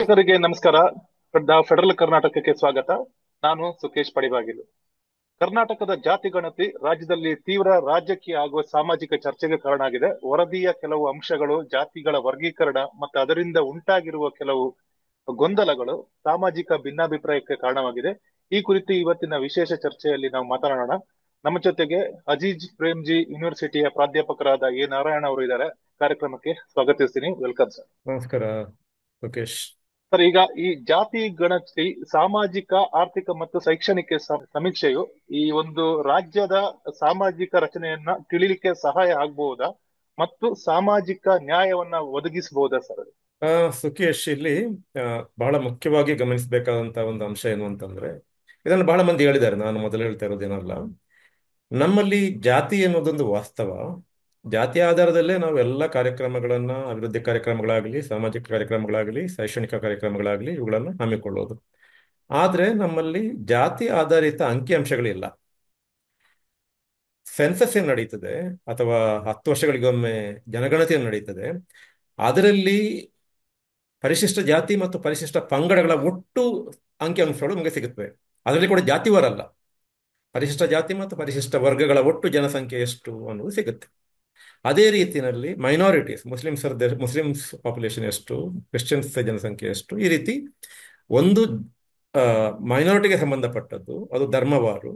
ವೀಕ್ಷಕರಿಗೆ ನಮಸ್ಕಾರ. ಫೆಡರಲ್ ಕರ್ನಾಟಕಕ್ಕೆ ಸ್ವಾಗತ. ನಾನು ಸುಕೇಶ್ ಪಡಿಬಾಗಿಲು. ಕರ್ನಾಟಕದ ಜಾತಿ ಗಣತಿ ರಾಜ್ಯದಲ್ಲಿ ತೀವ್ರ ರಾಜಕೀಯ ಹಾಗೂ ಸಾಮಾಜಿಕ ಚರ್ಚೆಗೆ ಕಾರಣ ಆಗಿದೆ. ವರದಿಯ ಕೆಲವು ಅಂಶಗಳು ಜಾತಿಗಳ ವರ್ಗೀಕರಣ ಮತ್ತು ಅದರಿಂದ ಉಂಟಾಗಿರುವ ಕೆಲವು ಗೊಂದಲಗಳು ಸಾಮಾಜಿಕ ಭಿನ್ನಾಭಿಪ್ರಾಯಕ್ಕೆ ಕಾರಣವಾಗಿದೆ. ಈ ಕುರಿತು ಇವತ್ತಿನ ವಿಶೇಷ ಚರ್ಚೆಯಲ್ಲಿ ನಾವು ಮಾತನಾಡೋಣ. ನಮ್ಮ ಜೊತೆಗೆ ಅಜೀಜ್ ಪ್ರೇಮ್ಜಿ ಯೂನಿವರ್ಸಿಟಿಯ ಪ್ರಾಧ್ಯಾಪಕರಾದ ಎ ನಾರಾಯಣ ಅವರು ಇದ್ದಾರೆ. ಕಾರ್ಯಕ್ರಮಕ್ಕೆ ಸ್ವಾಗತಿಸ್ತೀನಿ. Welcome sir. ನಮಸ್ಕಾರ ಸುಕೇಶ್. ಸರ್, ಈಗ ಈ ಜಾತಿ ಗಣತಿ ಸಾಮಾಜಿಕ, ಆರ್ಥಿಕ ಮತ್ತು ಶೈಕ್ಷಣಿಕ ಸಮೀಕ್ಷೆಯು ಈ ಒಂದು ರಾಜ್ಯದ ಸಾಮಾಜಿಕ ರಚನೆಯನ್ನ ತಿಳಿಲಿಕ್ಕೆ ಸಹಾಯ ಆಗ್ಬಹುದಾ ಮತ್ತು ಸಾಮಾಜಿಕ ನ್ಯಾಯವನ್ನ ಒದಗಿಸಬಹುದಾ ಸರ್? ಸುಕೇಶ್, ಇಲ್ಲಿ ಬಹಳ ಮುಖ್ಯವಾಗಿ ಗಮನಿಸಬೇಕಾದಂತ ಒಂದು ಅಂಶ ಏನು ಅಂತಂದ್ರೆ, ಇದನ್ನು ಬಹಳ ಮಂದಿ ಹೇಳಿದ್ದಾರೆ, ನಾನು ಮೊದಲು ಹೇಳ್ತಾ ಇರೋದೇನಲ್ಲ. ನಮ್ಮಲ್ಲಿ ಜಾತಿ ಎನ್ನುವುದೊಂದು ವಾಸ್ತವ. ಜಾತಿಯ ಆಧಾರದಲ್ಲೇ ನಾವು ಎಲ್ಲ ಕಾರ್ಯಕ್ರಮಗಳನ್ನ, ಅಭಿವೃದ್ಧಿ ಕಾರ್ಯಕ್ರಮಗಳಾಗಲಿ, ಸಾಮಾಜಿಕ ಕಾರ್ಯಕ್ರಮಗಳಾಗಲಿ, ಶೈಕ್ಷಣಿಕ ಕಾರ್ಯಕ್ರಮಗಳಾಗಲಿ, ಇವುಗಳನ್ನು ಹಮ್ಮಿಕೊಳ್ಳೋದು. ಆದ್ರೆ ನಮ್ಮಲ್ಲಿ ಜಾತಿ ಆಧಾರಿತ ಅಂಕಿಅಂಶಗಳಿಲ್ಲ. ಸೆನ್ಸಸ್ ಏನ್ ನಡೀತದೆ ಅಥವಾ 10 ವರ್ಷಗಳಿಗೊಮ್ಮೆ ಜನಗಣತಿ ನಡೀತದೆ, ಅದರಲ್ಲಿ ಪರಿಶಿಷ್ಟ ಜಾತಿ ಮತ್ತು ಪರಿಶಿಷ್ಟ ಪಂಗಡಗಳ ಒಟ್ಟು ಅಂಕಿಅಂಶಗಳು ನಮಗೆ ಸಿಗುತ್ತವೆ. ಅದರಲ್ಲಿ ಕೂಡ ಜಾತಿವಾರಲ್ಲ, ಪರಿಶಿಷ್ಟ ಜಾತಿ ಮತ್ತು ಪರಿಶಿಷ್ಟ ವರ್ಗಗಳ ಒಟ್ಟು ಜನಸಂಖ್ಯೆ ಎಷ್ಟು ಅನ್ನೋದು ಸಿಗುತ್ತೆ. ಅದೇ ರೀತಿಯಲ್ಲಿ ಮೈನಾರಿಟೀಸ್, ಮುಸ್ಲಿಮ್ಸ್ ಪಾಪ್ಯುಲೇಷನ್ ಎಷ್ಟು, ಕ್ರಿಶ್ಚಿಯನ್ಸ್ ಜನಸಂಖ್ಯೆ ಎಷ್ಟು, ಈ ರೀತಿ ಒಂದು ಮೈನಾರಿಟಿಗೆ ಸಂಬಂಧಪಟ್ಟದ್ದು ಅದು ಧರ್ಮವಾರು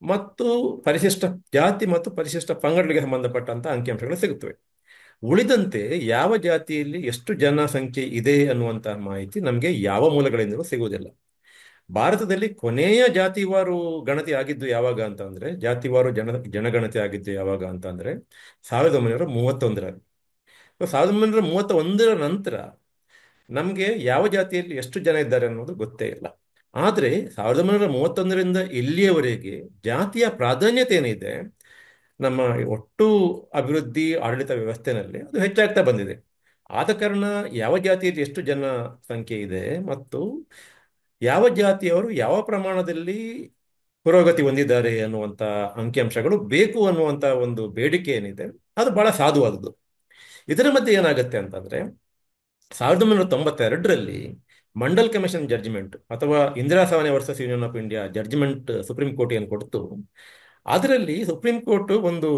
ಮತ್ತು ಪರಿಶಿಷ್ಟ ಜಾತಿ ಮತ್ತು ಪರಿಶಿಷ್ಟ ಪಂಗಡಗಳಿಗೆ ಸಂಬಂಧಪಟ್ಟಂತ ಅಂಕಿಅಂಶಗಳು ಸಿಗುತ್ತವೆ. ಉಳಿದಂತೆ ಯಾವ ಜಾತಿಯಲ್ಲಿ ಎಷ್ಟು ಜನಸಂಖ್ಯೆ ಇದೆ ಅನ್ನುವಂತಹ ಮಾಹಿತಿ ನಮಗೆ ಯಾವ ಮೂಲಗಳಿಂದಲೂ ಸಿಗುವುದಿಲ್ಲ. ಭಾರತದಲ್ಲಿ ಕೊನೆಯ ಜಾತಿವಾರು ಗಣತಿ ಆಗಿದ್ದು ಯಾವಾಗ ಅಂತಂದ್ರೆ, ಜಾತಿವಾರು ಜನಗಣತಿ ಆಗಿದ್ದು ಯಾವಾಗ ಅಂತಂದ್ರೆ 1931ರಲ್ಲಿ. 1931ರ ನಂತರ ನಮಗೆ ಯಾವ ಜಾತಿಯಲ್ಲಿ ಎಷ್ಟು ಜನ ಇದ್ದಾರೆ ಅನ್ನೋದು ಗೊತ್ತೇ ಇಲ್ಲ. ಆದ್ರೆ 1931ರಿಂದ ಇಲ್ಲಿಯವರೆಗೆ ಜಾತಿಯ ಪ್ರಾಧಾನ್ಯತೆ ಏನಿದೆ ನಮ್ಮ ಒಟ್ಟು ಅಭಿವೃದ್ಧಿ ಆಡಳಿತ ವ್ಯವಸ್ಥೆನಲ್ಲಿ ಅದು ಹೆಚ್ಚಾಗ್ತಾ ಬಂದಿದೆ. ಆದ ಕಾರಣ ಯಾವ ಜಾತಿಯಲ್ಲಿ ಎಷ್ಟು ಜನಸಂಖ್ಯೆ ಇದೆ ಮತ್ತು ಯಾವ ಜಾತಿಯವರು ಯಾವ ಪ್ರಮಾಣದಲ್ಲಿ ಪುರೋಗತಿ ಹೊಂದಿದ್ದಾರೆ ಅನ್ನುವಂಥ ಅಂಕಿಅಂಶಗಳು ಬೇಕು ಅನ್ನುವಂಥ ಒಂದು ಬೇಡಿಕೆ ಏನಿದೆ ಅದು ಬಹಳ ಸಾಧುವಾದದ್ದು. ಇದರ ಮಧ್ಯೆ ಏನಾಗುತ್ತೆ ಅಂತಂದ್ರೆ, 1992ರಲ್ಲಿ ಮಂಡಲ್ ಕಮಿಷನ್ ಜಡ್ಜ್ಮೆಂಟ್ ಅಥವಾ Indira Sawhney versus Union of India judgement Supreme Court ಏನು ಕೊಡ್ತು, ಅದರಲ್ಲಿ ಸುಪ್ರೀಂ ಕೋರ್ಟ್ ಒಂದು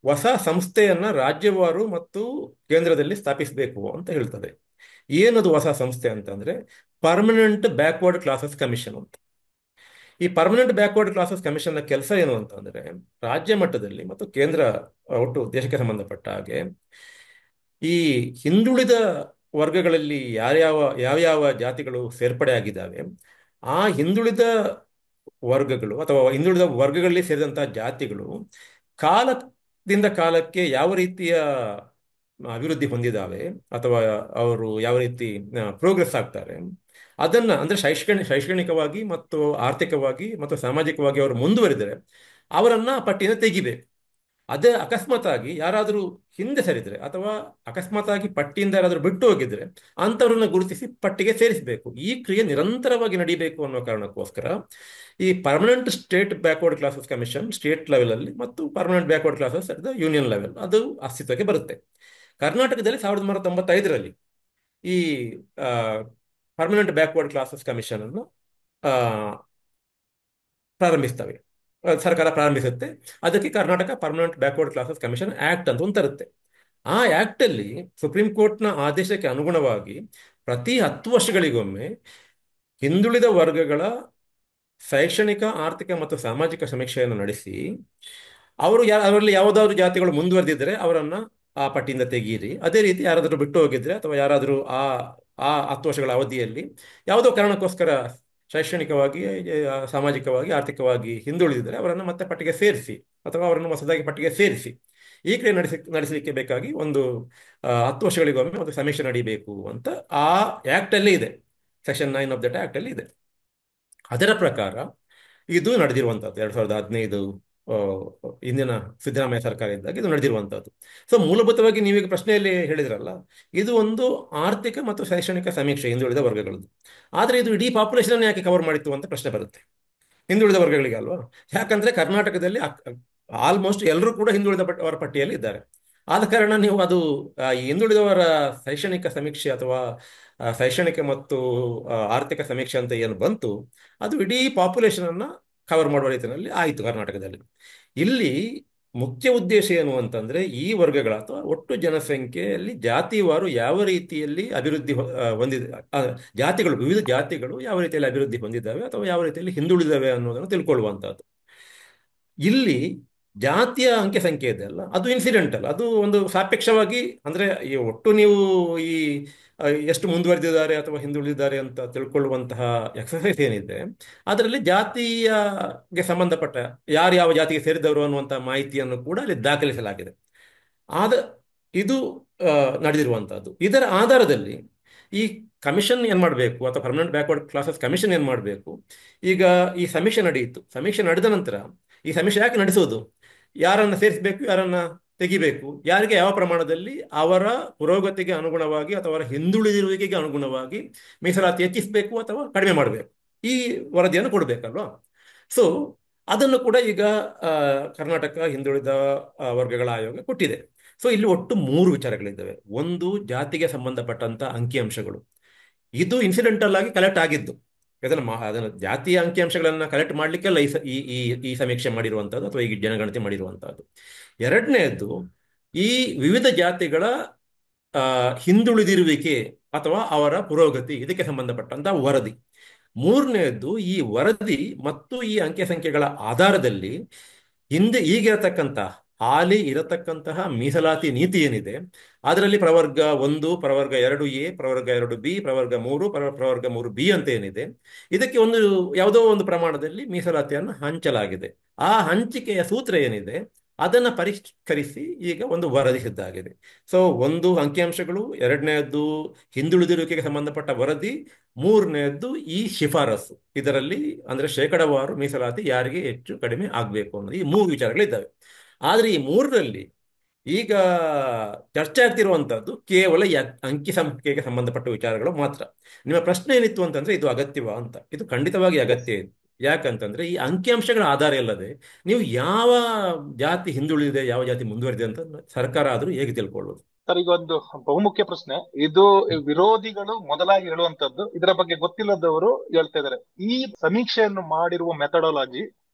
ಹೊಸ ಸಂಸ್ಥೆಯನ್ನ ರಾಜ್ಯವಾರು ಮತ್ತು ಕೇಂದ್ರದಲ್ಲಿ ಸ್ಥಾಪಿಸಬೇಕು ಅಂತ ಹೇಳ್ತದೆ. ಏನದು ಹೊಸ ಸಂಸ್ಥೆ ಅಂತಂದ್ರೆ ಪರ್ಮನೆಂಟ್ ಬ್ಯಾಕ್ವರ್ಡ್ ಕ್ಲಾಸಸ್ ಕಮಿಷನ್ ಅಂತ. ಈ ಪರ್ಮನೆಂಟ್ ಬ್ಯಾಕ್ವರ್ಡ್ ಕ್ಲಾಸಸ್ ಕಮಿಷನ್ನ ಕೆಲಸ ಏನು ಅಂತಂದ್ರೆ, ರಾಜ್ಯ ಮಟ್ಟದಲ್ಲಿ ಮತ್ತು ಕೇಂದ್ರ ಒಟ್ಟು ದೇಶಕ್ಕೆ ಸಂಬಂಧಪಟ್ಟ ಹಾಗೆ ಈ ಹಿಂದುಳಿದ ವರ್ಗಗಳಲ್ಲಿ ಯಾವ್ಯಾವ ಜಾತಿಗಳು ಸೇರ್ಪಡೆ ಆಗಿದ್ದಾವೆ, ಆ ಹಿಂದುಳಿದ ವರ್ಗಗಳು ಅಥವಾ ಹಿಂದುಳಿದ ವರ್ಗಗಳಲ್ಲಿ ಸೇರಿದಂತಹ ಜಾತಿಗಳು ಕಾಲದಿಂದ ಕಾಲಕ್ಕೆ ಯಾವ ರೀತಿಯ ಅಭಿವೃದ್ಧಿ ಹೊಂದಿದ್ದಾವೆ ಅಥವಾ ಅವರು ಯಾವ ರೀತಿ ಪ್ರೋಗ್ರೆಸ್ ಆಗ್ತಾರೆ, ಅದನ್ನ ಅಂದ್ರೆ ಶೈಕ್ಷಣಿಕವಾಗಿ ಮತ್ತು ಆರ್ಥಿಕವಾಗಿ ಮತ್ತು ಸಾಮಾಜಿಕವಾಗಿ ಅವರು ಮುಂದುವರಿದರೆ ಅವರನ್ನ ಪಟ್ಟಿಯಿಂದ ತೆಗಿಬೇಕು. ಅದೇ ಅಕಸ್ಮಾತ್ ಆಗಿ ಯಾರಾದರೂ ಹಿಂದೆ ಸರಿದ್ರೆ ಅಥವಾ ಅಕಸ್ಮಾತ್ ಆಗಿ ಪಟ್ಟಿಯಿಂದ ಯಾರಾದರೂ ಬಿಟ್ಟು ಹೋಗಿದ್ರೆ ಅಂಥವ್ರನ್ನ ಗುರುತಿಸಿ ಪಟ್ಟಿಗೆ ಸೇರಿಸಬೇಕು. ಈ ಕ್ರಿಯೆ ನಿರಂತರವಾಗಿ ನಡೀಬೇಕು ಅನ್ನೋ ಕಾರಣಕ್ಕೋಸ್ಕರ ಈ permanent state backward classes commission state level ಅಲ್ಲಿ ಮತ್ತು permanent backward classes union level ಅದು ಅಸ್ತಿತ್ವಕ್ಕೆ ಬರುತ್ತೆ. ಕರ್ನಾಟಕದಲ್ಲಿ 1995ರಲ್ಲಿ ಈ ಪರ್ಮನೆಂಟ್ ಬ್ಯಾಕ್ವರ್ಡ್ ಕ್ಲಾಸಸ್ ಕಮಿಷನ್ ಅನ್ನು ಪ್ರಾರಂಭಿಸ್ತವೆ, ಸರ್ಕಾರ ಪ್ರಾರಂಭಿಸುತ್ತೆ. ಅದಕ್ಕೆ Karnataka permanent backward classes commission act ಅಂತ ಒಂದು ತರುತ್ತೆ. ಆ ಆಕ್ಟ್ ಅಲ್ಲಿ ಸುಪ್ರೀಂ ಕೋರ್ಟ್ನ ಆದೇಶಕ್ಕೆ ಅನುಗುಣವಾಗಿ ಪ್ರತಿ 10 ವರ್ಷಗಳಿಗೊಮ್ಮೆ ಹಿಂದುಳಿದ ವರ್ಗಗಳ ಶೈಕ್ಷಣಿಕ, ಆರ್ಥಿಕ ಮತ್ತು ಸಾಮಾಜಿಕ ಸಮೀಕ್ಷೆಯನ್ನು ನಡೆಸಿ ಅವರಲ್ಲಿ ಯಾವುದಾದ್ರು ಜಾತಿಗಳು ಮುಂದುವರೆದಿದ್ದರೆ ಅವರನ್ನ ಆ ಪಟ್ಟಿಯಿಂದ ತೆಗೀರಿ. ಅದೇ ರೀತಿ ಯಾರಾದರೂ ಬಿಟ್ಟು ಹೋಗಿದ್ರೆ ಅಥವಾ ಯಾರಾದರೂ ಆ ಆ 10 ವರ್ಷಗಳ ಅವಧಿಯಲ್ಲಿ ಯಾವುದೋ ಕಾರಣಕ್ಕೋಸ್ಕರ ಶೈಕ್ಷಣಿಕವಾಗಿ, ಸಾಮಾಜಿಕವಾಗಿ, ಆರ್ಥಿಕವಾಗಿ ಹಿಂದುಳಿದಿದ್ದರೆ ಅವರನ್ನು ಮತ್ತೆ ಪಟ್ಟಿಗೆ ಸೇರಿಸಿ ಅಥವಾ ಅವರನ್ನು ಹೊಸದಾಗಿ ಪಟ್ಟಿಗೆ ಸೇರಿಸಿ. ಈ ಕ್ರಿಯೆ ನಡೆಸಲಿಕ್ಕೆ ಬೇಕಾಗಿ ಒಂದು 10 ವರ್ಷಗಳಿಗೊಮ್ಮೆ ಒಂದು ಸಮೀಕ್ಷೆ ನಡೀಬೇಕು ಅಂತ ಆ ಆಕ್ಟ್ ಅಲ್ಲಿ ಇದೆ. ಸೆಕ್ಷನ್ 9 ಆಫ್ ದಟ್ ಆಕ್ಟ್ ಅಲ್ಲಿ ಇದೆ. ಅದರ ಪ್ರಕಾರ ಇದು ನಡೆದಿರುವಂತದ್ದು 2015 ಇಂದಿನ ಸಿದ್ದರಾಮಯ್ಯ ಸರ್ಕಾರ ಇದ್ದಾಗ ಇದು ನಡೆದಿರುವಂತದ್ದು. ಸೊ ಮೂಲಭೂತವಾಗಿ ನೀವೀಗ ಪ್ರಶ್ನೆಯಲ್ಲಿ ಹೇಳಿದ್ರಲ್ಲ, ಇದು ಒಂದು ಆರ್ಥಿಕ ಮತ್ತು ಶೈಕ್ಷಣಿಕ ಸಮೀಕ್ಷೆ ಹಿಂದುಳಿದ ವರ್ಗಗಳದ್ದು. ಆದ್ರೆ ಇದು ಇಡೀ ಪಾಪ್ಯುಲೇಷನ್ ಯಾಕೆ ಕವರ್ ಮಾಡಿತ್ತು ಅಂತ ಪ್ರಶ್ನೆ ಬರುತ್ತೆ. ಹಿಂದುಳಿದ ವರ್ಗಗಳಿಗೆ ಅಲ್ವಾ? ಯಾಕಂದ್ರೆ ಕರ್ನಾಟಕದಲ್ಲಿ ಆಲ್ಮೋಸ್ಟ್ ಎಲ್ಲರೂ ಕೂಡ ಹಿಂದುಳಿದ ಅವರ ಪಟ್ಟಿಯಲ್ಲಿ ಇದ್ದಾರೆ. ಆದ ಕಾರಣ ನೀವು ಅದು ಈ ಹಿಂದುಳಿದವರ ಶೈಕ್ಷಣಿಕ ಸಮೀಕ್ಷೆ ಅಥವಾ ಶೈಕ್ಷಣಿಕ ಮತ್ತು ಆರ್ಥಿಕ ಸಮೀಕ್ಷೆ ಅಂತ ಏನು ಬಂತು, ಅದು ಇಡೀ ಪಾಪ್ಯುಲೇಷನ್ ಅನ್ನ ಕವರ್ ಮಾಡುವ ರೀತಿಯಲ್ಲಿ ಆಯಿತು ಕರ್ನಾಟಕದಲ್ಲಿ. ಇಲ್ಲಿ ಮುಖ್ಯ ಉದ್ದೇಶ ಏನು ಅಂತಂದ್ರೆ ಈ ವರ್ಗಗಳ ಅಥವಾ ಒಟ್ಟು ಜನಸಂಖ್ಯೆಯಲ್ಲಿ ಜಾತಿವಾರು ಯಾವ ರೀತಿಯಲ್ಲಿ ಅಭಿವೃದ್ಧಿ ಹೊಂದಿದೆ, ಜಾತಿಗಳು, ವಿವಿಧ ಜಾತಿಗಳು ಯಾವ ರೀತಿಯಲ್ಲಿ ಅಭಿವೃದ್ಧಿ ಹೊಂದಿದ್ದಾವೆ ಅಥವಾ ಯಾವ ರೀತಿಯಲ್ಲಿ ಹಿಂದುಳಿದಾವೆ ಅನ್ನೋದನ್ನು ತಿಳ್ಕೊಳ್ಳುವಂತಹದ್ದು. ಇಲ್ಲಿ ಜಾತಿಯ ಅಂಕೆ ಸಂಖ್ಯೆ ಇದೆ ಅಲ್ಲ, ಅದು ಇನ್ಸಿಡೆಂಟಲ್, ಅದು ಒಂದು ಸಾಪೇಕ್ಷವಾಗಿ, ಅಂದ್ರೆ ಈ ಒಟ್ಟು ನೀವು ಈ ಎಷ್ಟು ಮುಂದುವರೆದಿದ್ದಾರೆ ಅಥವಾ ಹಿಂದುಳಿದಿದ್ದಾರೆ ಅಂತ ತಿಳ್ಕೊಳ್ಳುವಂತಹ ಎಕ್ಸಸೈಸ್ ಏನಿದೆ, ಅದರಲ್ಲಿ ಜಾತಿಯಗೆ ಸಂಬಂಧಪಟ್ಟ ಯಾರು ಯಾವ ಜಾತಿಗೆ ಸೇರಿದವರು ಅನ್ನುವಂತಹ ಮಾಹಿತಿಯನ್ನು ಕೂಡ ಅಲ್ಲಿ ದಾಖಲಿಸಲಾಗಿದೆ. ಆದ ಇದು ಆ, ನಡೆದಿರುವಂತಹದ್ದು. ಇದರ ಆಧಾರದಲ್ಲಿ ಈ ಕಮಿಷನ್ ಏನ್ ಮಾಡಬೇಕು ಅಥವಾ ಪರ್ಮನೆಂಟ್ ಬ್ಯಾಕ್ವರ್ಡ್ ಕ್ಲಾಸಸ್ ಕಮಿಷನ್ ಏನ್ ಮಾಡಬೇಕು, ಈಗ ಈ ಸಮೀಕ್ಷೆ ನಡೆಯಿತು, ಸಮೀಕ್ಷೆ ನಡೆದ ನಂತರ ಈ ಸಮೀಕ್ಷೆ ಯಾಕೆ ನಡೆಸೋದು, ಯಾರನ್ನ ಸೇರಿಸಬೇಕು, ಯಾರನ್ನ ತೆಗಿಬೇಕು, ಯಾರಿಗೆ ಯಾವ ಪ್ರಮಾಣದಲ್ಲಿ ಅವರ ಪುರೋಗತಿಗೆ ಅನುಗುಣವಾಗಿ ಅಥವಾ ಅವರ ಹಿಂದುಳಿದಿರುವಿಕೆಗೆ ಅನುಗುಣವಾಗಿ ಮೀಸಲಾತಿ ಹೆಚ್ಚಿಸಬೇಕು ಅಥವಾ ಕಡಿಮೆ ಮಾಡಬೇಕು, ಈ ವರದಿಯನ್ನು ಕೊಡಬೇಕಲ್ವಾ. ಸೊ ಅದನ್ನು ಕೂಡ ಈಗ ಆ, ಕರ್ನಾಟಕ ಹಿಂದುಳಿದ ವರ್ಗಗಳ ಆಯೋಗ ಕೊಟ್ಟಿದೆ. ಸೊ ಇಲ್ಲಿ ಒಟ್ಟು ಮೂರು ವಿಚಾರಗಳಿದ್ದಾವೆ. ಒಂದು, ಜಾತಿಗೆ ಸಂಬಂಧಪಟ್ಟಂತ ಅಂಕಿಅಂಶಗಳು. ಇದು ಇನ್ಸಿಡೆಂಟಲ್ ಆಗಿ ಕಲೆಕ್ಟ್ ಆಗಿದ್ದು, ಅದನ್ನು ಜಾತಿಯ ಅಂಕಿಅಂಶಗಳನ್ನ ಕಲೆಕ್ಟ್ ಮಾಡ್ಲಿಕ್ಕೆಲ್ಲ ಈ ಸಮೀಕ್ಷೆ ಮಾಡಿರುವಂತಹದ್ದು ಅಥವಾ ಈ ಜನಗಣತಿ ಮಾಡಿರುವಂತಹದ್ದು. ಎರಡನೆಯದ್ದು, ಈ ವಿವಿಧ ಜಾತಿಗಳ ಹಿಂದುಳಿದಿರುವಿಕೆ ಅಥವಾ ಅವರ ಪುರೋಗತಿ, ಇದಕ್ಕೆ ಸಂಬಂಧಪಟ್ಟಂತಹ ವರದಿ. ಮೂರನೆಯದ್ದು, ಈ ವರದಿ ಮತ್ತು ಈ ಅಂಕೆ ಸಂಖ್ಯೆಗಳ ಆಧಾರದಲ್ಲಿ ಹಿಂದೆ ಈಗಿರತಕ್ಕಂಥ ಹಾಲಿ ಇರತಕ್ಕಂತಹ ಮೀಸಲಾತಿ ನೀತಿ ಏನಿದೆ, ಅದರಲ್ಲಿ ಪ್ರವರ್ಗ 1, ಪ್ರವರ್ಗ 2A, ಪ್ರವರ್ಗ 2B, ಪ್ರವರ್ಗ 3, ಪ್ರವರ್ಗ 3B ಅಂತ ಏನಿದೆ, ಇದಕ್ಕೆ ಒಂದು ಯಾವುದೋ ಒಂದು ಪ್ರಮಾಣದಲ್ಲಿ ಮೀಸಲಾತಿಯನ್ನು ಹಂಚಲಾಗಿದೆ. ಆ ಹಂಚಿಕೆಯ ಸೂತ್ರ ಏನಿದೆ ಅದನ್ನು ಪರಿಷ್ಕರಿಸಿ ಈಗ ಒಂದು ವರದಿ ಸಿದ್ಧಾಗಿದೆ. ಸೊ ಒಂದು ಅಂಕಿಅಂಶಗಳು, ಎರಡನೆಯದ್ದು ಹಿಂದುಳಿದಿರುವಿಕೆಗೆ ಸಂಬಂಧಪಟ್ಟ ವರದಿ, ಮೂರನೆಯದ್ದು ಈ ಶಿಫಾರಸು. ಇದರಲ್ಲಿ ಅಂದ್ರೆ ಶೇಕಡವಾರು ಮೀಸಲಾತಿ ಯಾರಿಗೆ ಹೆಚ್ಚು ಕಡಿಮೆ ಆಗಬೇಕು ಅನ್ನೋದು, ಈ ಮೂರು ವಿಚಾರಗಳಿದ್ದಾವೆ. ಆದ್ರೆ ಈ ಮೂರರಲ್ಲಿ ಈಗ ಚರ್ಚೆ ಆಗ್ತಿರುವಂತದ್ದು ಕೇವಲ ಅಂಕಿ ಸಂಖ್ಯೆಗೆ ಸಂಬಂಧಪಟ್ಟ ವಿಚಾರಗಳು ಮಾತ್ರ. ನಿಮ್ಮ ಪ್ರಶ್ನೆ ಏನಿತ್ತು ಅಂತಂದ್ರೆ ಇದು ಅಗತ್ಯವಾ ಅಂತ. ಇದು ಖಂಡಿತವಾಗಿ ಅಗತ್ಯ ಇದೆ. ಯಾಕಂತಂದ್ರೆ ಈ ಅಂಕಿಅಂಶಗಳ ಆಧಾರ ಇಲ್ಲದೆ ನೀವು ಯಾವ ಜಾತಿ ಹಿಂದುಳಿದಿದೆ, ಯಾವ ಜಾತಿ ಮುಂದುವರಿದೆ ಅಂತ ಸರ್ಕಾರ ಆದ್ರೂ ಹೇಗೆ ತಿಳ್ಕೊಳ್ಳೋದು? ಸರ್, ಈಗ ಒಂದು ಬಹುಮುಖ್ಯ ಪ್ರಶ್ನೆ ಇದು. ವಿರೋಧಿಗಳು ಮೊದಲಾಗಿ ಹೇಳುವಂತದ್ದು, ಇದರ ಬಗ್ಗೆ ಗೊತ್ತಿಲ್ಲದವರು ಹೇಳ್ತಾ ಇದ್ದಾರೆ, ಈ ಸಮೀಕ್ಷೆಯನ್ನು ಮಾಡಿರುವ ಮೆಥಡಾಲಜಿ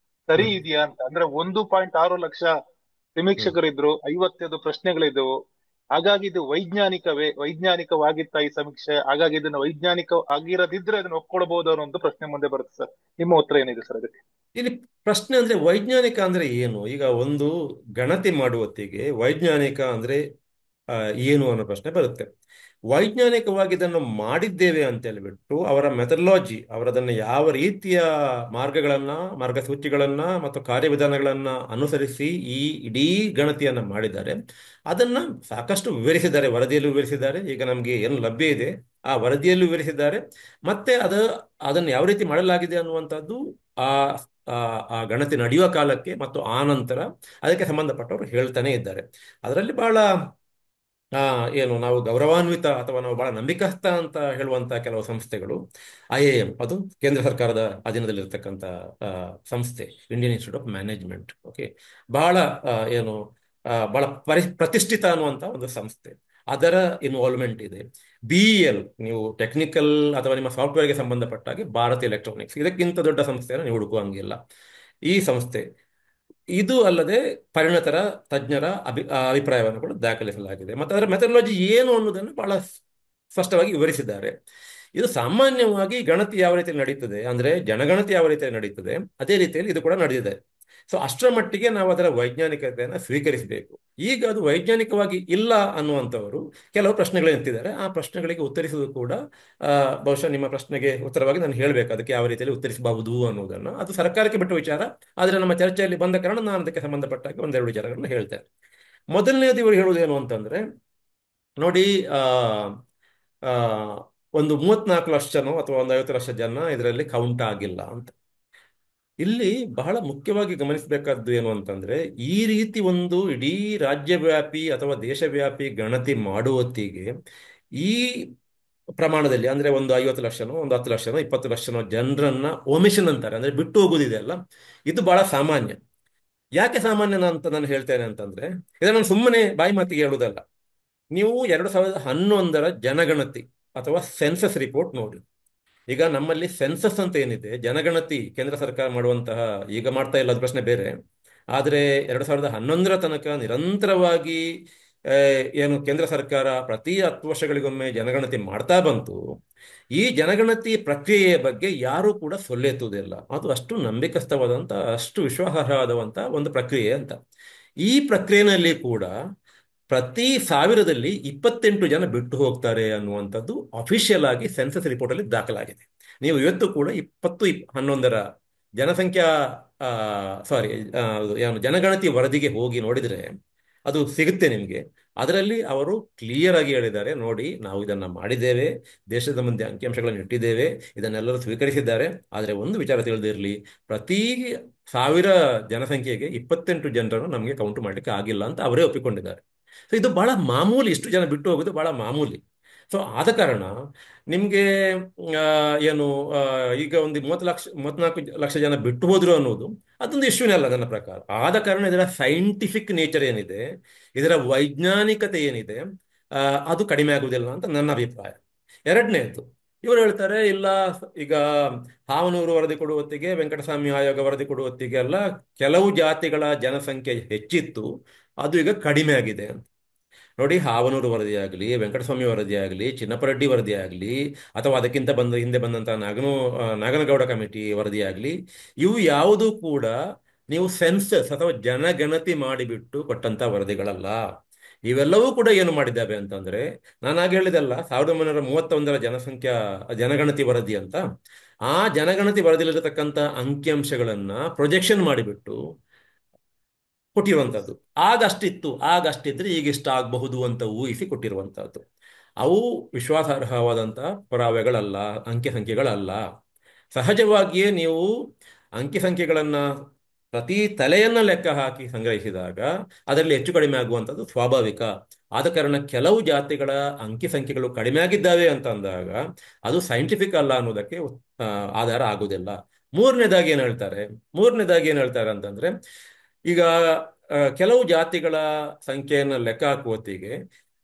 ಸರಿ ಹ್ಮ್ ಇದೆಯಾ ಅಂತ. ಅಂದ್ರೆ 1.6 ಲಕ್ಷ ಹ್ಮ್ ಸಮೀಕ್ಷಕರಿದ್ರು, 55 ಪ್ರಶ್ನೆಗಳಿದ್ದವು. ಹಾಗಾಗಿ ಇದು ವೈಜ್ಞಾನಿಕವಾಗಿತ್ತ ಈ ಸಮೀಕ್ಷೆ? ಹಾಗಾಗಿ ಇದನ್ನ ವೈಜ್ಞಾನಿಕ ಆಗಿರದಿದ್ರೆ ಅದನ್ನ ಒಪ್ಕೊಳ್ಬಹುದು ಅನ್ನೋ ಒಂದು ಪ್ರಶ್ನೆ ಮುಂದೆ ಬರುತ್ತೆ ಸರ್. ನಿಮ್ಮ ಉತ್ತರ ಏನಿದೆ ಸರ್ ಅದಕ್ಕೆ? ಇಲ್ಲಿ ಪ್ರಶ್ನೆ ಅಂದ್ರೆ ವೈಜ್ಞಾನಿಕ ಅಂದ್ರೆ ಏನು? ಈಗ ಒಂದು ಗಣತಿ ಮಾಡುವತ್ತಿಗೆ ವೈಜ್ಞಾನಿಕ ಅಂದ್ರೆ ಆ, ಏನು ಅನ್ನೋ ಪ್ರಶ್ನೆ ಬರುತ್ತೆ. ವೈಜ್ಞಾನಿಕವಾಗಿ ಇದನ್ನು ಮಾಡಿದ್ದೇವೆ ಅಂತ ಹೇಳ್ಬಿಟ್ಟು ಅವರ ಮೆಥಡಾಲಜಿ, ಅವರದನ್ನು ಯಾವ ರೀತಿಯ ಮಾರ್ಗಸೂಚಿಗಳನ್ನ ಮತ್ತು ಕಾರ್ಯವಿಧಾನಗಳನ್ನ ಅನುಸರಿಸಿ ಈ ಇಡೀ ಗಣತಿಯನ್ನ ಮಾಡಿದ್ದಾರೆ, ಅದನ್ನ ಸಾಕಷ್ಟು ವಿವರಿಸಿದ್ದಾರೆ, ವರದಿಯಲ್ಲೂ ವಿವರಿಸಿದ್ದಾರೆ. ಈಗ ನಮಗೆ ಏನು ಲಭ್ಯ ಇದೆ ಆ ವರದಿಯಲ್ಲೂ ವಿವರಿಸಿದ್ದಾರೆ. ಮತ್ತೆ ಅದನ್ನು ಯಾವ ರೀತಿ ಮಾಡಲಾಗಿದೆ ಅನ್ನುವಂಥದ್ದು ಆ ಆ ಆ ಗಣತಿ ನಡೆಯುವ ಕಾಲಕ್ಕೆ ಮತ್ತು ಆ ನಂತರ ಅದಕ್ಕೆ ಸಂಬಂಧಪಟ್ಟವರು ಹೇಳ್ತಾನೆ ಇದ್ದಾರೆ. ಅದರಲ್ಲಿ ಬಹಳ ಏನು ನಾವು ಗೌರವಾನ್ವಿತ ಅಥವಾ ನಾವು ಬಹಳ ನಂಬಿಕಸ್ಥ ಅಂತ ಹೇಳುವಂತ ಕೆಲವು ಸಂಸ್ಥೆಗಳು, IIM, ಅದು ಕೇಂದ್ರ ಸರ್ಕಾರದ ಅಧೀನದಲ್ಲಿರ್ತಕ್ಕಂಥ ಸಂಸ್ಥೆ, Indian institute of management. Okay, ಬಹಳ ಏನು ಬಹಳ ಪ್ರತಿಷ್ಠಿತ ಅನ್ನುವಂತ ಒಂದು ಸಂಸ್ಥೆ, ಅದರ ಇನ್ವಾಲ್ವ್ಮೆಂಟ್ ಇದೆ. BEL, ನೀವು ಟೆಕ್ನಿಕಲ್ ಅಥವಾ ನಿಮ್ಮ ಸಾಫ್ಟ್ವೇರ್ಗೆ ಸಂಬಂಧಪಟ್ಟ ಹಾಗೆ ಭಾರತ್ ಎಲೆಕ್ಟ್ರಾನಿಕ್ಸ್, ಇದಕ್ಕಿಂತ ದೊಡ್ಡ ಸಂಸ್ಥೆಯನ್ನು ನೀವು ಹುಡುಕುವಂಗಿಲ್ಲ. ಈ ಸಂಸ್ಥೆ, ಇದು ಅಲ್ಲದೆ ಪರಿಣತರ ತಜ್ಞರ ಅಭಿಪ್ರಾಯವನ್ನು ಕೂಡ ದಾಖಲಿಸಲಾಗಿದೆ. ಮತ್ತು ಅದರ ಮೆಥಡಾಲಜಿ ಏನು ಅನ್ನೋದನ್ನು ಬಹಳ ಸ್ಪಷ್ಟವಾಗಿ ವಿವರಿಸಿದ್ದಾರೆ. ಇದು ಸಾಮಾನ್ಯವಾಗಿ ಗಣತಿ ಯಾವ ರೀತಿಯಲ್ಲಿ ನಡೀತದೆ ಅಂದ್ರೆ ಜನಗಣತಿ ಯಾವ ರೀತಿಯಲ್ಲಿ ನಡೀತದೆ ಅದೇ ರೀತಿಯಲ್ಲಿ ಇದು ಕೂಡ ನಡೆದಿದೆ. ಸೊ ಅಷ್ಟರ ಮಟ್ಟಿಗೆ ನಾವು ಅದರ ವೈಜ್ಞಾನಿಕತೆಯನ್ನು ಸ್ವೀಕರಿಸಬೇಕು. ಈಗ ಅದು ವೈಜ್ಞಾನಿಕವಾಗಿ ಇಲ್ಲ ಅನ್ನುವಂಥವರು ಕೆಲವು ಪ್ರಶ್ನೆಗಳು ಎತ್ತಿದ್ದಾರೆ. ಆ ಪ್ರಶ್ನೆಗಳಿಗೆ ಉತ್ತರಿಸುವುದು ಕೂಡ ಬಹುಶಃ ನಿಮ್ಮ ಪ್ರಶ್ನೆಗೆ ಉತ್ತರವಾಗಿ ನಾನು ಹೇಳಬೇಕು, ಅದಕ್ಕೆ ಯಾವ ರೀತಿಯಲ್ಲಿ ಉತ್ತರಿಸಬಹುದು ಅನ್ನೋದನ್ನು. ಅದು ಸರ್ಕಾರಕ್ಕೆ ಬಿಟ್ಟ ವಿಚಾರ. ಆದರೆ ನಮ್ಮ ಚರ್ಚೆಯಲ್ಲಿ ಬಂದ ಕಾರಣ ನಾನು ಅದಕ್ಕೆ ಸಂಬಂಧಪಟ್ಟಾಗ ಒಂದೆರಡು ವಿಚಾರಗಳನ್ನು ಹೇಳ್ತೇನೆ. ಮೊದಲನೇದು ಇವರು ಹೇಳುವುದೇನು ಅಂತಂದ್ರೆ, ನೋಡಿ, ಆ ಆ, ಒಂದು 34 ಲಕ್ಷನೋ ಅಥವಾ ಒಂದು 50 ಲಕ್ಷ ಜನ ಇದರಲ್ಲಿ ಕೌಂಟ್ ಆಗಿಲ್ಲ ಅಂತ. ಇಲ್ಲಿ ಬಹಳ ಮುಖ್ಯವಾಗಿ ಗಮನಿಸಬೇಕಾದ್ದು ಏನು ಅಂತಂದ್ರೆ, ಈ ರೀತಿ ಒಂದು ಇಡೀ ರಾಜ್ಯವ್ಯಾಪಿ ಅಥವಾ ದೇಶವ್ಯಾಪಿ ಗಣತಿ ಮಾಡುವತ್ತಿಗೆ ಈ ಪ್ರಮಾಣದಲ್ಲಿ ಅಂದ್ರೆ ಒಂದು 50 ಲಕ್ಷನೋ ಒಂದು 10 ಲಕ್ಷನೋ 20 ಲಕ್ಷನೋ ಜನರನ್ನ ಒಮಿಷನ್ ಅಂತಾರೆ, ಅಂದ್ರೆ ಬಿಟ್ಟು ಹೋಗುದಿದೆ ಅಲ್ಲ, ಇದು ಬಹಳ ಸಾಮಾನ್ಯ. ಯಾಕೆ ಸಾಮಾನ್ಯನ ಅಂತ ನಾನು ಹೇಳ್ತೇನೆ ಅಂತಂದ್ರೆ, ಇದನ್ನು ನಾನು ಸುಮ್ಮನೆ ಬಾಯಿ ಮಾತಿಗೆ ಹೇಳುವುದಲ್ಲ. ನೀವು 2011ರ ಜನಗಣತಿ ಅಥವಾ ಸೆನ್ಸಸ್ ರಿಪೋರ್ಟ್ ನೋಡಿ. ಈಗ ನಮ್ಮಲ್ಲಿ ಸೆನ್ಸಸ್ ಅಂತ ಏನಿದೆ, ಜನಗಣತಿ ಕೇಂದ್ರ ಸರ್ಕಾರ ಮಾಡುವಂತಹ, ಈಗ ಮಾಡ್ತಾ ಇಲ್ಲ, ಅದು ಪ್ರಶ್ನೆ ಬೇರೆ. ಆದರೆ 2011ರ ತನಕ ನಿರಂತರವಾಗಿ ಆ, ಏನು ಕೇಂದ್ರ ಸರ್ಕಾರ ಪ್ರತಿ 10 ವರ್ಷಗಳಿಗೊಮ್ಮೆ ಜನಗಣತಿ ಮಾಡ್ತಾ ಬಂತು. ಈ ಜನಗಣತಿ ಪ್ರಕ್ರಿಯೆಯ ಬಗ್ಗೆ ಯಾರೂ ಕೂಡ ಸೊಲ್ಲೆತ್ತುವುದಿಲ್ಲ. ಅದು ಅಷ್ಟು ನಂಬಿಕಸ್ಥವಾದಂಥ, ಅಷ್ಟು ವಿಶ್ವಾಸಾರ್ಹವಾದಂಥ ಒಂದು ಪ್ರಕ್ರಿಯೆ ಅಂತ. ಈ ಪ್ರಕ್ರಿಯೆಯಲ್ಲಿ ಕೂಡ ಪ್ರತಿ 1000ದಲ್ಲಿ 28 ಜನ ಬಿಟ್ಟು ಹೋಗ್ತಾರೆ ಅನ್ನುವಂಥದ್ದು ಅಫಿಷಿಯಲ್ ಆಗಿ ಸೆನ್ಸಸ್ ರಿಪೋರ್ಟ್ ಅಲ್ಲಿ ದಾಖಲಾಗಿದೆ. ನೀವು ಇವತ್ತು ಕೂಡ 2011ರ ಜನಸಂಖ್ಯಾ ಸಾರಿ ಏನು ಜನಗಣತಿ ವರದಿಗೆ ಹೋಗಿ ನೋಡಿದರೆ ಅದು ಸಿಗುತ್ತೆ ನಿಮಗೆ. ಅದರಲ್ಲಿ ಅವರು ಕ್ಲಿಯರ್ ಆಗಿ ಹೇಳಿದ್ದಾರೆ, ನೋಡಿ ನಾವು ಇದನ್ನ ಮಾಡಿದ್ದೇವೆ, ದೇಶದ ಮುಂದೆ ಅಂಕಿಅಂಶಗಳನ್ನು ಇಟ್ಟಿದ್ದೇವೆ, ಇದನ್ನೆಲ್ಲರೂ ಸ್ವೀಕರಿಸಿದ್ದಾರೆ. ಆದರೆ ಒಂದು ವಿಚಾರ ತಿಳಿದಿರಲಿ, ಪ್ರತಿ 1000 ಜನಸಂಖ್ಯೆಗೆ 28 ಜನರನ್ನು ನಮಗೆ ಕೌಂಟ್ ಮಾಡಲಿಕ್ಕೆ ಆಗಿಲ್ಲ ಅಂತ ಅವರೇ ಒಪ್ಪಿಕೊಂಡಿದ್ದಾರೆ. ಸೊ ಇದು ಬಹಳ ಮಾಮೂಲಿ, ಇಷ್ಟು ಜನ ಬಿಟ್ಟು ಹೋಗೋದು ಬಹಳ ಮಾಮೂಲಿ. ಸೊ ಆದ ಕಾರಣ ನಿಮಗೆ ಏನು ಈಗ ಒಂದು 34 ಲಕ್ಷ ಜನ ಬಿಟ್ಟು ಹೋದ್ರು ಅನ್ನೋದು ಅದೊಂದು ಇಶ್ಯೂನೇ ಅಲ್ಲ ನನ್ನ ಪ್ರಕಾರ. ಆದ ಕಾರಣ ಇದರ ಸೈಂಟಿಫಿಕ್ ನೇಚರ್ ಏನಿದೆ, ಇದರ ವೈಜ್ಞಾನಿಕತೆ ಏನಿದೆ, ಆ, ಅದು ಕಡಿಮೆ ಆಗುವುದಿಲ್ಲ ಅಂತ ನನ್ನ ಅಭಿಪ್ರಾಯ. ಎರಡನೇದು, ಇವರು ಹೇಳ್ತಾರೆ ಇಲ್ಲ, ಈಗ ಹಾವನೂರು ವರದಿ ಕೊಡುವ ಹೊತ್ತಿಗೆ, ವೆಂಕಟಸ್ವಾಮಿ ಆಯೋಗ ವರದಿ ಕೊಡುವ ಹೊತ್ತಿಗೆ ಎಲ್ಲ ಕೆಲವು ಜಾತಿಗಳ ಜನಸಂಖ್ಯೆ ಹೆಚ್ಚಿತ್ತು, ಅದು ಈಗ ಕಡಿಮೆ ಆಗಿದೆ ಅಂತ. ನೋಡಿ, ಹಾವನೂರು ವರದಿಯಾಗಲಿ, ವೆಂಕಟಸ್ವಾಮಿ ವರದಿಯಾಗಲಿ, ಚಿನ್ನಪ್ಪರೆಡ್ಡಿ ವರದಿಯಾಗಲಿ, ಅಥವಾ ಅದಕ್ಕಿಂತ ಹಿಂದೆ ಬಂದಂತಹ ನಾಗನಗೌಡ ಕಮಿಟಿ ವರದಿಯಾಗಲಿ, ಇವು ಯಾವುದೂ ಕೂಡ ನೀವು ಸೆನ್ಸಸ್ ಅಥವಾ ಜನಗಣತಿ ಮಾಡಿಬಿಟ್ಟು ಕೊಟ್ಟಂತ ವರದಿಗಳಲ್ಲ. ಇವೆಲ್ಲವೂ ಕೂಡ ಏನು ಮಾಡಿದ್ದಾವೆ ಅಂತಂದ್ರೆ, ನಾನಾಗ ಹೇಳಿದಲ್ಲ 1931ರ ಜನಗಣತಿ ವರದಿ ಅಂತ, ಆ ಜನಗಣತಿ ವರದಿಯಲ್ಲಿರತಕ್ಕಂಥ ಅಂಕಿಅಂಶಗಳನ್ನ ಪ್ರೊಜೆಕ್ಷನ್ ಮಾಡಿಬಿಟ್ಟು ಕೊಟ್ಟಿರುವಂತದ್ದು. ಆಗಷ್ಟಿದ್ರೆ ಈಗಿಷ್ಟ ಆಗಬಹುದು ಅಂತ ಊಹಿಸಿ ಕೊಟ್ಟಿರುವಂತಹದ್ದು. ಅವು ವಿಶ್ವಾಸಾರ್ಹವಾದಂತಹ ಪುರಾವೆಗಳಲ್ಲ, ಅಂಕಿಸಂಖ್ಯೆಗಳಲ್ಲ. ಸಹಜವಾಗಿಯೇ ನೀವು ಅಂಕಿಸಂಖ್ಯೆಗಳನ್ನ ಪ್ರತಿ ತಲೆಯನ್ನ ಲೆಕ್ಕ ಹಾಕಿ ಸಂಗ್ರಹಿಸಿದಾಗ ಅದರಲ್ಲಿ ಹೆಚ್ಚು ಕಡಿಮೆ ಆಗುವಂಥದ್ದು ಸ್ವಾಭಾವಿಕ. ಆದ ಕಾರಣ ಕೆಲವು ಜಾತಿಗಳ ಅಂಕಿಸಂಖ್ಯೆಗಳು ಕಡಿಮೆ ಆಗಿದ್ದಾವೆ ಅಂತ ಅಂದಾಗ ಅದು ಸೈಂಟಿಫಿಕ್ ಅಲ್ಲ ಅನ್ನೋದಕ್ಕೆ ಆ, ಆಧಾರ ಆಗುವುದಿಲ್ಲ. ಮೂರನೇದಾಗಿ ಏನ್ ಹೇಳ್ತಾರೆ ಅಂತಂದ್ರೆ, ಈಗ ಕೆಲವು ಜಾತಿಗಳ ಸಂಖ್ಯೆಯನ್ನು ಲೆಕ್ಕ ಹಾಕುವ ಹೊತ್ತಿಗೆ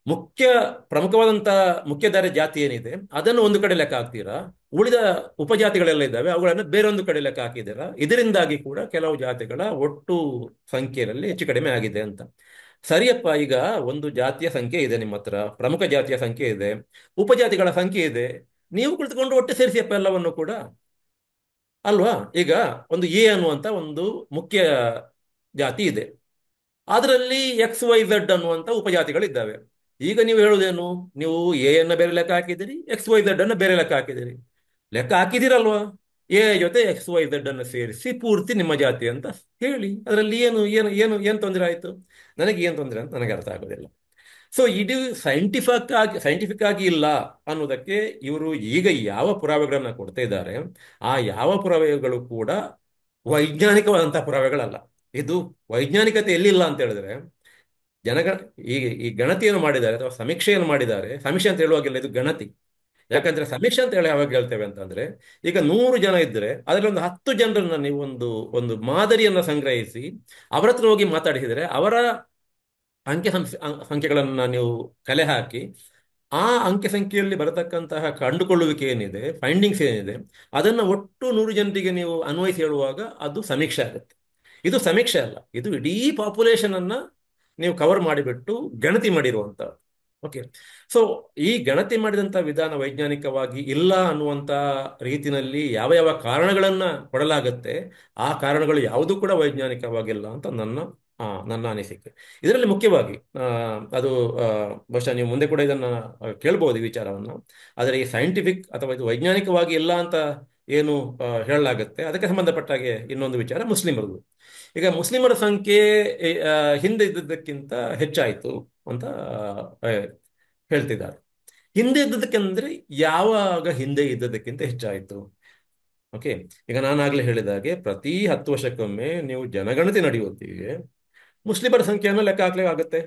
ಮುಖ್ಯ ಪ್ರಮುಖವಾದಂತ ಮುಖ್ಯಧಾರೆ ಜಾತಿ ಏನಿದೆ ಅದನ್ನು ಒಂದು ಕಡೆ ಲೆಕ್ಕ ಹಾಕ್ತೀರಾ, ಉಳಿದ ಉಪಜಾತಿಗಳೆಲ್ಲ ಇದ್ದಾವೆ ಅವುಗಳನ್ನು ಬೇರೊಂದು ಕಡೆ ಲೆಕ್ಕ ಹಾಕಿದ್ದೀರಾ. ಇದರಿಂದಾಗಿ ಕೂಡ ಕೆಲವು ಜಾತಿಗಳ ಒಟ್ಟು ಸಂಖ್ಯೆಯಲ್ಲಿ ಹೆಚ್ಚು ಕಡಿಮೆ ಆಗಿದೆ ಅಂತ. ಸರಿಯಪ್ಪ, ಈಗ ಒಂದು ಜಾತಿಯ ಸಂಖ್ಯೆ ಇದೆ ನಿಮ್ಮ ಹತ್ರ, ಪ್ರಮುಖ ಜಾತಿಯ ಸಂಖ್ಯೆ ಇದೆ, ಉಪಜಾತಿಗಳ ಸಂಖ್ಯೆ ಇದೆ, ನೀವು ಕುಳಿತುಕೊಂಡು ಒಟ್ಟು ಸೇರಿಸಿಯಪ್ಪ ಎಲ್ಲವನ್ನು ಕೂಡ, ಅಲ್ವಾ? ಈಗ ಒಂದು ಎ ಅನ್ನುವಂತ ಒಂದು ಮುಖ್ಯ ಜಾತಿ ಇದೆ, ಅದರಲ್ಲಿ XYZ ಅನ್ನುವಂಥ ಉಪಜಾತಿಗಳಿದ್ದಾವೆ. ಈಗ ನೀವು ಹೇಳುವುದೇನು, ನೀವು ಎ ಅನ್ನ ಬೇರೆ ಲೆಕ್ಕ ಹಾಕಿದಿರಿ, XYZ ಅನ್ನ ಬೇರೆ ಲೆಕ್ಕ ಹಾಕಿದಿರಿ. ಲೆಕ್ಕ ಹಾಕಿದಿರಲ್ವಾ? ಎ ಜೊತೆ XYZ ಅನ್ನು ಸೇರಿಸಿ ಪೂರ್ತಿ ನಿಮ್ಮ ಜಾತಿ ಅಂತ ಹೇಳಿ, ಅದರಲ್ಲಿ ಏನು ಏನು ಏನು ಏನು ತೊಂದರೆ ಆಯಿತು? ನನಗೆ ಏನು ತೊಂದರೆ ಅಂತ ನನಗೆ ಅರ್ಥ ಆಗೋದಿಲ್ಲ. ಸೊ ಇದು ಸೈಂಟಿಫಿಕ್ ಆಗಿ ಇಲ್ಲ ಅನ್ನೋದಕ್ಕೆ ಇವರು ಈಗ ಯಾವ ಪುರಾವೆಗಳನ್ನ ಕೊಡ್ತಾ ಇದ್ದಾರೆ, ಆ ಯಾವ ಪುರಾವೆಗಳು ಕೂಡ ವೈಜ್ಞಾನಿಕವಾದಂತಹ ಪುರಾವೆಗಳಲ್ಲ. ಇದು ವೈಜ್ಞಾನಿಕತೆ ಎಲ್ಲಿಲ್ಲ ಅಂತ ಹೇಳಿದ್ರೆ, ಜನಗಣ ಈ ಈ ಗಣತಿಯನ್ನು ಮಾಡಿದ್ದಾರೆ ಅಥವಾ ಸಮೀಕ್ಷೆಯನ್ನು ಮಾಡಿದ್ದಾರೆ. ಸಮೀಕ್ಷೆ ಅಂತ ಹೇಳುವಾಗಿಲ್ಲ, ಇದು ಗಣತಿ. ಯಾಕಂದ್ರೆ ಸಮೀಕ್ಷೆ ಅಂತ ಹೇಳಿ ಯಾವಾಗ ಹೇಳ್ತೇವೆ ಅಂತಂದ್ರೆ, ಈಗ 100 ಜನ ಇದ್ರೆ ಅದರಲ್ಲಿ ಒಂದು 10 ಜನರನ್ನ ನೀವು ಒಂದು ಒಂದು ಮಾದರಿಯನ್ನ ಸಂಗ್ರಹಿಸಿ ಅವರ ಹತ್ರ ಹೋಗಿ ಮಾತಾಡಿಸಿದರೆ, ಅವರ ಸಂಖ್ಯೆಗಳನ್ನ ನೀವು ಕಲೆ ಹಾಕಿ ಆ ಅಂಕೆ ಸಂಖ್ಯೆಯಲ್ಲಿ ಬರತಕ್ಕಂತಹ ಕಂಡುಕೊಳ್ಳುವಿಕೆ ಏನಿದೆ, ಫೈಂಡಿಂಗ್ಸ್ ಏನಿದೆ, ಅದನ್ನು ಒಟ್ಟು 100 ಜನರಿಗೆ ನೀವು ಅನ್ವಯಿಸಿ ಹೇಳುವಾಗ ಅದು ಸಮೀಕ್ಷೆ ಆಗುತ್ತೆ. ಇದು ಸಮೀಕ್ಷೆ ಅಲ್ಲ, ಇದು ಇಡೀ ಪಾಪ್ಯುಲೇಷನ್ ಅನ್ನ ನೀವು ಕವರ್ ಮಾಡಿಬಿಟ್ಟು ಗಣತಿ ಮಾಡಿರುವಂತ. ಓಕೆ, ಸೊ ಈ ಗಣತಿ ಮಾಡಿದಂಥ ವಿಧಾನ ವೈಜ್ಞಾನಿಕವಾಗಿ ಇಲ್ಲ ಅನ್ನುವಂಥ ರೀತಿಯಲ್ಲಿ ಯಾವ ಯಾವ ಕಾರಣಗಳನ್ನ ಕೊಡಲಾಗುತ್ತೆ, ಆ ಕಾರಣಗಳು ಯಾವುದೂ ಕೂಡ ವೈಜ್ಞಾನಿಕವಾಗಿಲ್ಲ ಅಂತ ನನ್ನ ಅನಿಸಿಕೆ. ಇದರಲ್ಲಿ ಮುಖ್ಯವಾಗಿ ಅದು ಬಹುಶಃ ನೀವು ಮುಂದೆ ಕೂಡ ಇದನ್ನ ಕೇಳ್ಬೋದು ಈ ವಿಚಾರವನ್ನು. ಆದರೆ ಈ ಸೈಂಟಿಫಿಕ್ ಅಥವಾ ಇದು ವೈಜ್ಞಾನಿಕವಾಗಿ ಇಲ್ಲ ಅಂತ ಏನು ಹೇಳಲಾಗುತ್ತೆ, ಅದಕ್ಕೆ ಸಂಬಂಧಪಟ್ಟಾಗೆ ಇನ್ನೊಂದು ವಿಚಾರ ಮುಸ್ಲಿಮರದು. ಈಗ ಮುಸ್ಲಿಮರ ಸಂಖ್ಯೆ ಹಿಂದೆ ಇದ್ದದ್ದಕ್ಕಿಂತ ಹೆಚ್ಚಾಯಿತು ಅಂತ ಆ, ಹೇಳ್ತಿದ್ದಾರೆ. ಹಿಂದೆ ಇದ್ದದಕ್ಕೆಂದ್ರೆ ಯಾವಾಗ ಹಿಂದೆ ಇದ್ದದಕ್ಕಿಂತ ಹೆಚ್ಚಾಯಿತು? ಓಕೆ, ಈಗ ನಾನಾಗ್ಲೇ ಹೇಳಿದಾಗೆ ಪ್ರತಿ 10 ವರ್ಷಕ್ಕೊಮ್ಮೆ ನೀವು ಜನಗಣತಿ ನಡೆಯುವತ್ತಿಗೆ ಮುಸ್ಲಿಮರ ಸಂಖ್ಯೆಯನ್ನು ಲೆಕ್ಕ ಹಾಕ್ಲಿಕ್ಕಾಗತ್ತೆ.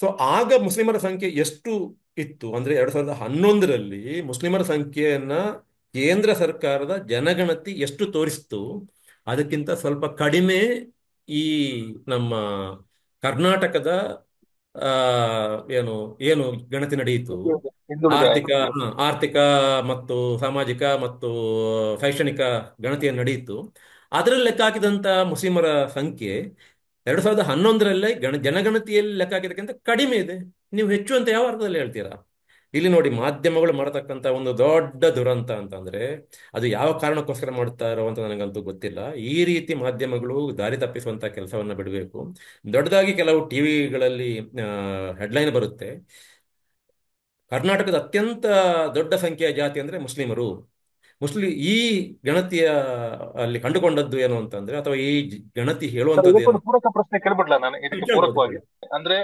ಸೊ ಆಗ ಮುಸ್ಲಿಮರ ಸಂಖ್ಯೆ ಎಷ್ಟು ಇತ್ತು ಅಂದ್ರೆ, 2011ರಲ್ಲಿ ಮುಸ್ಲಿಮರ ಸಂಖ್ಯೆಯನ್ನ ಕೇಂದ್ರ ಸರ್ಕಾರದ ಜನಗಣತಿ ಎಷ್ಟು ತೋರಿಸ್ತು, ಅದಕ್ಕಿಂತ ಸ್ವಲ್ಪ ಕಡಿಮೆ ಈ ನಮ್ಮ ಕರ್ನಾಟಕದ ಆ, ಏನು ಏನು ಗಣತಿ ನಡೆಯಿತು, ಹಿಂದುಳಿದ ಆರ್ಥಿಕ ಆರ್ಥಿಕ ಮತ್ತು ಸಾಮಾಜಿಕ ಮತ್ತು ಶೈಕ್ಷಣಿಕ ಗಣತಿಯನ್ನು ನಡೆಯಿತು. ಅದರಲ್ಲಿ ಲೆಕ್ಕ ಹಾಕಿದಂಥ ಮುಸ್ಲಿಮರ ಸಂಖ್ಯೆ 2011ರಲ್ಲೇ ಜನಗಣತಿಯಲ್ಲಿ ಲೆಕ್ಕ ಹಾಕಿದಕ್ಕಿಂತ ಕಡಿಮೆ ಇದೆ. ನೀವು ಹೆಚ್ಚು ಅಂತ ಯಾವ ಅರ್ಥದಲ್ಲಿ ಹೇಳ್ತೀರಾ? ಇಲ್ಲಿ ನೋಡಿ, ಮಾಧ್ಯಮಗಳು ಮಾಡತಕ್ಕಂಥ ಒಂದು ದೊಡ್ಡ ದುರಂತ ಅಂತಂದ್ರೆ ಅದು ಯಾವ ಕಾರಣಕ್ಕೋಸ್ಕರ ಮಾಡ್ತಾರೋ ಅಂತ ನನಗಂತೂ ಗೊತ್ತಿಲ್ಲ. ಈ ರೀತಿ ಮಾಧ್ಯಮಗಳು ದಾರಿ ತಪ್ಪಿಸುವಂತ ಕೆಲಸವನ್ನ ಬಿಡಬೇಕು. ದೊಡ್ಡದಾಗಿ ಕೆಲವು ಟಿವಿಗಳಲ್ಲಿ ಹೆಡ್ಲೈನ್ ಬರುತ್ತೆ, ಕರ್ನಾಟಕದ ಅತ್ಯಂತ ದೊಡ್ಡ ಸಂಖ್ಯೆಯ ಜಾತಿ ಅಂದ್ರೆ ಮುಸ್ಲಿಮರು. ಈ ಗಣತಿಯ ಅಲ್ಲಿ ಕಂಡುಕೊಂಡದ್ದು ಏನು ಅಂತಂದ್ರೆ, ಅಥವಾ ಈ ಗಣತಿ ಹೇಳುವಂತದ್ದು ಏನು? ಇದಕ್ಕೊಂದು ಪೂರಕ ಪ್ರಶ್ನೆ ಕೇಳ್ಬಿಡ್ಲಾ ನಾನು ಇದಕ್ಕೆ ಕೇಳ್ಬೋದು ಪೂರಕವಾಗಿ? ಕೇಳಿ. ಅಂದ್ರೆ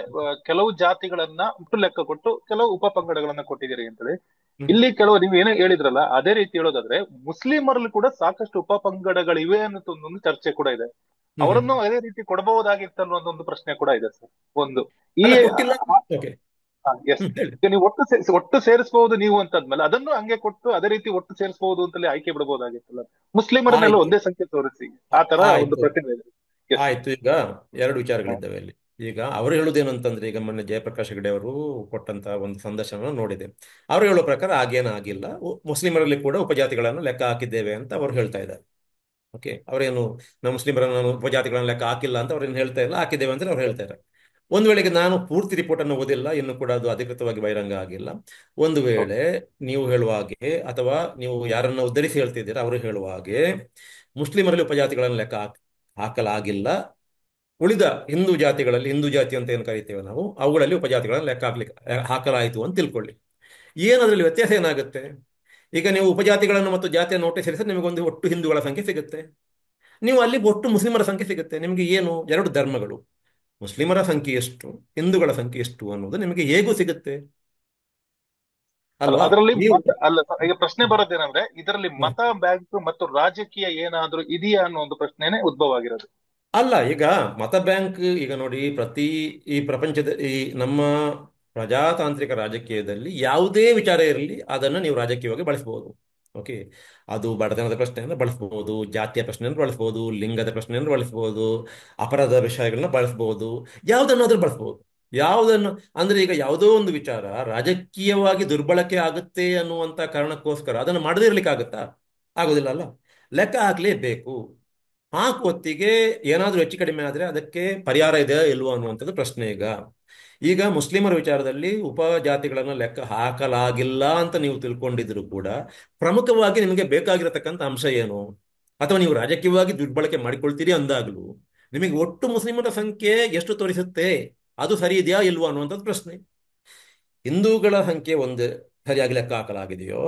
ಕೆಲವು ಜಾತಿಗಳನ್ನ ಹುಟ್ಟು ಲೆಕ್ಕ ಕೊಟ್ಟು ಕೆಲವು ಉಪ ಪಂಗಡಗಳನ್ನ ಕೊಟ್ಟಿದ್ದೀರಿ ಅಂತೇಳಿ. ಹ್ಮ್. ಇಲ್ಲಿ ಕೆಲವು ನೀವು ಏನೇ ಹೇಳಿದ್ರಲ್ಲ ಅದೇ ರೀತಿ ಹೇಳೋದಾದ್ರೆ ಮುಸ್ಲಿಮರಲ್ಲಿ ಕೂಡ ಸಾಕಷ್ಟು ಉಪ ಪಂಗಡಗಳಿವೆ ಅನ್ನೋ ಒಂದು ಚರ್ಚೆ ಕೂಡ ಇದೆ. ಹ್ಮ್ ಹ್ಮ್. ಅವರನ್ನು ಅದೇ ರೀತಿ ಕೊಡಬಹುದಾಗಿತ್ತು ಅನ್ನೋ ಒಂದು ಪ್ರಶ್ನೆ ಕೂಡ ಇದೆ ಸರ್. ಒಂದು ಈ ಅಲ್ಲ, ಕೊಟ್ಟಿಲ್ಲ. ಓಕೆ. ಎಸ್, ಹೇಳಿ. ಈಗ ನೀವು ಒಟ್ಟು ಸೇರಿಸಬಹುದು ನೀವು ಅಂತಂದ್ಮೇಲೆ ಅದನ್ನು ಹಂಗೆ ಕೊಟ್ಟು ಅದೇ ರೀತಿ ಒಟ್ಟು ಸೇರಿಸಬಹುದು ಅಂತಲೇ ಆಯ್ಕೆ ಬಿಡಬಹುದಾಗಿತ್ತಲ್ಲ. ಮುಸ್ಲಿಮರನ್ನೆಲ್ಲ ಆಯ್ತು. ಒಂದೇ ಸಂಖ್ಯೆ ತೋರಿಸಿ ಆ ತರ ಒಂದು ಆಯ್ತು. ಪ್ರತಿಮೆ ಇದೆ. ಎಸ್. ಆಯ್ತು. ಈಗ ಎರಡು ವಿಚಾರಗಳಿದ್ದಾವೆ ಅಲ್ಲಿ. ಈಗ ಅವರು ಹೇಳುವುದೇನು ಅಂತಂದ್ರೆ, ಈಗ ಮೊನ್ನೆ ಜಯಪ್ರಕಾಶ್ ಹೆಗಡೆ ಅವರು ಕೊಟ್ಟಂತ ಒಂದು ಸಂದರ್ಶನ ನೋಡಿದೆ. ಅವರು ಹೇಳೋ ಪ್ರಕಾರ ಆಗೇನ ಆಗಿಲ್ಲ, ಮುಸ್ಲಿಮರಲ್ಲಿ ಕೂಡ ಉಪಜಾತಿಗಳನ್ನು ಲೆಕ್ಕ ಹಾಕಿದ್ದೇವೆ ಅಂತ ಅವರು ಹೇಳ್ತಾ ಇದ್ದಾರೆ. ಓಕೆ, ಅವರೇನು ನಮ್ಮ ಮುಸ್ಲಿಮರನ್ನು ಉಪಜಾತಿಗಳನ್ನು ಲೆಕ್ಕ ಹಾಕಿಲ್ಲ ಅಂತ ಅವ್ರೇನು ಹೇಳ್ತಾ ಇಲ್ಲ, ಹಾಕಿದ್ದೇವೆ ಅಂತ ಅವ್ರು ಹೇಳ್ತಾ ಇದ್ದಾರೆ. ಒಂದು ವೇಳೆಗೆ ನಾನು ಪೂರ್ತಿ ರಿಪೋರ್ಟ್ ಅನ್ನು ಓದಿಲ್ಲ, ಇನ್ನು ಕೂಡ ಅದು ಅಧಿಕೃತವಾಗಿ ಬಹಿರಂಗ ಆಗಿಲ್ಲ. ಒಂದು ವೇಳೆ ನೀವು ಹೇಳುವ ಹಾಗೆ, ಅಥವಾ ನೀವು ಯಾರನ್ನ ಉದ್ಧರಿಸಿ ಹೇಳ್ತಿದ್ದೀರಾ ಅವರು ಹೇಳುವ ಹಾಗೆ, ಮುಸ್ಲಿಮರಲ್ಲಿ ಉಪಜಾತಿಗಳನ್ನು ಲೆಕ್ಕ ಹಾಕಲಾಗಿಲ್ಲ, ಉಳಿದ ಹಿಂದೂ ಜಾತಿಗಳಲ್ಲಿ, ಹಿಂದೂ ಜಾತಿ ಅಂತ ಏನು ಕರಿತೇವೆ ನಾವು, ಅವುಗಳಲ್ಲಿ ಉಪಜಾತಿಗಳನ್ನು ಲೆಕ್ಕ ಹಾಕಲಾಯಿತು ಅಂತ ತಿಳ್ಕೊಳ್ಳಿ. ಏನದ್ರಲ್ಲಿ ವ್ಯತ್ಯಾಸ ಏನಾಗುತ್ತೆ? ಈಗ ನೀವು ಉಪಜಾತಿಗಳನ್ನು ಮತ್ತು ಜಾತಿಯನ್ನು ಒಟ್ಟು ಸೇರಿಸಿದ್ರೆ ನಿಮಗೊಂದು ಒಟ್ಟು ಹಿಂದೂಗಳ ಸಂಖ್ಯೆ ಸಿಗುತ್ತೆ. ನೀವು ಅಲ್ಲಿ ಒಟ್ಟು ಮುಸ್ಲಿಮರ ಸಂಖ್ಯೆ ಸಿಗುತ್ತೆ. ನಿಮಗೆ ಏನು, ಎರಡು ಧರ್ಮಗಳು, ಮುಸ್ಲಿಮರ ಸಂಖ್ಯೆ ಎಷ್ಟು, ಹಿಂದೂಗಳ ಸಂಖ್ಯೆ ಎಷ್ಟು ಅನ್ನೋದು ನಿಮಗೆ ಹೇಗೂ ಸಿಗುತ್ತೆ ಅಲ್ಲ ಅಲ್ವಾ? ಅದರಲ್ಲಿ ನೀವು ಮತ ಅಲ್ಲ ಸರ್, ಈಗ ಪ್ರಶ್ನೆ ಬರೋದೇನಂದ್ರೆ ಇದರಲ್ಲಿ ಮತ ಬ್ಯಾಂಕ್ ಮತ್ತು ರಾಜಕೀಯ ಏನಾದ್ರೂ ಇದೆಯಾ ಅನ್ನೋ ಒಂದು ಪ್ರಶ್ನೆನೇ ಉದ್ಭವ ಆಗಿರೋದು. ಅಲ್ಲ, ಈಗ ಮತ ಬ್ಯಾಂಕ್, ಈಗ ನೋಡಿ, ಈ ಪ್ರಪಂಚದ ಈ ನಮ್ಮ ಪ್ರಜಾತಾಂತ್ರಿಕ ರಾಜಕೀಯದಲ್ಲಿ ಯಾವುದೇ ವಿಚಾರ ಇರಲಿ ಅದನ್ನು ನೀವು ರಾಜಕೀಯವಾಗಿ ಬಳಸಬಹುದು. ಓಕೆ, ಅದು ಬಡತನದ ಪ್ರಶ್ನೆಯನ್ನು ಬಳಸಬಹುದು, ಜಾತಿಯ ಪ್ರಶ್ನೆಯನ್ನು ಬಳಸಬಹುದು, ಲಿಂಗದ ಪ್ರಶ್ನೆಯನ್ನು ಬಳಸಬಹುದು, ಅಪರಾಧದ ವಿಷಯಗಳನ್ನ ಬಳಸಬಹುದು, ಯಾವುದನ್ನಾದ್ರೂ ಬಳಸಬಹುದು. ಯಾವುದನ್ನು ಅಂದ್ರೆ, ಈಗ ಯಾವುದೋ ಒಂದು ವಿಚಾರ ರಾಜಕೀಯವಾಗಿ ದುರ್ಬಳಕೆ ಆಗುತ್ತೆ ಅನ್ನುವಂತ ಕಾರಣಕ್ಕೋಸ್ಕರ ಅದನ್ನು ಮಾಡದೇ ಇರ್ಲಿಕ್ಕೆ ಆಗುತ್ತಾ? ಆಗೋದಿಲ್ಲ ಅಲ್ಲ. ಲೆಕ್ಕ ಹಾಕ್ಲೇಬೇಕು. ಹೊತ್ತಿಗೆ ಏನಾದರೂ ಹೆಚ್ಚು ಕಡಿಮೆ ಆದರೆ ಅದಕ್ಕೆ ಪರಿಹಾರ ಇದೆ ಇಲ್ವೋ ಅನ್ನುವಂಥದ್ದು ಪ್ರಶ್ನೆ. ಈಗ ಮುಸ್ಲಿಮರ ವಿಚಾರದಲ್ಲಿ ಉಪಜಾತಿಗಳನ್ನು ಲೆಕ್ಕ ಹಾಕಲಾಗಿಲ್ಲ ಅಂತ ನೀವು ತಿಳ್ಕೊಂಡಿದ್ರು ಕೂಡ, ಪ್ರಮುಖವಾಗಿ ನಿಮಗೆ ಬೇಕಾಗಿರತಕ್ಕಂಥ ಅಂಶ ಏನು, ಅಥವಾ ನೀವು ರಾಜಕೀಯವಾಗಿ ದುರ್ಬಳಕೆ ಮಾಡಿಕೊಳ್ತೀರಿ ಅಂದಾಗಲೂ ನಿಮಗೆ ಒಟ್ಟು ಮುಸ್ಲಿಮರ ಸಂಖ್ಯೆ ಎಷ್ಟು ತೋರಿಸುತ್ತೆ, ಅದು ಸರಿ ಇದೆಯಾ ಇಲ್ವೋ ಅನ್ನುವಂಥದ್ದು ಪ್ರಶ್ನೆ. ಹಿಂದೂಗಳ ಸಂಖ್ಯೆ ಒಂದು ಸರಿಯಾಗಿ ಲೆಕ್ಕ ಹಾಕಲಾಗಿದೆಯೋ,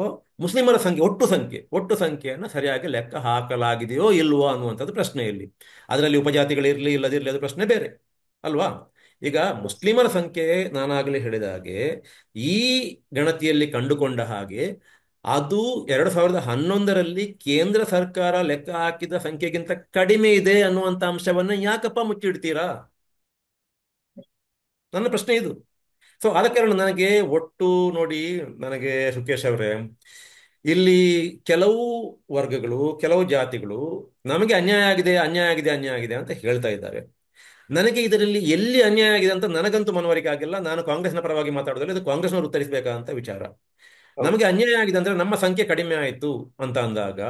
ಮುಸ್ಲಿಮರ ಸಂಖ್ಯೆ, ಒಟ್ಟು ಸಂಖ್ಯೆಯನ್ನು ಸರಿಯಾಗಿ ಲೆಕ್ಕ ಹಾಕಲಾಗಿದೆಯೋ ಇಲ್ವೋ ಅನ್ನುವಂಥದ್ದು ಪ್ರಶ್ನೆ ಇಲ್ಲಿ. ಅದರಲ್ಲಿ ಉಪಜಾತಿಗಳಿರಲಿ ಇಲ್ಲದಿರಲಿ ಅದು ಪ್ರಶ್ನೆ ಬೇರೆ ಅಲ್ವಾ? ಈಗ ಮುಸ್ಲಿಮರ ಸಂಖ್ಯೆ, ನಾನಾಗಲೇ ಹೇಳಿದ ಹಾಗೆ, ಈ ಗಣತಿಯಲ್ಲಿ ಕಂಡುಕೊಂಡ ಹಾಗೆ ಅದು 2011ರಲ್ಲಿ ಕೇಂದ್ರ ಸರ್ಕಾರ ಲೆಕ್ಕ ಹಾಕಿದ ಸಂಖ್ಯೆಗಿಂತ ಕಡಿಮೆ ಇದೆ ಅನ್ನುವಂಥ ಅಂಶವನ್ನ ಯಾಕಪ್ಪ ಮುಚ್ಚಿಡ್ತೀರಾ? ನನ್ನ ಪ್ರಶ್ನೆ ಇದು. ಸೊ ಆದ ಕಾರಣ ನನಗೆ ಒಟ್ಟು ನೋಡಿ, ನನಗೆ ಸುಕೇಶ್ ಅವರೇ, ಇಲ್ಲಿ ಕೆಲವು ವರ್ಗಗಳು, ಕೆಲವು ಜಾತಿಗಳು ನಮಗೆ ಅನ್ಯಾಯ ಆಗಿದೆ, ಅನ್ಯಾಯ ಆಗಿದೆ, ಅನ್ಯಾಯ ಆಗಿದೆ ಅಂತ ಹೇಳ್ತಾ ಇದ್ದಾರೆ. ನನಗೆ ಇದರಲ್ಲಿ ಎಲ್ಲಿ ಅನ್ಯಾಯ ಆಗಿದೆ ಅಂತ ನನಗಂತೂ ಮನವರಿಕೆ ಆಗಿಲ್ಲ. ನಾನು ಕಾಂಗ್ರೆಸ್ನ ಪರವಾಗಿ ಮಾತಾಡೋದ್ರಲ್ಲಿ ಇದು ಕಾಂಗ್ರೆಸ್ನವರು ಉತ್ತರಿಸಬೇಕಂತ ವಿಚಾರ. ನಮಗೆ ಅನ್ಯಾಯ ಆಗಿದೆ ಅಂದ್ರೆ ನಮ್ಮ ಸಂಖ್ಯೆ ಕಡಿಮೆ ಆಯಿತು ಅಂತ ಅಂದಾಗ,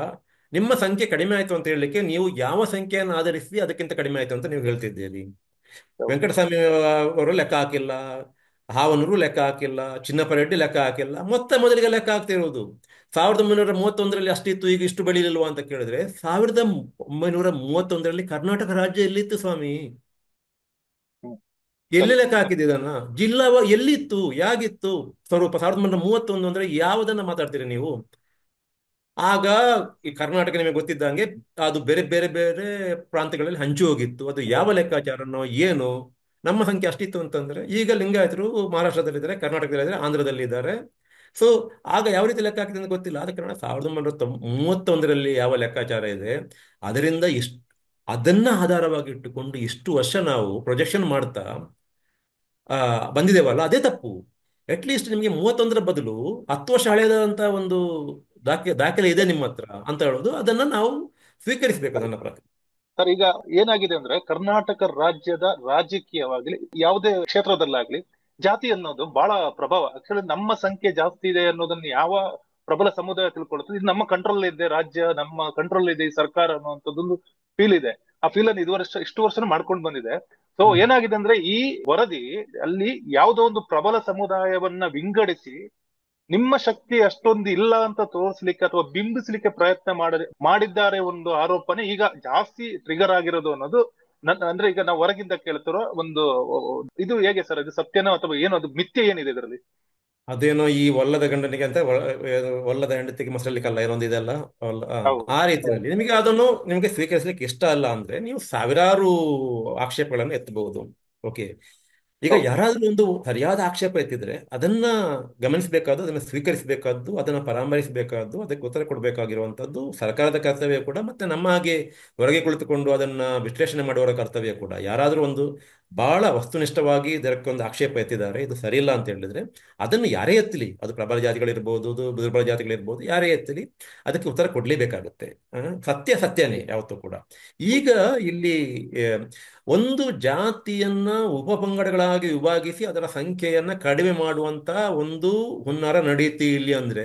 ನಿಮ್ಮ ಸಂಖ್ಯೆ ಕಡಿಮೆ ಆಯಿತು ಅಂತ ಹೇಳಲಿಕ್ಕೆ ನೀವು ಯಾವ ಸಂಖ್ಯೆಯನ್ನು ಆಧರಿಸಿ ಅದಕ್ಕಿಂತ ಕಡಿಮೆ ಆಯಿತು ಅಂತ ನೀವು ಹೇಳ್ತಿದ್ದೀರಿ? ವೆಂಕಟಸ್ವಾಮಿ ಅವರು ಲೆಕ್ಕ ಹಾಕಿಲ್ಲ, ಹಾವನೂರು ಲೆಕ್ಕ ಹಾಕಿಲ್ಲ, ಚಿನ್ನಪ್ಪ ರೆಡ್ಡಿ ಲೆಕ್ಕ ಹಾಕಿಲ್ಲ. ಮೊದಲಿಗೆ ಲೆಕ್ಕ ಆಗ್ತಿರುವುದು 1931ರಲ್ಲಿ ಅಷ್ಟಿತ್ತು, ಈಗ ಇಷ್ಟು ಬೆಳಿಲಿಲ್ವಾ ಅಂತ ಕೇಳಿದ್ರೆ, 1931ರಲ್ಲಿ ಕರ್ನಾಟಕ ರಾಜ್ಯ ಎಲ್ಲಿತ್ತು ಸ್ವಾಮಿ? ಎಲ್ಲಿ ಲೆಕ್ಕ ಹಾಕಿದೆ ಇದನ್ನ? ಜಿಲ್ಲಾ ಎಲ್ಲಿತ್ತು, ಯಾಗಿತ್ತು ಸ್ವರೂಪ? 1931 ಅಂದ್ರೆ ಯಾವುದನ್ನ ಮಾತಾಡ್ತೀರಿ ನೀವು? ಆಗ ಈ ಕರ್ನಾಟಕ ನಿಮಗೆ ಗೊತ್ತಿದ್ದಂಗೆ ಅದು ಬೇರೆ ಬೇರೆ ಬೇರೆ ಪ್ರಾಂತ್ಯಗಳಲ್ಲಿ ಹಂಚಿ ಹೋಗಿತ್ತು. ಅದು ಯಾವ ಲೆಕ್ಕಾಚಾರನೋ ಏನು? ನಮ್ಮ ಸಂಖ್ಯೆ ಅಷ್ಟಿತ್ತು ಅಂತಂದ್ರೆ, ಈಗ ಲಿಂಗಾಯತರು ಮಹಾರಾಷ್ಟ್ರದಲ್ಲಿದ್ದಾರೆ, ಕರ್ನಾಟಕದಲ್ಲಿದ್ದಾರೆ, ಆಂಧ್ರದಲ್ಲಿದ್ದಾರೆ. ಸೊ ಆಗ ಯಾವ ರೀತಿ ಲೆಕ್ಕ ಹಾಕಿದೆ ಅಂತ ಗೊತ್ತಿಲ್ಲ. ಆದ ಕಾರಣ 1931ರಲ್ಲಿ ಯಾವ ಲೆಕ್ಕಾಚಾರ ಇದೆ ಅದರಿಂದ ಅದನ್ನ ಆಧಾರವಾಗಿ ಇಟ್ಟುಕೊಂಡು ಇಷ್ಟು ವರ್ಷ ನಾವು ಪ್ರೊಜೆಕ್ಷನ್ ಮಾಡ್ತಾ ಬಂದಿದ್ದೇವಲ್ಲ, ಅದೇ ತಪ್ಪು. ಅಟ್ಲೀಸ್ಟ್ ನಿಮಗೆ 31ರ ಬದಲು 10 ವರ್ಷ ಹಳೆಯದಂತ ಒಂದು ದಾಖಲೆ ಇದೆ ನಿಮ್ಮ ಹತ್ರ ಅಂತ ಹೇಳೋದು, ಅದನ್ನ ನಾವು ಸ್ವೀಕರಿಸಬೇಕು ನನ್ನ ಪ್ರಕಾರ. ಸರ್ ಈಗ ಏನಾಗಿದೆ ಅಂದ್ರೆ ಕರ್ನಾಟಕ ರಾಜ್ಯದ ರಾಜಕೀಯವಾಗ್ಲಿ ಯಾವುದೇ ಕ್ಷೇತ್ರದಲ್ಲಾಗ್ಲಿ ಜಾತಿ ಅನ್ನೋದು ಬಹಳ ಪ್ರಭಾವ. ಆಕ್ಚುಲಿ ನಮ್ಮ ಸಂಖ್ಯೆ ಜಾಸ್ತಿ ಇದೆ ಅನ್ನೋದನ್ನ ಯಾವ ಪ್ರಬಲ ಸಮುದಾಯ ತಿಳ್ಕೊಳುತ್ತೆ, ಇದು ನಮ್ಮ ಕಂಟ್ರೋಲ್ ಇದೆ, ರಾಜ್ಯ ನಮ್ಮ ಕಂಟ್ರೋಲ್ ಇದೆ, ಈ ಸರ್ಕಾರ ಅನ್ನುವಂಥದ್ದೊಂದು ಫೀಲ್ ಇದೆ. ಆ ಫೀಲ್ ಅನ್ನು ಇಷ್ಟು ವರ್ಷನೂ ಮಾಡ್ಕೊಂಡು ಬಂದಿದೆ. ಸೊ ಹ್ಮ್. ಏನಾಗಿದೆ ಅಂದ್ರೆ ಈ ವರದಿ ಅಲ್ಲಿ ಯಾವುದೋ ಒಂದು ಪ್ರಬಲ ಸಮುದಾಯವನ್ನ ವಿಂಗಡಿಸಿ ನಿಮ್ಮ ಶಕ್ತಿ ಅಷ್ಟೊಂದು ಇಲ್ಲ ಅಂತ ತೋರಿಸ್ಲಿಕ್ಕೆ ಅಥವಾ ಬಿಂಬಿಸ್ಲಿಕ್ಕೆ ಪ್ರಯತ್ನ ಮಾಡಿದ್ದಾರೆ ಒಂದು ಆರೋಪನೆ ಈಗ ಜಾಸ್ತಿ ಟ್ರಿಗರ್ ಆಗಿರೋದು ಅನ್ನೋದು ಅಂದ್ರೆ ಈಗ ನಾವು ಹೊರಗಿಂದ ಕೇಳ್ತಿರೋ ಒಂದು ಇದು ಹೇಗೆ ಸರ್, ಇದು ಸತ್ಯನೋ ಅಥವಾ ಏನು, ಅದು ಮಿಥ್ಯೆ ಏನಿದೆ ಇದರಲ್ಲಿ? ಅದೇನೋ ಈ ಒಲ್ಲದ ಗಂಡನಿಗೆ ಅಂತ ಒಲ್ಲದ ಹೆಂಡತಿಗೆ ಮೊಸರಲಿಕ್ಕಲ್ಲ ಏನೊಂದು ಇದೆಲ್ಲ. ಹೌದು. ಆ ರೀತಿಯಲ್ಲಿ ನಿಮಗೆ ಅದನ್ನು ನಿಮಗೆ ಸ್ವೀಕರಿಸಲಿಕ್ಕೆ ಇಷ್ಟ ಅಲ್ಲ ಅಂದ್ರೆ ನೀವು ಸಾವಿರಾರು ಆಕ್ಷೇಪಗಳನ್ನು ಎತ್ತಬಹುದು. ಓಕೆ. ಈಗ ಹೌದು. ಯಾರಾದ್ರೂ ಒಂದು ಸರಿಯಾದ ಆಕ್ಷೇಪ ಎತ್ತಿದ್ರೆ ಅದನ್ನ ಗಮನಿಸಬೇಕಾದ್ದು, ಅದನ್ನ ಸ್ವೀಕರಿಸಬೇಕಾದ್ದು, ಅದನ್ನ ಪರಾಮರ್ಶಿಸಬೇಕಾದ್ದು, ಅದಕ್ಕೆ ಉತ್ತರ ಕೊಡಬೇಕಾಗಿರುವಂತದ್ದು ಸರ್ಕಾರದ ಕರ್ತವ್ಯ ಕೂಡ, ಮತ್ತೆ ನಮ್ಮ ಹಾಗೆ ಹೊರಗೆ ಕುಳಿತುಕೊಂಡು ಅದನ್ನ ವಿಶ್ಲೇಷಣೆ ಮಾಡುವವರ ಕರ್ತವ್ಯ ಕೂಡ. ಯಾರಾದ್ರೂ ಒಂದು ಬಹಳ ವಸ್ತುನಿಷ್ಠವಾಗಿ ಇದಕ್ಕೊಂದು ಆಕ್ಷೇಪ ಎತ್ತಿದ್ದಾರೆ, ಇದು ಸರಿಯಿಲ್ಲ ಅಂತ ಹೇಳಿದ್ರೆ ಅದನ್ನು ಯಾರೇ ಎತ್ತಲಿ, ಅದು ಪ್ರಬಲ ಜಾತಿಗಳಿರ್ಬೋದು, ಅದು ದುರ್ಬಲ ಜಾತಿಗಳಿರ್ಬೋದು, ಯಾರೇ ಎತ್ತಲಿ ಅದಕ್ಕೆ ಉತ್ತರ ಕೊಡ್ಲೇಬೇಕಾಗುತ್ತೆ. ಸತ್ಯ ಸತ್ಯನೇ ಯಾವತ್ತೂ ಕೂಡ. ಈಗ ಇಲ್ಲಿ ಒಂದು ಜಾತಿಯನ್ನ ಉಪಪಂಗಡಗಳಾಗಿ ವಿಭಾಗಿಸಿ ಅದರ ಸಂಖ್ಯೆಯನ್ನ ಕಡಿಮೆ ಮಾಡುವಂತ ಒಂದು ಹುನ್ನಾರ ನಡೀತಿ ಇಲ್ಲಿ ಅಂದ್ರೆ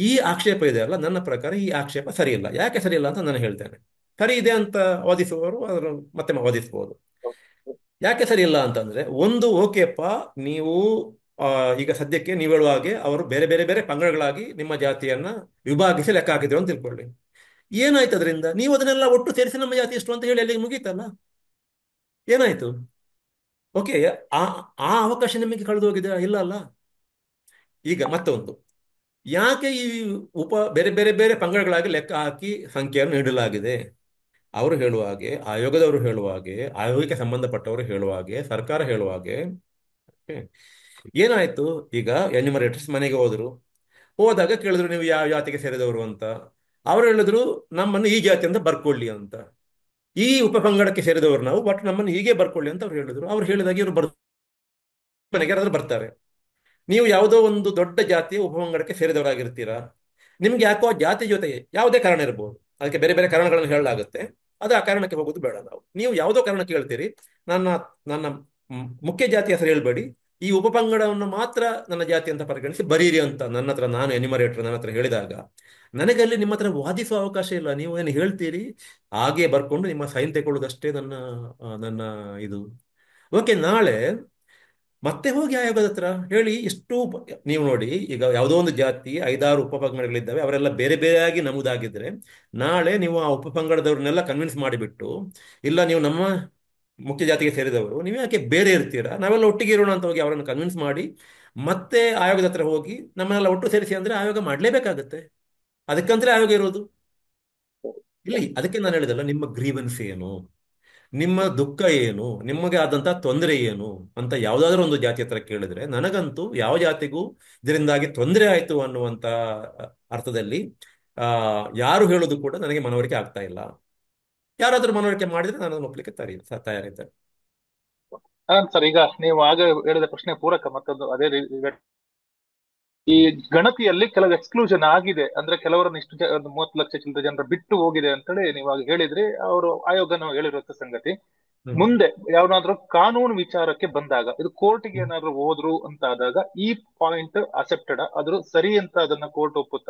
ಈ ಆಕ್ಷೇಪ ಇದೆ ಅಲ್ಲ, ನನ್ನ ಪ್ರಕಾರ ಈ ಆಕ್ಷೇಪ ಸರಿಯಿಲ್ಲ. ಯಾಕೆ ಸರಿಯಿಲ್ಲ ಅಂತ ನಾನು ಹೇಳ್ತೇನೆ. ಸರಿ ಇದೆ ಅಂತ ವಾದಿಸುವವರು ಅದನ್ನು ಮತ್ತೆ ವಾದಿಸಬಹುದು. ಯಾಕೆ ಸರಿಯಿಲ್ಲ ಅಂತಂದ್ರೆ, ಒಂದು ಓಕೆಪ್ಪ, ನೀವು ಈಗ ಸದ್ಯಕ್ಕೆ ನೀವು ಹೇಳುವ ಹಾಗೆ ಅವರು ಬೇರೆ ಬೇರೆ ಬೇರೆ ಪಂಗಡಗಳಾಗಿ ನಿಮ್ಮ ಜಾತಿಯನ್ನ ವಿಭಾಗಿಸಿ ಲೆಕ್ಕ ಹಾಕಿದ್ರು ಅಂತ ತಿಳ್ಕೊಳ್ಳಿ. ಏನಾಯ್ತು ಅದರಿಂದ? ನೀವು ಅದನ್ನೆಲ್ಲ ಒಟ್ಟು ಸೇರಿಸಿ ನಮ್ಮ ಜಾತಿ ಎಷ್ಟು ಅಂತ ಹೇಳಿ ಅಲ್ಲಿಗೆ ಮುಗೀತಲ್ಲ. ಏನಾಯ್ತು? ಓಕೆ. ಆ ಆ ಅವಕಾಶ ನಿಮಗೆ ಕಳೆದು ಹೋಗಿದೆ ಇಲ್ಲ ಅಲ್ಲ. ಈಗ ಮತ್ತೊಂದು, ಯಾಕೆ ಈ ಬೇರೆ ಬೇರೆ ಬೇರೆ ಪಂಗಡಗಳಾಗಿ ಲೆಕ್ಕ ಹಾಕಿ ಸಂಖ್ಯೆಯನ್ನು ನೀಡಲಾಗಿದೆ? ಅವರು ಹೇಳುವ ಹಾಗೆ, ಆಯೋಗದವರು ಹೇಳುವ ಹಾಗೆ, ಆಯೋಗಕ್ಕೆ ಸಂಬಂಧಪಟ್ಟವರು ಹೇಳುವ ಹಾಗೆ, ಸರ್ಕಾರ ಹೇಳುವ ಹಾಗೆ. okay. ಏನಾಯ್ತು? ಈಗ ಎನ್ಯುಮರೇಟರ್ಸ್ ಮನೆಗೆ ಹೋದಾಗ ಕೇಳಿದ್ರು ನೀವು ಯಾವ ಜಾತಿಗೆ ಸೇರಿದವರು ಅಂತ. ಅವರು ಹೇಳಿದ್ರು ನಮ್ಮನ್ನು ಈ ಜಾತಿ ಅಂತ ಬರ್ಕೊಳ್ಳಿ ಅಂತ. ಈ ಉಪಪಂಗಡಕ್ಕೆ ಸೇರಿದವರು ನಾವು, ಬಟ್ ನಮ್ಮನ್ನು ಹೀಗೆ ಬರ್ಕೊಳ್ಳಿ ಅಂತ ಅವ್ರು ಹೇಳಿದ್ರು. ಅವ್ರು ಹೇಳಿದಾಗ ಇವರು ಮನೆಗೆ ಯಾರಾದ್ರೂ ಬರ್ತಾರೆ. ನೀವು ಯಾವುದೋ ಒಂದು ದೊಡ್ಡ ಜಾತಿಯ ಉಪಪಂಗಡಕ್ಕೆ ಸೇರಿದವರಾಗಿರ್ತೀರಾ, ನಿಮ್ಗೆ ಯಾಕೋ ಆ ಜಾತಿ ಜೊತೆ ಯಾವುದೇ ಕಾರಣ ಇರಬಹುದು, ಅದಕ್ಕೆ ಬೇರೆ ಬೇರೆ ಕಾರಣಗಳನ್ನು ಹೇಳಲಾಗುತ್ತೆ. ಅದು ಆ ಕಾರಣಕ್ಕೆ ಹೋಗೋದು ಬೇಡ. ನೀವು ಯಾವುದೋ ಕಾರಣಕ್ಕೆ ಹೇಳ್ತೀರಿ, ನನ್ನ ನನ್ನ ಮುಖ್ಯ ಜಾತಿ ಹೆಸರು ಹೇಳ್ಬೇಡಿ, ಈ ಉಪಪಂಗಡವನ್ನು ಮಾತ್ರ ನನ್ನ ಜಾತಿ ಅಂತ ಪರಿಗಣಿಸಿ ಬರೀರಿ ಅಂತ ನನ್ನ ಹತ್ರ, ನಾನು ಎನ್ಯುಮರೇಟರ್ ನನ್ನ ಹತ್ರ ಹೇಳಿದಾಗ ನನಗೆ ಅಲ್ಲಿ ನಿಮ್ಮ ಹತ್ರ ವಾದಿಸುವ ಅವಕಾಶ ಇಲ್ಲ. ನೀವು ಏನು ಹೇಳ್ತೀರಿ ಹಾಗೆ ಬರ್ಕೊಂಡು ನಿಮ್ಮ ಸೈನ್ ತಗೊಳ್ಳೋದಷ್ಟೇ ನನ್ನ ನನ್ನ ಇದು. ಓಕೆ, ನಾಳೆ ಮತ್ತೆ ಹೋಗಿ ಆಯೋಗದ ಹತ್ರ ಹೇಳಿ. ನೀವು ನೋಡಿ, ಈಗ ಯಾವುದೋ ಒಂದು ಜಾತಿ 5-6 ಉಪಪಂಗಡಗಳಿದ್ದಾವೆ, ಅವರೆಲ್ಲ ಬೇರೆ ಬೇರೆಯಾಗಿ ನಮೂದಾಗಿದ್ರೆ ನಾಳೆ ನೀವು ಆ ಉಪಪಂಗಡದವ್ರನ್ನೆಲ್ಲ ಕನ್ವಿನ್ಸ್ ಮಾಡಿಬಿಟ್ಟು, ಇಲ್ಲ ನೀವು ನಮ್ಮ ಮುಖ್ಯ ಜಾತಿಗೆ ಸೇರಿದವರು, ನೀವು ಯಾಕೆ ಬೇರೆ ಇರ್ತೀರಾ, ನಾವೆಲ್ಲ ಒಟ್ಟಿಗೆ ಇರೋಣ ಅಂತ ಹೋಗಿ ಅವರನ್ನು ಕನ್ವಿನ್ಸ್ ಮಾಡಿ ಮತ್ತೆ ಆಯೋಗದ ಹತ್ರ ಹೋಗಿ ನಮ್ಮನ್ನೆಲ್ಲ ಒಟ್ಟು ಸೇರಿಸಿ ಅಂದ್ರೆ ಆಯೋಗ ಮಾಡಲೇಬೇಕಾಗತ್ತೆ. ಅದಕ್ಕಂತಲೇ ಆಯೋಗ ಇರೋದು ಇಲ್ಲಿ. ಅದಕ್ಕೆ ನಾನು ಹೇಳಿದಲ್ಲ, ನಿಮ್ಮ ಗ್ರೀವೆನ್ಸ್ ಏನು, ನಿಮ್ಮ ದುಃಖ ಏನು, ನಿಮಗೆ ಆದಂತಹ ತೊಂದರೆ ಏನು ಅಂತ ಯಾವುದಾದ್ರೂ ಒಂದು ಜಾತಿ ಹತ್ರ ಕೇಳಿದ್ರೆ, ನನಗಂತೂ ಯಾವ ಜಾತಿಗೂ ಇದರಿಂದಾಗಿ ತೊಂದರೆ ಆಯ್ತು ಅನ್ನುವಂತ ಅರ್ಥದಲ್ಲಿ ಯಾರು ಹೇಳೋದು ಕೂಡ ನನಗೆ ಮನವರಿಕೆ ಆಗ್ತಾ ಇಲ್ಲ. ಯಾರಾದ್ರೂ ಮನವರಿಕೆ ಮಾಡಿದ್ರೆ ನಾನು ಅದನ್ನು ಒಪ್ಲಿಕ್ಕೆ ತಯಾರಿದ್ದೆ. ಸರ್ ಈಗ ನೀವು ಆಗ ಹೇಳಿದ ಪ್ರಶ್ನೆ ಪೂರಕ ಮತ್ತೊಂದು ಅದೇ ಈ ಗಣತಿಯಲ್ಲಿ ಕೆಲವು ಎಕ್ಸ್ಕ್ಲೂಷನ್ ಆಗಿದೆ, ಅಂದ್ರೆ ಕೆಲವರನ್ನ ಇಷ್ಟು ಒಂದು 30 ಲಕ್ಷ ಚಿಲ್ಲರೆ ಜನರ ಬಿಟ್ಟು ಹೋಗಿದೆ ಅಂತೇಳಿ ನೀವಾಗ ಹೇಳಿದ್ರಿ. ಅವರು ಆಯೋಗನ ಹೇಳಿರುವಂತ ಸಂಗತಿ. ಹ್ಮ್. ಮುಂದೆ ಯಾವನಾದ್ರೂ ಕಾನೂನು ವಿಚಾರಕ್ಕೆ ಬಂದಾಗ, ಇದು ಕೋರ್ಟ್ಗೆ ಏನಾದ್ರು ಹೋದ್ರು ಅಂತ ಆದಾಗ ಈ ಪಾಯಿಂಟ್ ಅಕ್ಸೆಪ್ಟೆಡ್, ಆದ್ರೂ ಸರಿ ಅಂತ ಅದನ್ನ ಕೋರ್ಟ್ ಒಪ್ಪುತ್ತ?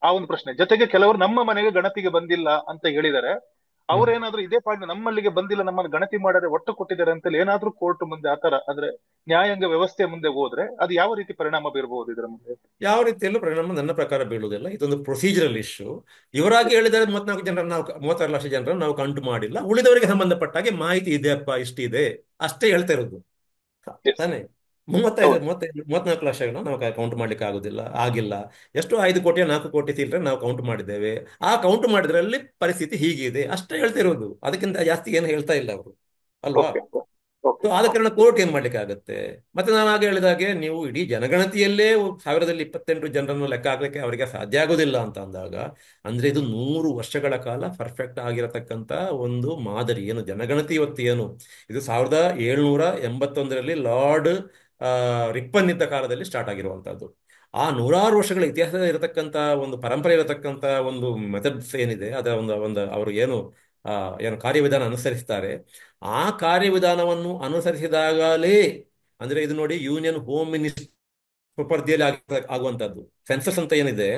ಆ ಒಂದು ಪ್ರಶ್ನೆ. ಜೊತೆಗೆ ಕೆಲವರು ನಮ್ಮ ಮನೆಗೆ ಗಣತಿಗೆ ಬಂದಿಲ್ಲ ಅಂತ ಹೇಳಿದ್ದಾರೆ, ಹ್ಮ್. ಅವ್ರೇನಾದ್ರೂ ಇದೇ ಪಾಯಿಂಟ್ ನಮ್ಮಲ್ಲಿಗೆ ಬಂದಿಲ್ಲ, ನಮ್ಮನ್ನು ಗಣತಿ ಮಾಡದೆ ಒಟ್ಟು ಕೊಟ್ಟಿದ್ದಾರೆ ಅಂತೇಳಿ ಏನಾದ್ರೂ ಕೋರ್ಟ್ ಮುಂದೆ ಆತರ ಅಂದ್ರೆ ನ್ಯಾಯಾಂಗ ವ್ಯವಸ್ಥೆ ಮುಂದೆ ಹೋದ್ರೆ ಅದು ಯಾವ ರೀತಿ ಪರಿಣಾಮ ಬೀರಬಹುದು ಇದರ ಮುಂದೆ? ಯಾವ ರೀತಿಯಲ್ಲೂ ಪರಿಣಾಮ ನನ್ನ ಪ್ರಕಾರ ಬೀಳುವುದಿಲ್ಲ. ಇದೊಂದು ಪ್ರೊಸೀಜರಲ್ ಇಶ್ಯೂ. ಇವರಾಗಿ ಹೇಳಿದರೆ 36 ಲಕ್ಷ ಜನರನ್ನು ನಾವು ಕೌಂಟ್ ಮಾಡಿಲ್ಲ, ಉಳಿದವರಿಗೆ ಸಂಬಂಧಪಟ್ಟ ಹಾಗೆ ಮಾಹಿತಿ ಇದೆಯಪ್ಪ, ಇಷ್ಟಿದೆ ಅಷ್ಟೇ ಹೇಳ್ತಾ ಇರೋದು Yes. ತಾನೇ. 35 ಹೌದು. 34 ಲಕ್ಷಗಳನ್ನ ನಾವು ಕೌಂಟ್ ಮಾಡ್ಲಿಕ್ಕೆ ಆಗುದಿಲ್ಲ, ಆಗಿಲ್ಲ. ಎಷ್ಟು 5 ಕೋಟಿ 4 ಕೋಟಿ ಚಿಲ್ಲರೆ ನಾವು ಕೌಂಟ್ ಮಾಡಿದ್ದೇವೆ. ಆ ಕೌಂಟ್ ಮಾಡಿದ್ರಲ್ಲಿ ಪರಿಸ್ಥಿತಿ ಹೀಗಿದೆ ಅಷ್ಟೇ ಹೇಳ್ತಾ ಇರೋದು. ಅದಕ್ಕಿಂತ ಜಾಸ್ತಿ ಏನು ಹೇಳ್ತಾ ಇಲ್ಲ ಅವರು, ಅಲ್ವಾ? ಓಕೆ. ಓಕೆ. ಸೊ ಆದ ಕಾರಣ ಕೋರ್ಟ್ ಏನ್ ಮಾಡ್ಲಿಕ್ಕೆ ಆಗುತ್ತೆ? ಮತ್ತೆ ನಾನು ಆಗ ಹೇಳಿದಾಗೆ, ನೀವು ಇಡೀ ಜನಗಣತಿಯಲ್ಲೇ 1028 ಜನರನ್ನು ಲೆಕ್ಕ ಹಾಕ್ಲಿಕ್ಕೆ ಅವರಿಗೆ ಸಾಧ್ಯ ಆಗೋದಿಲ್ಲ ಅಂತ ಅಂದಾಗ, ಅಂದ್ರೆ ಇದು 100 ವರ್ಷಗಳ ಕಾಲ ಪರ್ಫೆಕ್ಟ್ ಆಗಿರತಕ್ಕಂತ ಒಂದು ಮಾದರಿ. ಏನು ಜನಗಣತಿ ಇವತ್ತು ಏನು, ಇದು 1781ರಲ್ಲಿ ಲಾರ್ಡ್ ರಿಪ್ಪನ್ ಇದ್ದ ಕಾಲದಲ್ಲಿ ಸ್ಟಾರ್ಟ್ ಆಗಿರುವಂತದ್ದು. ಆ 100 ವರ್ಷಗಳ ಇತಿಹಾಸ ಇರತಕ್ಕಂತ ಒಂದು ಪರಂಪರೆ ಇರತಕ್ಕಂತ ಒಂದು ಮೆಥಡ್ಸ್ ಏನಿದೆ, ಅದರ ಒಂದು ಅವರು ಏನು ಆ, ಏನು ಕಾರ್ಯವಿಧಾನ ಅನುಸರಿಸ್ತಾರೆ, ಆ ಕಾರ್ಯವಿಧಾನವನ್ನು ಅನುಸರಿಸಿದಾಗಲೇ, ಅಂದ್ರೆ ಇದು ನೋಡಿ, ಯೂನಿಯನ್ ಹೋಮ್ ಮಿನಿಸ್ಟರ್ ಸುಪರ್ದಿಯಲ್ಲಿ ಆಗುವಂತದ್ದು. ಸೆನ್ಸಸ್ ಅಂತ ಏನಿದೆ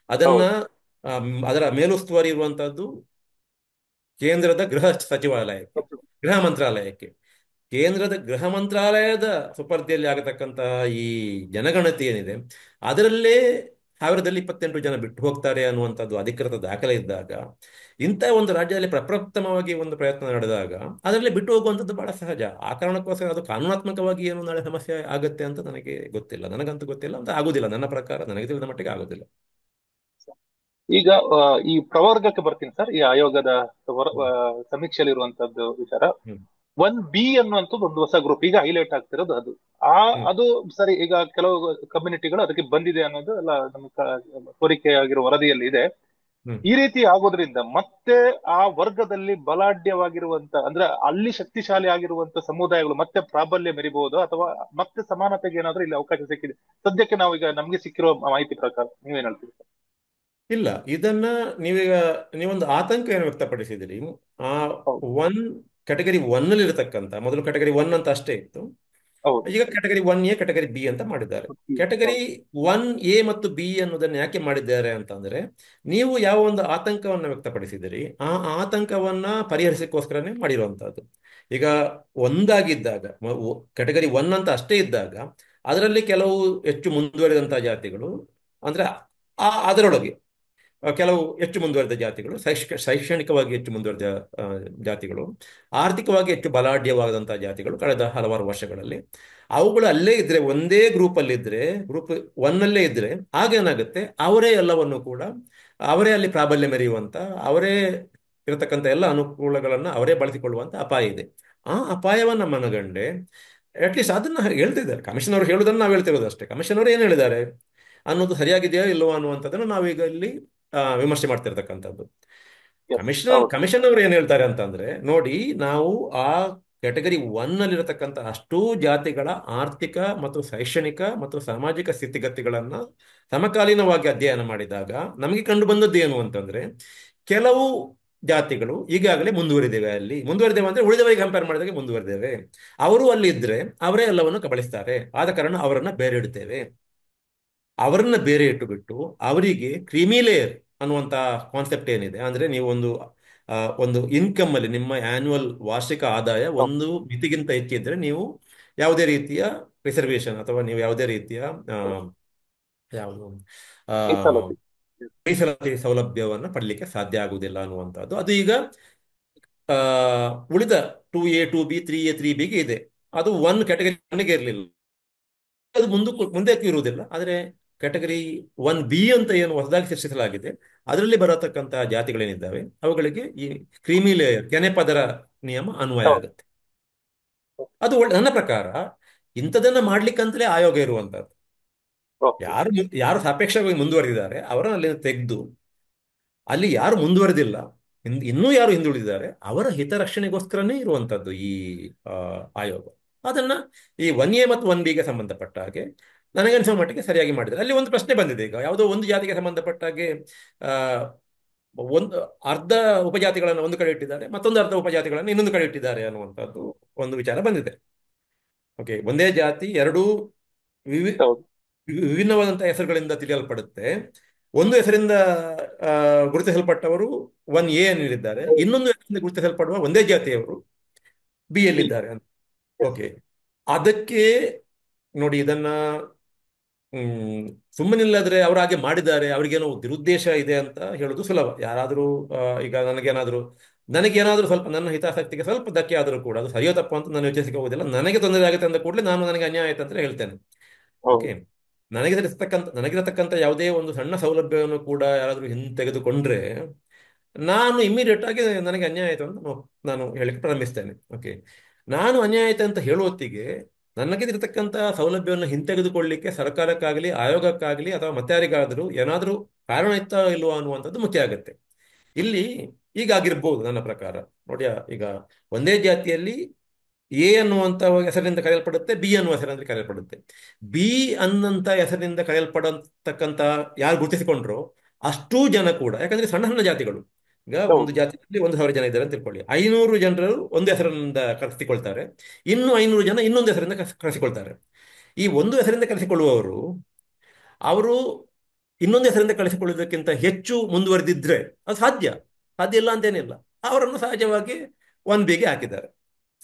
ಅದನ್ನ, ಹೌದು. ಅದರ ಮೇಲುಸ್ತುವಾರಿ ಇರುವಂತದ್ದು ಕೇಂದ್ರದ ಗೃಹ ಸಚಿವಾಲಯಕ್ಕೆ, ಗೃಹ ಮಂತ್ರಾಲಯಕ್ಕೆ. ಕೇಂದ್ರದ ಗೃಹ ಮಂತ್ರಾಲಯದ ಸುಪರ್ದಿಯಲ್ಲಿ ಆಗತಕ್ಕಂತಹ ಈ ಜನಗಣತಿ ಏನಿದೆ, ಅದರಲ್ಲೇ 1028 ಜನ ಬಿಟ್ಟು ಹೋಗ್ತಾರೆ ಅನ್ನುವಂಥದ್ದು ಅಧಿಕೃತ ದಾಖಲೆ ಇದ್ದಾಗ, ಇಂಥ ಒಂದು ರಾಜ್ಯದಲ್ಲಿ ಪ್ರಪ್ರಥಮವಾಗಿ ಒಂದು ಪ್ರಯತ್ನ ನಡೆದಾಗ ಅದರಲ್ಲಿ ಬಿಟ್ಟು ಹೋಗುವಂಥದ್ದು ಬಹಳ ಸಹಜ. ಆ ಕಾರಣಕ್ಕೋಸ್ಕರ ಅದು ಕಾನೂನಾತ್ಮಕವಾಗಿ ಏನು ನಾಳೆ ಸಮಸ್ಯೆ ಆಗುತ್ತೆ ಅಂತ ನನಗೆ ಗೊತ್ತಿಲ್ಲ, ನನಗಂತೂ ಗೊತ್ತಿಲ್ಲ, ಅಂತ ಆಗುದಿಲ್ಲ, ನನ್ನ ಪ್ರಕಾರ ನನಗೆ ತಿಳಿದ ಮಟ್ಟಿಗೆ ಆಗುದಿಲ್ಲ. ಈಗ ಈ ಪ್ರವರ್ಗಕ್ಕೆ ಬರ್ತೀನಿ ಸರ್. ಈ ಆಯೋಗದ ಹ್ಮ್. ಸಮೀಕ್ಷೆಯಲ್ಲಿ ಇರುವಂತದ್ದು ವಿಚಾರ ಹ್ಮ್. 1B ಅನ್ನುವಂಥದ್ದು ಒಂದು ಹೊಸ ಗ್ರೂಪ್ ಈಗ ಹೈಲೈಟ್ ಆಗ್ತಿರೋದು ಅದು. ಆ ಹ್ಮ್. ಅದು ಸರಿ. ಈಗ ಕೆಲವು ಕಮ್ಯುನಿಟಿಗಳು ಅದಕ್ಕೆ ಬಂದಿದೆ ಅನ್ನೋದು ಎಲ್ಲ ನಮ್ಮ ಕೋರಿಕೆ ಆಗಿರೋ ವರದಿಯಲ್ಲಿ ಇದೆ. ಹ್ಮ್. ಈ ರೀತಿ ಆಗೋದ್ರಿಂದ ಮತ್ತೆ ಆ ವರ್ಗದಲ್ಲಿ ಬಲಾಢ್ಯವಾಗಿರುವಂತ, ಅಂದ್ರೆ ಅಲ್ಲಿ ಶಕ್ತಿಶಾಲಿ ಆಗಿರುವಂತ ಸಮುದಾಯಗಳು ಮತ್ತೆ ಪ್ರಾಬಲ್ಯ ಮೆರಿಬಹುದು, ಅಥವಾ ಮತ್ತೆ ಸಮಾನತೆಗೆ ಏನಾದ್ರೂ ಇಲ್ಲಿ ಅವಕಾಶ ಸಿಕ್ಕಿದೆ ಸದ್ಯಕ್ಕೆ ನಾವು ಈಗ ನಮ್ಗೆ ಸಿಕ್ಕಿರೋ ಮಾಹಿತಿ ಪ್ರಕಾರ? ನೀವೇನ್ ಹೇಳ್ತೀರಿ ಸರ್? ಇಲ್ಲ, ಇದನ್ನ ನೀವೀಗ ನೀವೊಂದು ಆತಂಕ ಏನು ವ್ಯಕ್ತಪಡಿಸಿದಿರಿ. ಆ ಹೌದು. ಕ್ಯಾಟಗರಿ ಒನ್ ಅಲ್ಲಿ ಇರತಕ್ಕಂತ, ಮೊದಲು ಕ್ಯಾಟಗರಿ ಒನ್ ಅಂತ ಅಷ್ಟೇ ಇತ್ತು, ಹೌದು. ಈಗ ಕ್ಯಾಟಗರಿ 1A ಕ್ಯಾಟಗರಿ B ಅಂತ ಮಾಡಿದ್ದಾರೆ. ಕ್ಯಾಟಗರಿ ಹೌದು. 1A ಮತ್ತು B ಅನ್ನೋದನ್ನ ಯಾಕೆ ಮಾಡಿದ್ದಾರೆ ಅಂತಂದ್ರೆ, ನೀವು ಯಾವ ಒಂದು ಆತಂಕವನ್ನ ವ್ಯಕ್ತಪಡಿಸಿದಿರಿ ಆ ಆತಂಕವನ್ನ ಪರಿಹರಿಸಕ್ಕೋಸ್ಕರನೇ ಮಾಡಿರುವಂತಹದ್ದು. ಈಗ ಒಂದಾಗಿದ್ದಾಗ, ಕ್ಯಾಟಗರಿ 1 ಅಂತ ಅಷ್ಟೇ ಇದ್ದಾಗ, ಅದರಲ್ಲಿ ಕೆಲವು ಹೆಚ್ಚು ಮುಂದುವರಿದಂತಹ ಜಾತಿಗಳು, ಅಂದ್ರೆ ಅದರೊಳಗೆ ಕೆಲವು ಹೆಚ್ಚು ಮುಂದುವರೆದ ಜಾತಿಗಳು, ಶೈಕ್ಷಣಿಕವಾಗಿ ಹೆಚ್ಚು ಮುಂದುವರೆದ ಆ, ಜಾತಿಗಳು, ಆರ್ಥಿಕವಾಗಿ ಹೆಚ್ಚು ಬಲಾಢ್ಯವಾದಂತಹ ಜಾತಿಗಳು ಕಳೆದ ಹಲವಾರು ವರ್ಷಗಳಲ್ಲಿ, ಅವುಗಳು ಅಲ್ಲೇ ಇದ್ರೆ, ಒಂದೇ ಗ್ರೂಪ್ ಅಲ್ಲಿ ಇದ್ರೆ, ಗ್ರೂಪ್ ಒನ್ ಅಲ್ಲೇ ಇದ್ರೆ, ಆಗೇನಾಗುತ್ತೆ, ಅವರೇ ಎಲ್ಲವನ್ನು ಕೂಡ, ಅವರೇ ಅಲ್ಲಿ ಪ್ರಾಬಲ್ಯ ಮೆರೆಯುವಂತ, ಅವರೇ ಇರತಕ್ಕಂಥ ಎಲ್ಲ ಅನುಕೂಲಗಳನ್ನ ಅವರೇ ಬಳಸಿಕೊಳ್ಳುವಂತ ಅಪಾಯ ಇದೆ. ಆ ಅಪಾಯವನ್ನ ಮನಗಂಡೆ ಅಟ್ಲೀಸ್ಟ್ ಅದನ್ನ ಹೇಳ್ತಿದ್ದಾರೆ ಕಮಿಷನ್ ಅವರು, ಹೇಳುದನ್ನು ನಾವು ಹೇಳ್ತಿರೋದು ಅಷ್ಟೇ. ಕಮಿಷನ್ ಅವರು ಏನು ಹೇಳಿದ್ದಾರೆ ಅನ್ನೋದು ಸರಿಯಾಗಿದೆಯೋ ಇಲ್ಲವೋ ಅನ್ನುವಂಥದ್ದನ್ನು ನಾವೀಗ ಇಲ್ಲಿ ವಿಮರ್ಶೆ ಮಾಡ್ತಿರ್ತಕ್ಕಂಥದ್ದು. ಎಸ್. ಹೌದು. ಕಮಿಷನ್ ಅವರು ಏನ್ ಹೇಳ್ತಾರೆ ಅಂತಂದ್ರೆ, ನೋಡಿ, ನಾವು ಆ ಕ್ಯಾಟಗರಿ 1 ಅಲ್ಲಿರತಕ್ಕಂಥ ಅಷ್ಟೂ ಜಾತಿಗಳ ಆರ್ಥಿಕ ಮತ್ತು ಶೈಕ್ಷಣಿಕ ಮತ್ತು ಸಾಮಾಜಿಕ ಸ್ಥಿತಿಗತಿಗಳನ್ನ ಸಮಕಾಲೀನವಾಗಿ ಅಧ್ಯಯನ ಮಾಡಿದಾಗ ನಮಗೆ ಕಂಡು ಬಂದದ್ದು ಏನು ಅಂತಂದ್ರೆ, ಕೆಲವು ಜಾತಿಗಳು ಈಗಾಗಲೇ ಮುಂದುವರಿದೇವೆ. ಅಲ್ಲಿ ಮುಂದುವರಿದೇವೆ ಅಂದ್ರೆ ಉಳಿದವರಿಗೆ ಕಂಪೇರ್ ಮಾಡಿದಾಗ ಮುಂದುವರಿದೇವೆ. ಅವರು ಅಲ್ಲಿ ಇದ್ರೆ ಅವರೇ ಎಲ್ಲವನ್ನು ಕಬಳಿಸ್ತಾರೆ, ಆದ ಕಾರಣ ಅವರನ್ನ ಬೇರೆ ಇಡ್ತೇವೆ. ಅವರನ್ನ ಬೇರೆ ಇಟ್ಟುಬಿಟ್ಟು ಅವರಿಗೆ ಕ್ರೀಮಿ ಲೇಯರ್ ಅನ್ನುವಂಥ ಕಾನ್ಸೆಪ್ಟ್ ಏನಿದೆ, ಅಂದ್ರೆ ನೀವು ಒಂದು ಇನ್ಕಮ್ ಅಲ್ಲಿ ನಿಮ್ಮ ಆನ್ಯುವಲ್ ವಾರ್ಷಿಕ ಆದಾಯ ಹೌದು. ಒಂದು ಮಿತಿಗಿಂತ ಹೆಚ್ಚಿದ್ರೆ ನೀವು ಯಾವುದೇ ರೀತಿಯ ರಿಸರ್ವೇಶನ್ ಅಥವಾ ನೀವು ಯಾವುದೇ ರೀತಿಯ ಆ, ಯಾವುದು ಆ, ಮೀಸಲಾತಿ. ಮೀಸಲಾತಿ ಸೌಲಭ್ಯವನ್ನು ಪಡಲಿಕ್ಕೆ ಸಾಧ್ಯ ಆಗುವುದಿಲ್ಲ ಅನ್ನುವಂಥದ್ದು. ಅದು ಈಗ ಆ, ಉಳಿದ 2A 2B 3A 3Bಗೆ ಇದೆ. ಅದು ಒನ್ ಕ್ಯಾಟಗರಿಗೆ ಇರಲಿಲ್ಲ, ಅದು ಮುಂದಕ್ಕೆ ಇರುವುದಿಲ್ಲ. ಆದರೆ ಕ್ಯಾಟಗರಿ 1B ಅಂತ ಏನು ಹೊಸದಾಗಿ ಸೃಷ್ಟಿಸಲಾಗಿದೆ, ಅದರಲ್ಲಿ ಬರತಕ್ಕಂತಹ ಜಾತಿಗಳೇನಿದ್ದಾವೆ ಅವುಗಳಿಗೆ ಈ ಕ್ರೀಮಿ ಲೇಯರ್, ಕೆನೆ ಪದರ ನಿಯಮ ಅನ್ವಯ ಹೌದು. ಆಗುತ್ತೆ. ಅದು ನನ್ನ ಪ್ರಕಾರ ಇಂಥದನ್ನ ಮಾಡ್ಲಿಕ್ಕಂತಲೇ ಆಯೋಗ ಇರುವಂತದ್ದು. ಓಕೆ. ಯಾರು ಸಾಪೇಕ್ಷವಾಗಿ ಮುಂದುವರೆದಿದ್ದಾರೆ ಅವರನ್ನ ಅಲ್ಲಿಂದ ತೆಗೆದು, ಅಲ್ಲಿ ಯಾರು ಮುಂದುವರೆದಿಲ್ಲ, ಇನ್ನೂ ಯಾರು ಹಿಂದುಳಿದಿದ್ದಾರೆ ಅವರ ಹಿತರಕ್ಷಣೆಗೋಸ್ಕರನೇ ಇರುವಂತದ್ದು ಈ ಆ, ಆಯೋಗ. ಅದನ್ನ ಈ 1A ಮತ್ತು 1Bಗೆ ಸಂಬಂಧಪಟ್ಟ ಹಾಗೆ ನನಗನ್ಸುವ ಮಟ್ಟಿಗೆ ಸರಿಯಾಗಿ ಮಾಡಿದ್ದಾರೆ. ಅಲ್ಲಿ ಒಂದು ಪ್ರಶ್ನೆ ಬಂದಿದೆ, ಈಗ ಯಾವುದೋ ಒಂದು ಜಾತಿಗೆ ಸಂಬಂಧಪಟ್ಟ ಹಾಗೆ ಆ, ಒಂದು ಅರ್ಧ ಉಪಜಾತಿಗಳನ್ನು ಒಂದು ಕಡೆ ಇಟ್ಟಿದ್ದಾರೆ, ಮತ್ತೊಂದು ಅರ್ಧ ಉಪಜಾತಿಗಳನ್ನು ಇನ್ನೊಂದು ಕಡೆ ಇಟ್ಟಿದ್ದಾರೆ ಅನ್ನುವಂಥದ್ದು ಒಂದು ವಿಚಾರ ಬಂದಿದೆ. ಓಕೆ, ಒಂದೇ ಜಾತಿ ಎರಡೂ ವಿವಿ ಹೌದು. ವಿಭಿನ್ನವಾದಂತಹ ಹೆಸರುಗಳಿಂದ ತಿಳಿಯಲ್ಪಡುತ್ತೆ. ಒಂದು ಹೆಸರಿಂದ ಆ, ಗುರುತಿಸಲ್ಪಟ್ಟವರು 1A ಅನ್ನಿದ್ದಾರೆ, ಇನ್ನೊಂದು ಹೆಸರಿಂದ ಗುರುತಿಸಲ್ಪಡುವ ಒಂದೇ ಜಾತಿಯವರು B ಬಿ. ಯಲ್ಲಿದ್ದಾರೆ ಅಂತ. ಎಸ್. ಓಕೆ, ಅದಕ್ಕೆ ನೋಡಿ, ಇದನ್ನ ಹ್ಮ್ ಸುಮ್ಮನಿಲ್ಲದ್ರೆ ಅವರು ಹಾಗೆ ಮಾಡಿದ್ದಾರೆ, ಅವರಿಗೇನೋ ದುರುದ್ದೇಶ ಇದೆ ಅಂತ ಹೇಳೋದು ಸುಲಭ. ಯಾರಾದರೂ ಈಗ ನನಗೇನಾದ್ರೂ ಸ್ವಲ್ಪ ನನ್ನ ಹಿತಾಸಕ್ತಿಗೆ ಸ್ವಲ್ಪ ಧಕ್ಕೆ ಆದರೂ ಕೂಡ ಅದು ಸರಿಯೋ ತಪ್ಪು ಅಂತ ನಾನು ಯೋಚಿಸಿಕೆ ಹೋಗುದಿಲ್ಲ. ನನಗೆ ತೊಂದರೆ ಆಗುತ್ತೆ ಅಂದ ಕೂಡಲೇ ನನಗೆ ಅನ್ಯಾಯ ಆಯ್ತು ಅಂತ ಹೇಳ್ತೇನೆ. ಹೌದು. ಓಕೆ, ನನಗಿರತಕ್ಕಂಥ ಯಾವುದೇ ಒಂದು ಸಣ್ಣ ಸೌಲಭ್ಯವನ್ನು ಕೂಡ ಯಾರಾದರೂ ಹಿಂತೆಗೆದುಕೊಂಡ್ರೆ ನಾನು ಇಮಿಡಿಯೇಟ್ ಆಗಿ ನನಗೆ ಅನ್ಯಾಯ ಆಯಿತು ಅಂತ ನಾನು ಹೇಳಿಕ್ಕೆ ಪ್ರಾರಂಭಿಸ್ತೇನೆ. ಓಕೆ, ನಾನು ಅನ್ಯಾಯ ಆಯ್ತು ಅಂತ ಹೇಳುವ ಹೊತ್ತಿಗೆ ನನಗಿರತಕ್ಕಂಥ ಸೌಲಭ್ಯವನ್ನು ಹಿಂತೆಗೆದುಕೊಳ್ಳಿಕ್ಕೆ ಸರ್ಕಾರಕ್ಕಾಗಲಿ ಆಯೋಗಕ್ಕಾಗಲಿ ಅಥವಾ ಮತ್ತಾರಿಗಾದರೂ ಏನಾದರೂ ಕಾರಣ ಇತ್ತಾ ಇಲ್ವಾ ಅನ್ನುವಂಥದ್ದು ಮುಖ್ಯ ಆಗುತ್ತೆ. ಇಲ್ಲಿ ಈಗಾಗಿರ್ಬೋದು ನನ್ನ ಪ್ರಕಾರ. ನೋಡಿ, ಈಗ ಒಂದೇ ಜಾತಿಯಲ್ಲಿ ಎ ಅನ್ನುವಂಥ ಹೆಸರಿನಿಂದ ಕರೆಯಲ್ಪಡುತ್ತೆ, ಬಿ ಅನ್ನುವ ಹೆಸರಿನಿಂದ ಕರೆಯಲ್ಪಡುತ್ತೆ. ಬಿ ಅನ್ನಂತ ಹೆಸರಿನಿಂದ ಕರೆಯಲ್ಪಡತಕ್ಕಂಥ ಯಾರು ಗುರುತಿಸಿಕೊಂಡ್ರೋ ಅಷ್ಟೂ ಜನ ಕೂಡ, ಯಾಕಂದ್ರೆ ಸಣ್ಣ ಸಣ್ಣ ಜಾತಿಗಳು, ಈಗ ಒಂದು ಹೌದು. ಜಾತಿಯಲ್ಲಿ 1,000 ಜನ ಇದ್ದಾರೆ ಅಂತ ತಿಳ್ಕೊಳ್ಳಿ. 500 ಜನರು ಒಂದು ಹೆಸರಿನಿಂದ ಕರೆಸಿಕೊಳ್ತಾರೆ, ಇನ್ನು 500 ಜನ ಇನ್ನೊಂದು ಹೆಸರಿಂದ ಕರೆಸಿಕೊಳ್ತಾರೆ. ಈ ಒಂದು ಹೆಸರಿಂದ ಕರೆಸಿಕೊಳ್ಳುವವರು ಅವರು ಇನ್ನೊಂದು ಹೆಸರಿಂದ ಕಳಿಸಿಕೊಳ್ಳುವುದಕ್ಕಿಂತ ಹೆಚ್ಚು ಮುಂದುವರೆದಿದ್ರೆ ಅದು ಸಾಧ್ಯ, ಸಾಧ್ಯ ಇಲ್ಲ ಅಂತೇನಿಲ್ಲ, ಅವರನ್ನು ಸಹಜವಾಗಿ 1B ಹಾಕಿದ್ದಾರೆ.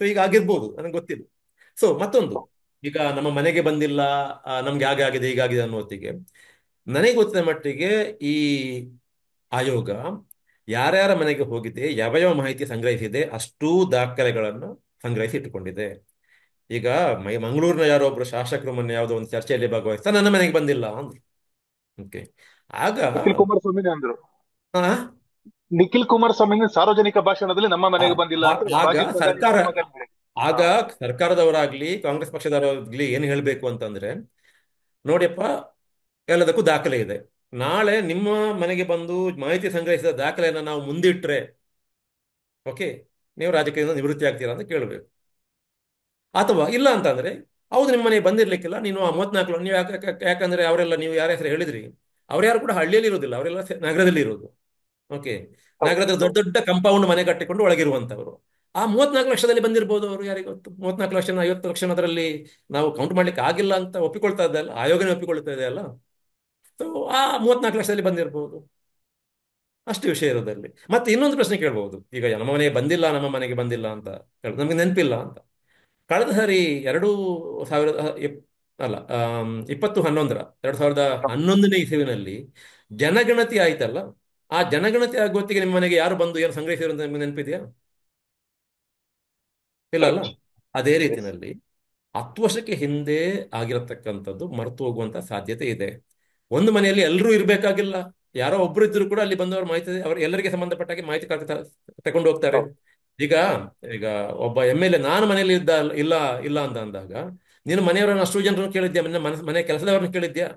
ಸೊ ಈಗ ಆಗಿರ್ಬೋದು, ನನಗೆ ಗೊತ್ತಿಲ್ಲ. ಸೊ ಮತ್ತೊಂದು, ಈಗ ನಮ್ಮ ಮನೆಗೆ ಬಂದಿಲ್ಲ, ನಮ್ಗೆ ಹಾಗೆ ಆಗಿದೆ ಹೀಗಾಗಿದೆ ಅನ್ನೋ ಹೊತ್ತಿಗೆ ನನಗೆ ಗೊತ್ತಿನ ಮಟ್ಟಿಗೆ ಈ ಆಯೋಗ ಯಾರ್ಯಾರ ಮನೆಗೆ ಹೋಗಿದೆ, ಯಾವ ಯಾವ ಮಾಹಿತಿ ಸಂಗ್ರಹಿಸಿದೆ, ಅಷ್ಟೂ ದಾಖಲೆಗಳನ್ನು ಸಂಗ್ರಹಿಸಿ ಇಟ್ಟುಕೊಂಡಿದೆ. ಈಗ ಮಂಗಳೂರಿನ ಯಾರೋ ಒಬ್ರು ಶಾಸಕರು ಮೊನ್ನೆ ಯಾವುದೋ ಒಂದು ಚರ್ಚೆಯಲ್ಲಿ ಭಾಗವಹಿಸ್ತಾ ನನ್ನ ಮನೆಗೆ ಬಂದಿಲ್ಲ ಅಂದ್ರು. ಓಕೆ. ಆಗ ನಿಖಿಲ್ ಕುಮಾರಸ್ವಾಮಿನೇ ಅಂದ್ರು. ಆ, ನಿಖಿಲ್ ಕುಮಾರಸ್ವಾಮಿ ಸಾರ್ವಜನಿಕ ಭಾಷಣದಲ್ಲಿ ನಮ್ಮ ಆ, ಮನೆಗೆ ಬಂದಿಲ್ಲ ಆ- ಅಂತ ಆಗ ಮಾಜಿ ಪ್ರಧಾನಿ ಸರ್ಕಾರ ಮನಮೋಹನ್ ಹೇಳಿದ್ರು. ಹಾ. ಆಗ ಸರ್ಕಾರದವರಾಗ್ಲಿ ಕಾಂಗ್ರೆಸ್ ಪಕ್ಷದವರಾಗ್ಲಿ ಏನು ಹೇಳಬೇಕು ಅಂತಂದ್ರೆ, ನೋಡಿಯಪ್ಪ, ಎಲ್ಲದಕ್ಕೂ ದಾಖಲೆ ಇದೆ. ನಾಳೆ ನಿಮ್ಮ ಮನೆಗೆ ಬಂದು ಮಾಹಿತಿ ಸಂಗ್ರಹಿಸಿದ ದಾಖಲೆಯನ್ನು ನಾವು ಮುಂದಿಟ್ರೆ, ಓಕೆ, ನೀವು ರಾಜಕೀಯದಿಂದ ನಿವೃತ್ತಿ ಆಗ್ತೀರಾ ಅಂತ ಕೇಳಬೇಕು. ಅಥವಾ ಇಲ್ಲ ಅಂತಂದ್ರೆ, ಹೌದು ನಿಮ್ಮ ಮನೆಗೆ ಬಂದಿರ್ಲಿಕ್ಕಿಲ್ಲ, ನೀನು ಆ 34 ನೀವು ಯಾಕಂದ್ರೆ ಅವರೆಲ್ಲ ನೀವು ಯಾರ ಹೆಸರು ಹೇಳಿದ್ರಿ, ಅವ್ರ್ಯಾರು ಕೂಡ ಹಳ್ಳಿಯಲ್ಲಿ ಇರೋದಿಲ್ಲ, ಅವರೆಲ್ಲ ನಗರದಲ್ಲಿ ಇರೋದು. ಓಕೆ. ಹೌದು. ನಗರದ ದೊಡ್ಡ ಹೌದು. ದೊಡ್ಡ ಕಂಪೌಂಡ್ ಮನೆ ಕಟ್ಟಿಕೊಂಡು ಒಳಗಿರುವಂತವರು. ಆ 34 ಲಕ್ಷದಲ್ಲಿ ಬಂದಿರ್ಬೋದು, ಅವರು ಯಾರಿಗೆ ಗೊತ್ತು. 34 ಲಕ್ಷ 50 ಲಕ್ಷ ಅದರಲ್ಲಿ ನಾವು ಕೌಂಟ್ ಮಾಡ್ಲಿಕ್ಕೆ ಆಗಿಲ್ಲ ಅಂತ ಒಪ್ಪಿಕೊಳ್ತಾ ಇದ್ದಲ್ಲ, ಆಯೋಗನೇ ಒಪ್ಪಿಕೊಳ್ತಾ ಇದೆ ಅಲ್ಲ. ಸೊ ಆ 34 ಲಕ್ಷದಲ್ಲಿ ಬಂದಿರಬಹುದು, ಅಷ್ಟು ವಿಷಯ ಇರೋದಲ್ಲಿ. ಮತ್ತೆ ಇನ್ನೊಂದು ಪ್ರಶ್ನೆ ಕೇಳ್ಬಹುದು, ಈಗ ನಮ್ಮ ಮನೆಗೆ ಬಂದಿಲ್ಲ, ನಮ್ಮ ಮನೆಗೆ ಬಂದಿಲ್ಲ ಅಂತ ಹೇಳುದು ನಮಗೆ ನೆನಪಿಲ್ಲ ಅಂತ. ಕಳೆದ ಸಾರಿ 2000 ಅಲ್ಲ 2011 2011ನೇ ಇಸವಿನಲ್ಲಿ ಜನಗಣತಿ ಆಯ್ತಲ್ಲ. ಆ ಜನಗಣತಿ ಆಗುವತ್ತಿಗೆ ನಿಮ್ಮ ಮನೆಗೆ ಯಾರು ಬಂದು ಏನು ಸಂಗ್ರಹಿಸಿದ್ರು ಅಂತ ನಿಮ್ಗೆ ನೆನಪಿದೆಯಾ? ಇಲ್ಲ ಅಲ್ಲ. ಕರೆಕ್ಟ್. ಅದೇ ಎಸ್. ರೀತಿನಲ್ಲಿ 10 ವರ್ಷಕ್ಕೆ ಹಿಂದೆ ಆಗಿರತಕ್ಕಂಥದ್ದು ಮರೆತು ಹೋಗುವಂತ ಸಾಧ್ಯತೆ ಇದೆ. ಒಂದು ಮನೆಯಲ್ಲಿ ಎಲ್ಲರೂ ಇರಬೇಕಾಗಿಲ್ಲ, ಯಾರೋ ಒಬ್ರು ಇದ್ರು ಕೂಡ ಅಲ್ಲಿ ಬಂದವರು ಮಾಹಿತಿ, ಅವರು ಎಲ್ಲರಿಗೆ ಸಂಬಂಧಪಟ್ಟ ಹಾಗೆ ಮಾಹಿತಿ ತಕೊಂಡು ಹೋಗ್ತಾರೆ. ಹೌದು. ಈಗ ಈಗ ಒಬ್ಬ MLA ನಾನು ಮನೆಯಲ್ಲಿ ಇಲ್ಲ ಇಲ್ಲ ಅಂತ ಅಂದಾಗ, ನೀನು ಮನೆಯವರನ್ನ ಅಷ್ಟು ಜನರನ್ನು ಕೇಳಿದ್ಯಾ? ಮನೆ ಕೆಲಸದವರನ್ನು ಕೇಳಿದ್ಯಾ?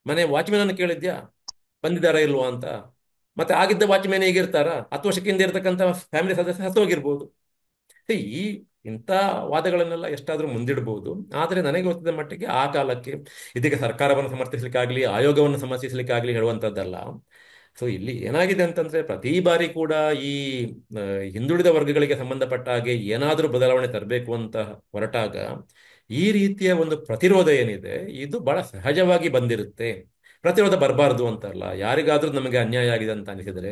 ಮನೆ ವಾಚ್ಮೆನ್ ಅನ್ನು ಕೇಳಿದ್ಯಾ ಬಂದಿದ್ದಾರಾ ಇಲ್ವಾ ಅಂತ? ಮತ್ತೆ ಆಗಿದ್ದ ವಾಚ್ಮೆನ್ ಹೇಗಿರ್ತಾರ? 10 ವರ್ಷಕ್ಕೆ ಹಿಂದೆ ಇರತಕ್ಕಂಥ ಫ್ಯಾಮಿಲಿ ಸದಸ್ಯ ಹತ್ತು ಹೋಗಿರ್ಬೋದು. ಈ ಇಂಥ ವಾದಗಳನ್ನೆಲ್ಲ ಎಷ್ಟಾದ್ರೂ ಮುಂದಿಡಬಹುದು. ಆದರೆ ನನಗೆ ಗೊತ್ತಿದ್ದ ಮಟ್ಟಿಗೆ ಆ ಕಾಲಕ್ಕೆ ಇದೀಗ ಸರ್ಕಾರವನ್ನು ಸಮರ್ಥಿಸಲಿಕ್ಕಾಗ್ಲಿ ಆಯೋಗವನ್ನು ಸಮರ್ಥಿಸಲಿಕ್ಕಾಗ್ಲಿ ಹೇಳುವಂಥದ್ದಲ್ಲ. ಸೊ ಇಲ್ಲಿ ಏನಾಗಿದೆ ಅಂತಂದ್ರೆ, ಪ್ರತಿ ಬಾರಿ ಕೂಡ ಈ ಆ, ಹಿಂದುಳಿದ ವರ್ಗಗಳಿಗೆ ಸಂಬಂಧಪಟ್ಟ ಹಾಗೆ ಏನಾದರೂ ಬದಲಾವಣೆ ತರಬೇಕು ಅಂತ ಹೊರಟಾಗ ಈ ರೀತಿಯ ಒಂದು ಪ್ರತಿರೋಧ ಏನಿದೆ ಇದು ಬಹಳ ಸಹಜವಾಗಿ ಬಂದಿರುತ್ತೆ. ಪ್ರತಿರೋಧ ಬರಬಾರ್ದು ಅಂತಲ್ಲ, ಯಾರಿಗಾದ್ರೂ ನಮಗೆ ಅನ್ಯಾಯ ಆಗಿದೆ ಅಂತ ಅನಿಸಿದರೆ,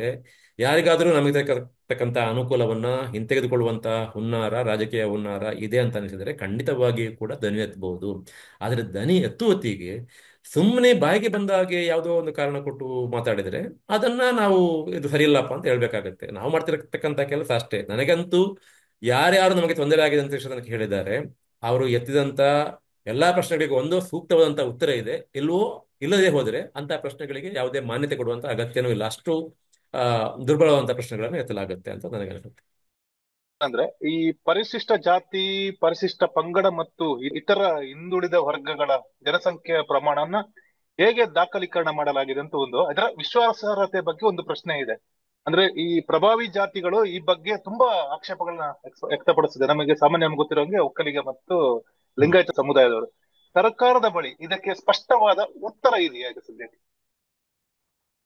ಯಾರಿಗಾದ್ರೂ ನಮಗೆ ತಕ್ಕಂತ ಅನುಕೂಲವನ್ನ ಹಿಂತೆಗೆದುಕೊಳ್ಳುವಂತ ಹುನ್ನಾರ, ರಾಜಕೀಯ ಹುನ್ನಾರ ಇದೆ ಅಂತ ಅನಿಸಿದರೆ ಖಂಡಿತವಾಗಿಯೂ ಕೂಡ ಧ್ವನಿ ಎತ್ತಬಹುದು. ಆದರೆ ಧ್ವನಿ ಎತ್ತುವತ್ತಿಗೆ ಸುಮ್ಮನೆ ಬಾಯಿಗೆ ಬಂದ ಹಾಗೆ ಯಾವುದೋ ಒಂದು ಕಾರಣ ಕೊಟ್ಟು ಮಾತಾಡಿದರೆ ಅದನ್ನ ನಾವು ಇದು ಸರಿಯಿಲ್ಲಪ್ಪ ಅಂತ ಹೇಳ್ಬೇಕಾಗತ್ತೆ. ನಾವು ಮಾಡ್ತಿರತಕ್ಕಂತ ಕೆಲಸ ಅಷ್ಟೇ. ನನಗಂತೂ ಯಾರ್ಯಾರು ನಮಗೆ ತೊಂದರೆ ಆಗಿದೆ ಅಂತ ತನಕ ಹೇಳಿದ್ದಾರೆ, ಅವರು ಎತ್ತಿದಂತ ಎಲ್ಲಾ ಪ್ರಶ್ನೆಗಳಿಗೆ ಒಂದು ಸೂಕ್ತವಾದಂತ ಉತ್ತರ ಇದೆ, ಇಲ್ವೋ ಇಲ್ಲದೆ ಹೋದರೆ ಅಂತ ಪ್ರಶ್ನೆಗಳಿಗೆ ಯಾವುದೇ ಮಾನ್ಯತೆ ಕೊಡುವಂತ ಅಗತ್ಯನೂ ಇಲ್ಲ. ಅಷ್ಟು ಆ ದುರ್ಬಲವಾದಂತಹ ಪ್ರಶ್ನೆಗಳನ್ನು ಎತ್ತಲಾಗುತ್ತೆ ಅಂತ ನನಗೆ ಅನಿಸುತ್ತೆ. ಅಂದ್ರೆ ಈ ಪರಿಶಿಷ್ಟ ಜಾತಿ, ಪರಿಶಿಷ್ಟ ಪಂಗಡ ಮತ್ತು ಇತರ ಹಿಂದುಳಿದ ವರ್ಗಗಳ ಜನಸಂಖ್ಯೆಯ ಪ್ರಮಾಣವನ್ನ ಹೇಗೆ ದಾಖಲೀಕರಣ ಮಾಡಲಾಗಿದೆ ಅಂತ ಒಂದು ಅದರ ವಿಶ್ವಾಸಾರ್ಹತೆ ಬಗ್ಗೆ ಒಂದು ಪ್ರಶ್ನೆ ಇದೆ. ಅಂದ್ರೆ ಈ ಪ್ರಭಾವಿ ಜಾತಿಗಳು ಈ ಬಗ್ಗೆ ತುಂಬಾ ಆಕ್ಷೇಪಗಳನ್ನ ವ್ಯಕ್ತಪಡಿಸಿದೆ. ನಮಗೆ ಗೊತ್ತಿರೋಂಗೆ ಒಕ್ಕಲಿಗ ಮತ್ತು ಹ್ಮ್. ಲಿಂಗಾಯತ ಸಮುದಾಯದವರು. ಸರ್ಕಾರದ ಬಳಿ ಇದಕ್ಕೆ ಸ್ಪಷ್ಟವಾದ ಉತ್ತರ ಇದೆಯಾ ಈಗ ಸದ್ಯಕ್ಕೆ?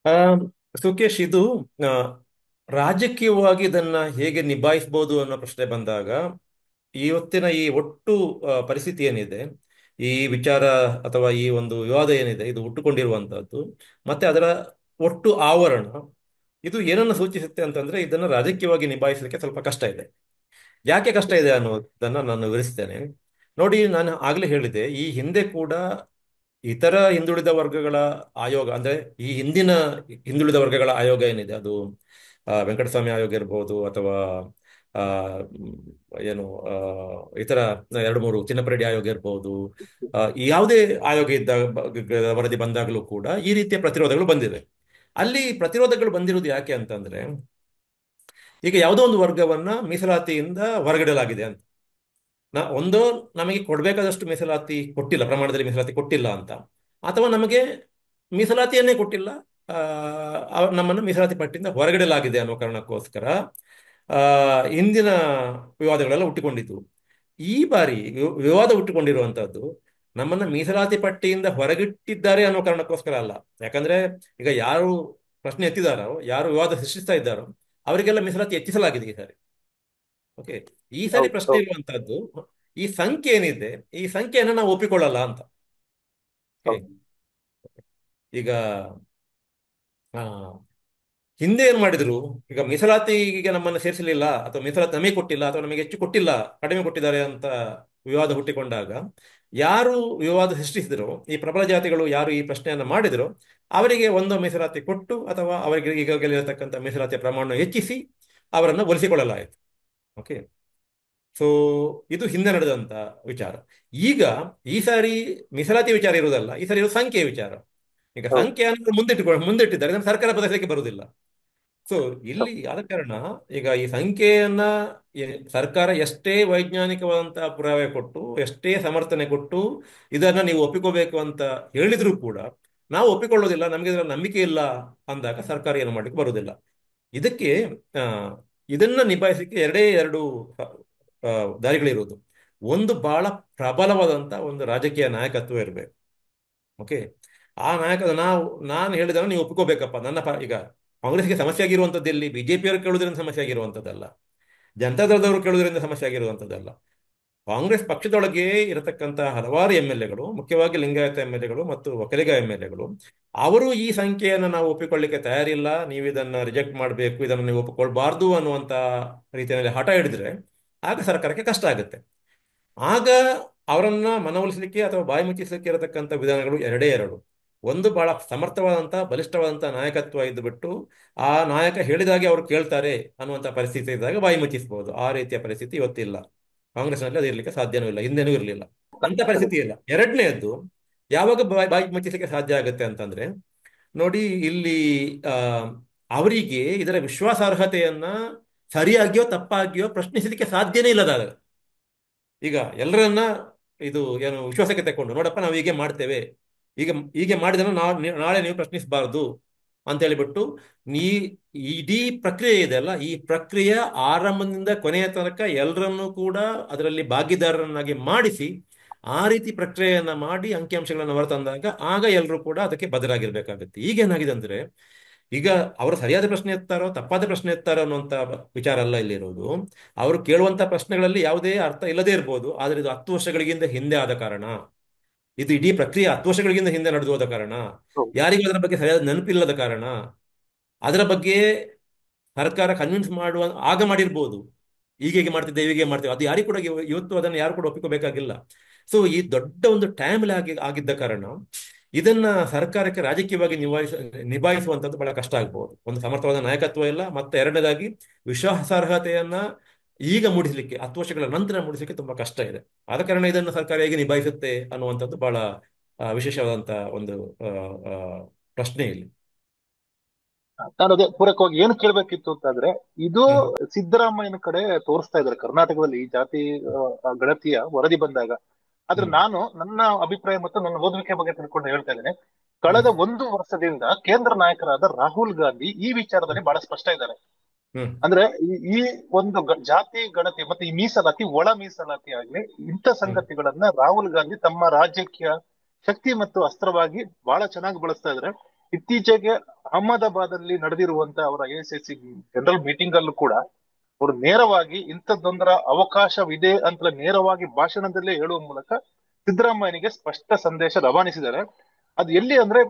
ಆ, ಸುಕೇಶ್, ಇದು ಆ, ರಾಜಕೀಯವಾಗಿ ಇದನ್ನ ಹೇಗೆ ನಿಭಾಯಿಸಬಹುದು ಅನ್ನೋ ಪ್ರಶ್ನೆ ಬಂದಾಗ, ಇವತ್ತಿನ ಈ ಒಟ್ಟು ಪರಿಸ್ಥಿತಿ ಏನಿದೆ, ಈ ವಿಚಾರ ಅಥವಾ ಈ ಒಂದು ವಿವಾದ ಏನಿದೆ ಇದು ಹುಟ್ಟುಕೊಂಡಿರುವಂತಹದ್ದು, ಮತ್ತೆ ಅದರ ಒಟ್ಟು ಆವರಣ, ಇದು ಏನನ್ನು ಸೂಚಿಸುತ್ತೆ ಅಂತಂದ್ರೆ ಇದನ್ನು ರಾಜಕೀಯವಾಗಿ ನಿಭಾಯಿಸಲಿಕ್ಕೆ ಸ್ವಲ್ಪ ಕಷ್ಟ ಇದೆ. ಯಾಕೆ ಕಷ್ಟ ಇದೆ ಅನ್ನೋದನ್ನ ನಾನು ವಿವರಿಸ್ತೇನೆ. ನೋಡಿ, ನಾನು ಆಗ್ಲೇ ಹೇಳಿದೆ, ಈ ಹಿಂದೆ ಕೂಡ ಇತರ ಹಿಂದುಳಿದ ವರ್ಗಗಳ ಆಯೋಗ, ಅಂದ್ರೆ ಈ ಹಿಂದಿನ ಹಿಂದುಳಿದ ವರ್ಗಗಳ ಆಯೋಗ ಏನಿದೆ ಅದು ವೆಂಕಟಸ್ವಾಮಿ ಆಯೋಗ ಇರ್ಬೋದು, ಅಥವಾ ಆ, ಮ್, ಏನು ಇತರ 2-3 ಚಿನ್ನಪರೆಡ್ಡಿ ಆಯೋಗ ಇರ್ಬೋದು, ಯಾವುದೇ ಆಯೋಗ ವರದಿ ಬಂದಾಗಲೂ ಕೂಡ ಈ ರೀತಿಯ ಪ್ರತಿರೋಧಗಳು ಬಂದಿವೆ. ಅಲ್ಲಿ ಪ್ರತಿರೋಧಗಳು ಬಂದಿರುವುದು ಯಾಕೆ ಅಂತಂದ್ರೆ, ಈಗ ಯಾವುದೋ ಒಂದು ವರ್ಗವನ್ನ ಮೀಸಲಾತಿಯಿಂದ ಹೊರಗಿಡಲಾಗಿದೆ ಅಂತ, ಒಂದು ನಮಗೆ ಕೊಡಬೇಕಾದಷ್ಟು ಮೀಸಲಾತಿ ಕೊಟ್ಟಿಲ್ಲ, ಪ್ರಮಾಣದಲ್ಲಿ ಮೀಸಲಾತಿ ಕೊಟ್ಟಿಲ್ಲ ಅಂತ, ಅಥವಾ ನಮಗೆ ಮೀಸಲಾತಿಯನ್ನೇ ಕೊಟ್ಟಿಲ್ಲ, ನಮ್ಮನ್ನು ಮೀಸಲಾತಿ ಪಟ್ಟಿಯಿಂದ ಹೊರಗಿಡಲಾಗಿದೆ ಅನ್ನೋ ಕಾರಣಕ್ಕೋಸ್ಕರ ಆ, ಹಿಂದಿನ ವಿವಾದಗಳೆಲ್ಲ ಹುಟ್ಟಿಕೊಂಡಿದ್ದು. ಈ ಬಾರಿ ವಿವಾದ ಹುಟ್ಟಿಕೊಂಡಿರುವಂತಹದ್ದು ನಮ್ಮನ್ನ ಮೀಸಲಾತಿ ಪಟ್ಟಿಯಿಂದ ಹೊರಗಿಟ್ಟಿದ್ದಾರೆ ಅನ್ನೋ ಕಾರಣಕ್ಕೋಸ್ಕರ ಅಲ್ಲ. ಯಾಕಂದ್ರೆ ಈಗ ಯಾರು ಪ್ರಶ್ನೆ ಎತ್ತಿದಾರೋ, ಯಾರು ವಿವಾದ ಸೃಷ್ಟಿಸ್ತಾ ಇದ್ದಾರೋ ಅವರಿಗೆಲ್ಲ ಮೀಸಲಾತಿ ಹೆಚ್ಚಿಸಲಾಗಿದೆ ಈ ಸಾರಿ. ಓಕೆ. ಈ ಸಾರಿ ಹೌದು ಪ್ರಶ್ನೆ ಹೌದು. ಇರುವಂತಹದ್ದು ಈ ಸಂಖ್ಯೆ ಏನಿದೆ, ಈ ಸಂಖ್ಯೆಯನ್ನು ನಾವು ಒಪ್ಪಿಕೊಳ್ಳಲ್ಲ ಅಂತ. ಓಕೆ. ಹೌದು ಈಗ ಆ, ಹಿಂದೆ ಏನ್ ಮಾಡಿದ್ರು, ಈಗ ಮೀಸಲಾತಿಗೆ ನಮ್ಮನ್ನು ಸೇರಿಸಲಿಲ್ಲ ಅಥವಾ ಮೀಸಲಾತಿ ನಮಗೆ ಕೊಟ್ಟಿಲ್ಲ ಅಥವಾ ನಮಗೆ ಹೆಚ್ಚು ಕೊಟ್ಟಿಲ್ಲ, ಕಡಿಮೆ ಕೊಟ್ಟಿದ್ದಾರೆ ಅಂತ ವಿವಾದ ಹುಟ್ಟಿಕೊಂಡಾಗ ಯಾರು ವಿವಾದ ಸೃಷ್ಟಿಸಿದ್ರು, ಈ ಪ್ರಬಲ ಜಾತಿಗಳು ಯಾರು ಈ ಪ್ರಶ್ನೆಯನ್ನು ಮಾಡಿದ್ರು, ಅವರಿಗೆ ಒಂದು ಮೀಸಲಾತಿ ಕೊಟ್ಟು ಅಥವಾ ಅವರಿಗೆ ಈಗಾಗಲೇ ಇರತಕ್ಕಂಥ ಮೀಸಲಾತಿಯ ಪ್ರಮಾಣ ಹೆಚ್ಚಿಸಿ ಅವರನ್ನು ಒಲಿಸಿಕೊಳ್ಳಲಾಯಿತು. ಓಕೆ. ಸೊ ಇದು ಹಿಂದೆ ನಡೆದಂತ ವಿಚಾರ. ಈಗ ಈ ಸಾರಿ ಮೀಸಲಾತಿ ವಿಚಾರ ಇರುವುದಲ್ಲ, ಈ ಸಾರಿ ಇರೋ ಸಂಖ್ಯೆಯ ವಿಚಾರ. ಈಗ ಹೌದು ಸಂಖ್ಯೆಯನ್ನು ಮುಂದಿಟ್ಟಿದ್ದಾರೆ, ಇದನ್ನು ಸರ್ಕಾರ ಬದಲಿಸಲಿಕ್ಕೆ ಬರುವುದಿಲ್ಲ. ಸೊ ಇಲ್ಲಿ ಹೌದು. ಆದ ಕಾರಣ ಈಗ ಈ ಸಂಖ್ಯೆಯನ್ನ ಸರ್ಕಾರ ಎಷ್ಟೇ ವೈಜ್ಞಾನಿಕವಾದಂತಹ ಪುರಾವೆ ಕೊಟ್ಟು, ಎಷ್ಟೇ ಸಮರ್ಥನೆ ಕೊಟ್ಟು ಇದನ್ನ ನೀವು ಒಪ್ಪಿಕೋಬೇಕು ಅಂತ ಹೇಳಿದ್ರು ಕೂಡ ನಾವು ಒಪ್ಪಿಕೊಳ್ಳೋದಿಲ್ಲ, ನಮಗೆ ಇದರ ನಂಬಿಕೆ ಇಲ್ಲ ಅಂದಾಗ ಸರ್ಕಾರ ಏನು ಮಾಡ್ಲಿಕ್ಕೆ ಬರುವುದಿಲ್ಲ. ಇದಕ್ಕೆ ಆ, ಇದನ್ನ ನಿಭಾಯಿಸಲಿಕ್ಕೆ ಎರಡೇ ಎರಡು ಆ, ದಾರಿಗಳಿರುವುದು. ಒಂದು ಬಹಳ ಪ್ರಬಲವಾದಂತ ಒಂದು ರಾಜಕೀಯ ನಾಯಕತ್ವ ಇರಬೇಕು. ಓಕೆ. ಆ ನಾಯಕದ ನಾನು ಹೇಳಿದನ್ನು ನೀವು ಒಪ್ಪಿಕೋಬೇಕಪ್ಪ. ಈಗ ಕಾಂಗ್ರೆಸ್ಗೆ ಸಮಸ್ಯೆ ಆಗಿರುವಂಥದ್ದು ಎಲ್ಲಿ, ಬಿಜೆಪಿಯವರು ಕೇಳುವುದರಿಂದ ಸಮಸ್ಯೆ ಆಗಿರುವಂಥದ್ದಲ್ಲ, ಜನತಾದಳದವರು ಕೇಳುವುದರಿಂದ ಸಮಸ್ಯೆ ಆಗಿರುವಂಥದ್ದಲ್ಲ. ಕಾಂಗ್ರೆಸ್ ಪಕ್ಷದೊಳಗೆ ಇರತಕ್ಕಂತಹ ಹಲವಾರು ಎಂ ಎಲ್ ಎಗಳು, ಮುಖ್ಯವಾಗಿ ಲಿಂಗಾಯತ ಎಂ ಎಲ್ ಎಗಳು ಮತ್ತು ಒಕ್ಕಲಿಗ ಎಂ ಎಲ್ ಎಗಳು, ಅವರು ಈ ಸಂಖ್ಯೆಯನ್ನು ನಾವು ಒಪ್ಪಿಕೊಳ್ಳಿಕ್ಕೆ ತಯಾರಿಲ್ಲ, ನೀವು ಇದನ್ನು ರಿಜೆಕ್ಟ್ ಮಾಡಬೇಕು, ಇದನ್ನು ನೀವು ಒಪ್ಪಿಕೊಳ್ಬಾರ್ದು ಅನ್ನುವಂಥ ರೀತಿಯಲ್ಲಿ ಹಠ ಹಿಡಿದ್ರೆ ಆಗ ಸರ್ಕಾರಕ್ಕೆ ಕಷ್ಟ ಆಗುತ್ತೆ. ಆಗ ಅವರನ್ನ ಮನವೊಲಿಸಲಿಕ್ಕೆ ಅಥವಾ ಬಾಯಿ ಮುಚ್ಚಿಸಲಿಕ್ಕೆ ಇರತಕ್ಕಂಥ ವಿಧಾನಗಳು ಎರಡೇ ಎರಡು. ಒಂದು ಬಹಳ ಸಮರ್ಥವಾದಂಥ ಬಲಿಷ್ಠವಾದಂಥ ನಾಯಕತ್ವ ಇದ್ದು ಬಿಟ್ಟು ಆ ನಾಯಕ ಹೇಳಿದಾಗೆ ಅವರು ಕೇಳ್ತಾರೆ ಅನ್ನುವಂಥ ಪರಿಸ್ಥಿತಿ ಇದ್ದಾಗ ಬಾಯಿ ಮುಚ್ಚಿಸಬಹುದು. ಆ ರೀತಿಯ ಪರಿಸ್ಥಿತಿ ಇವತ್ತಿಲ್ಲ ಕಾಂಗ್ರೆಸ್ನಲ್ಲಿ, ಅದು ಇರಲಿಕ್ಕೆ ಸಾಧ್ಯನೂ ಇಲ್ಲ, ಹಿಂದೆನೂ ಇರಲಿಲ್ಲ, ಅಂತ ಪರಿಸ್ಥಿತಿ ಇಲ್ಲ. ಎರಡನೆಯದ್ದು, ಯಾವಾಗ ಬಾಯಿ ಮುಚ್ಚಿಸಲಿಕ್ಕೆ ಸಾಧ್ಯ ಆಗುತ್ತೆ ಅಂತಂದ್ರೆ, ನೋಡಿ ಇಲ್ಲಿ ಆ ಅವರಿಗೆ ಇದರ ವಿಶ್ವಾಸಾರ್ಹತೆಯನ್ನ ಸರಿಯಾಗಿಯೋ ತಪ್ಪಾಗಿಯೋ ಪ್ರಶ್ನಿಸಲಿಕ್ಕೆ ಸಾಧ್ಯನೇ ಇಲ್ಲದಾಗ, ಈಗ ಎಲ್ಲರನ್ನ ಇದು ಏನು ವಿಶ್ವಾಸಕ್ಕೆ ತಕೊಂಡು ನೋಡಪ್ಪ ನಾವು ಹೀಗೆ ಮಾಡ್ತೇವೆ, ಈಗ ಹೀಗೆ ಮಾಡಿದನ್ನು ನಾಳೆ ನೀವು ಪ್ರಶ್ನಿಸಬಾರದು ಅಂತ ಹೇಳಿಬಿಟ್ಟು ನೀ ಇಡೀ ಪ್ರಕ್ರಿಯೆ ಇದೆ ಅಲ್ಲ, ಈ ಪ್ರಕ್ರಿಯೆ ಆರಂಭದಿಂದ ಕೊನೆಯ ತನಕ ಎಲ್ಲರನ್ನೂ ಕೂಡ ಅದರಲ್ಲಿ ಭಾಗಿದಾರರನ್ನಾಗಿ ಮಾಡಿಸಿ ಆ ರೀತಿ ಪ್ರಕ್ರಿಯೆಯನ್ನ ಮಾಡಿ ಅಂಕಿಅಂಶಗಳನ್ನು ಹೊರತಂದಾಗ ಆಗ ಎಲ್ಲರೂ ಕೂಡ ಅದಕ್ಕೆ ಬದ್ಧರಾಗಿರ್ಬೇಕಾಗುತ್ತೆ. ಈಗ ಏನಾಗಿದೆ ಅಂದ್ರೆ, ಈಗ ಅವರು ಸರಿಯಾದ ಪ್ರಶ್ನೆ ಎತ್ತಾರೋ ತಪ್ಪಾದ ಪ್ರಶ್ನೆ ಎತ್ತಾರೋ ಅನ್ನುವಂಥ ವಿಚಾರ ಅಲ್ಲ ಇಲ್ಲಿರೋದು. ಅವರು ಕೇಳುವಂತ ಪ್ರಶ್ನೆಗಳಲ್ಲಿ ಯಾವುದೇ ಅರ್ಥ ಇಲ್ಲದೇ ಇರ್ಬೋದು, ಆದರೆ ಇದು 10 ವರ್ಷಗಳಿಗಿಂತ ಹಿಂದೆ ಆದ ಕಾರಣ, ಇದು ಇಡೀ ಪ್ರಕ್ರಿಯೆ 10 ವರ್ಷಗಳಿಗಿಂತ ಹಿಂದೆ ನಡೆದು ಹೋದ ಕಾರಣ, ಹೌದು. ಯಾರಿಗೂ ಅದರ ಬಗ್ಗೆ ಸರಿಯಾದ ನೆನಪಿಲ್ಲದ ಕಾರಣ, ಅದರ ಬಗ್ಗೆ ಸರ್ಕಾರ ಕನ್ವಿನ್ಸ್ ಮಾಡುವ ಆಗ ಮಾಡಿರ್ಬೋದು, ಹೀಗೆ ಮಾಡ್ತಿದ್ದೆ ಹೀಗೆ ಮಾಡ್ತೇವೆ, ಅದು ಯಾರಿಗೂ ಕೂಡ ಇವತ್ತು ಅದನ್ನು ಯಾರು ಕೂಡ ಒಪ್ಪಿಕೋಬೇಕಾಗಿಲ್ಲ. ಸೊ ಈ ದೊಡ್ಡ ಒಂದು ಟೈಮ್ ಆಗಿದ್ದ ಕಾರಣ ಇದನ್ನ ಸರ್ಕಾರಕ್ಕೆ ರಾಜಕೀಯವಾಗಿ ನಿಭಾಯಿಸುವಂತದ್ದು ಬಹಳ ಕಷ್ಟ ಆಗ್ಬಹುದು. ಒಂದು ಸಮರ್ಥವಾದ ನಾಯಕತ್ವ ಇಲ್ಲ, ಮತ್ತೆ ಎರಡನೇದಾಗಿ ವಿಶ್ವಾಸಾರ್ಹತೆಯನ್ನ ಈಗ ಮೂಡಿಸಲಿಕ್ಕೆ 10 ವರ್ಷಗಳ ನಂತರ ಮೂಡಿಸಲಿಕ್ಕೆ ತುಂಬಾ ಕಷ್ಟ ಇದೆ. ಆದ ಕಾರಣ ಇದನ್ನು ಸರ್ಕಾರ ಹೇಗೆ ನಿಭಾಯಿಸುತ್ತೆ ಅನ್ನುವಂಥದ್ದು ಬಹಳ ವಿಶೇಷವಾದಂತ ಒಂದು ಆ, ಆ, ಪ್ರಶ್ನೆ ಇಲ್ಲಿ. ನಾನು ಅದೇ ಪೂರಕವಾಗಿ ಏನು ಕೇಳ್ಬೇಕಿತ್ತು ಅಂತಂದ್ರೆ, ಇದು ಹ್ಮ್. ಸಿದ್ದರಾಮಯ್ಯನ ಕಡೆ ತೋರಿಸ್ತಾ ಇದ್ದಾರೆ ಕರ್ನಾಟಕದಲ್ಲಿ ಈ ಜಾತಿ ಗಣತಿಯ ವರದಿ ಬಂದಾಗ. ಆದ್ರೆ ಹ್ಮ್. ನಾನು ನನ್ನ ಅಭಿಪ್ರಾಯ ಮತ್ತು ನನ್ನ ಓದುವಿಕೆ ಬಗ್ಗೆ ತಿಳ್ಕೊಂಡು ಹೇಳ್ತಾ ಇದ್ದೇನೆ. ಹ್ಮ್. ಕಳೆದ 1 ವರ್ಷದಿಂದ ಕೇಂದ್ರ ನಾಯಕರಾದ ರಾಹುಲ್ ಗಾಂಧಿ ಈ ವಿಚಾರದಲ್ಲಿ ಬಹಳ ಸ್ಪಷ್ಟ ಇದ್ದಾರೆ. ಹ್ಮ್. ಅಂದ್ರೆ ಈ ಒಂದು ಜಾತಿ ಗಣತಿ ಮತ್ತೆ ಈ ಮೀಸಲಾತಿ, ಒಳ ಮೀಸಲಾತಿ ಆಗ್ಲಿ, ಇಂಥ ಹ್ಮ್. ಸಂಗತಿಗಳನ್ನ ರಾಹುಲ್ ಗಾಂಧಿ ತಮ್ಮ ರಾಜಕೀಯ ಶಕ್ತಿ ಮತ್ತು ಅಸ್ತ್ರವಾಗಿ ಬಹಳ ಚೆನ್ನಾಗಿ ಬಳಸ್ತಾ ಇದ್ದಾರೆ. ಇತ್ತೀಚೆಗೆ ಅಹಮದಾಬಾದ್ ಅಲ್ಲಿ ನಡೆದಿರುವಂತ ಅವರ ಎಐಸಿಸಿ ಜನರಲ್ ಮೀಟಿಂಗ್ ಅಲ್ಲೂ ಕೂಡ ಅವರು ನೇರವಾಗಿ ಇಂಥದ್ದೊಂದರ ಅವಕಾಶವಿದೆ ಅಂತ ನೇರವಾಗಿ ಭಾಷಣದಲ್ಲೇ ಹೇಳುವ ಮೂಲಕ ಸಿದ್ದರಾಮಯ್ಯನಿಗೆ ಸ್ಪಷ್ಟ ಸಂದೇಶ ರವಾನಿಸಿದ್ದಾರೆ. ಅದು ಎಲ್ಲಿ ಅಂದ್ರೆ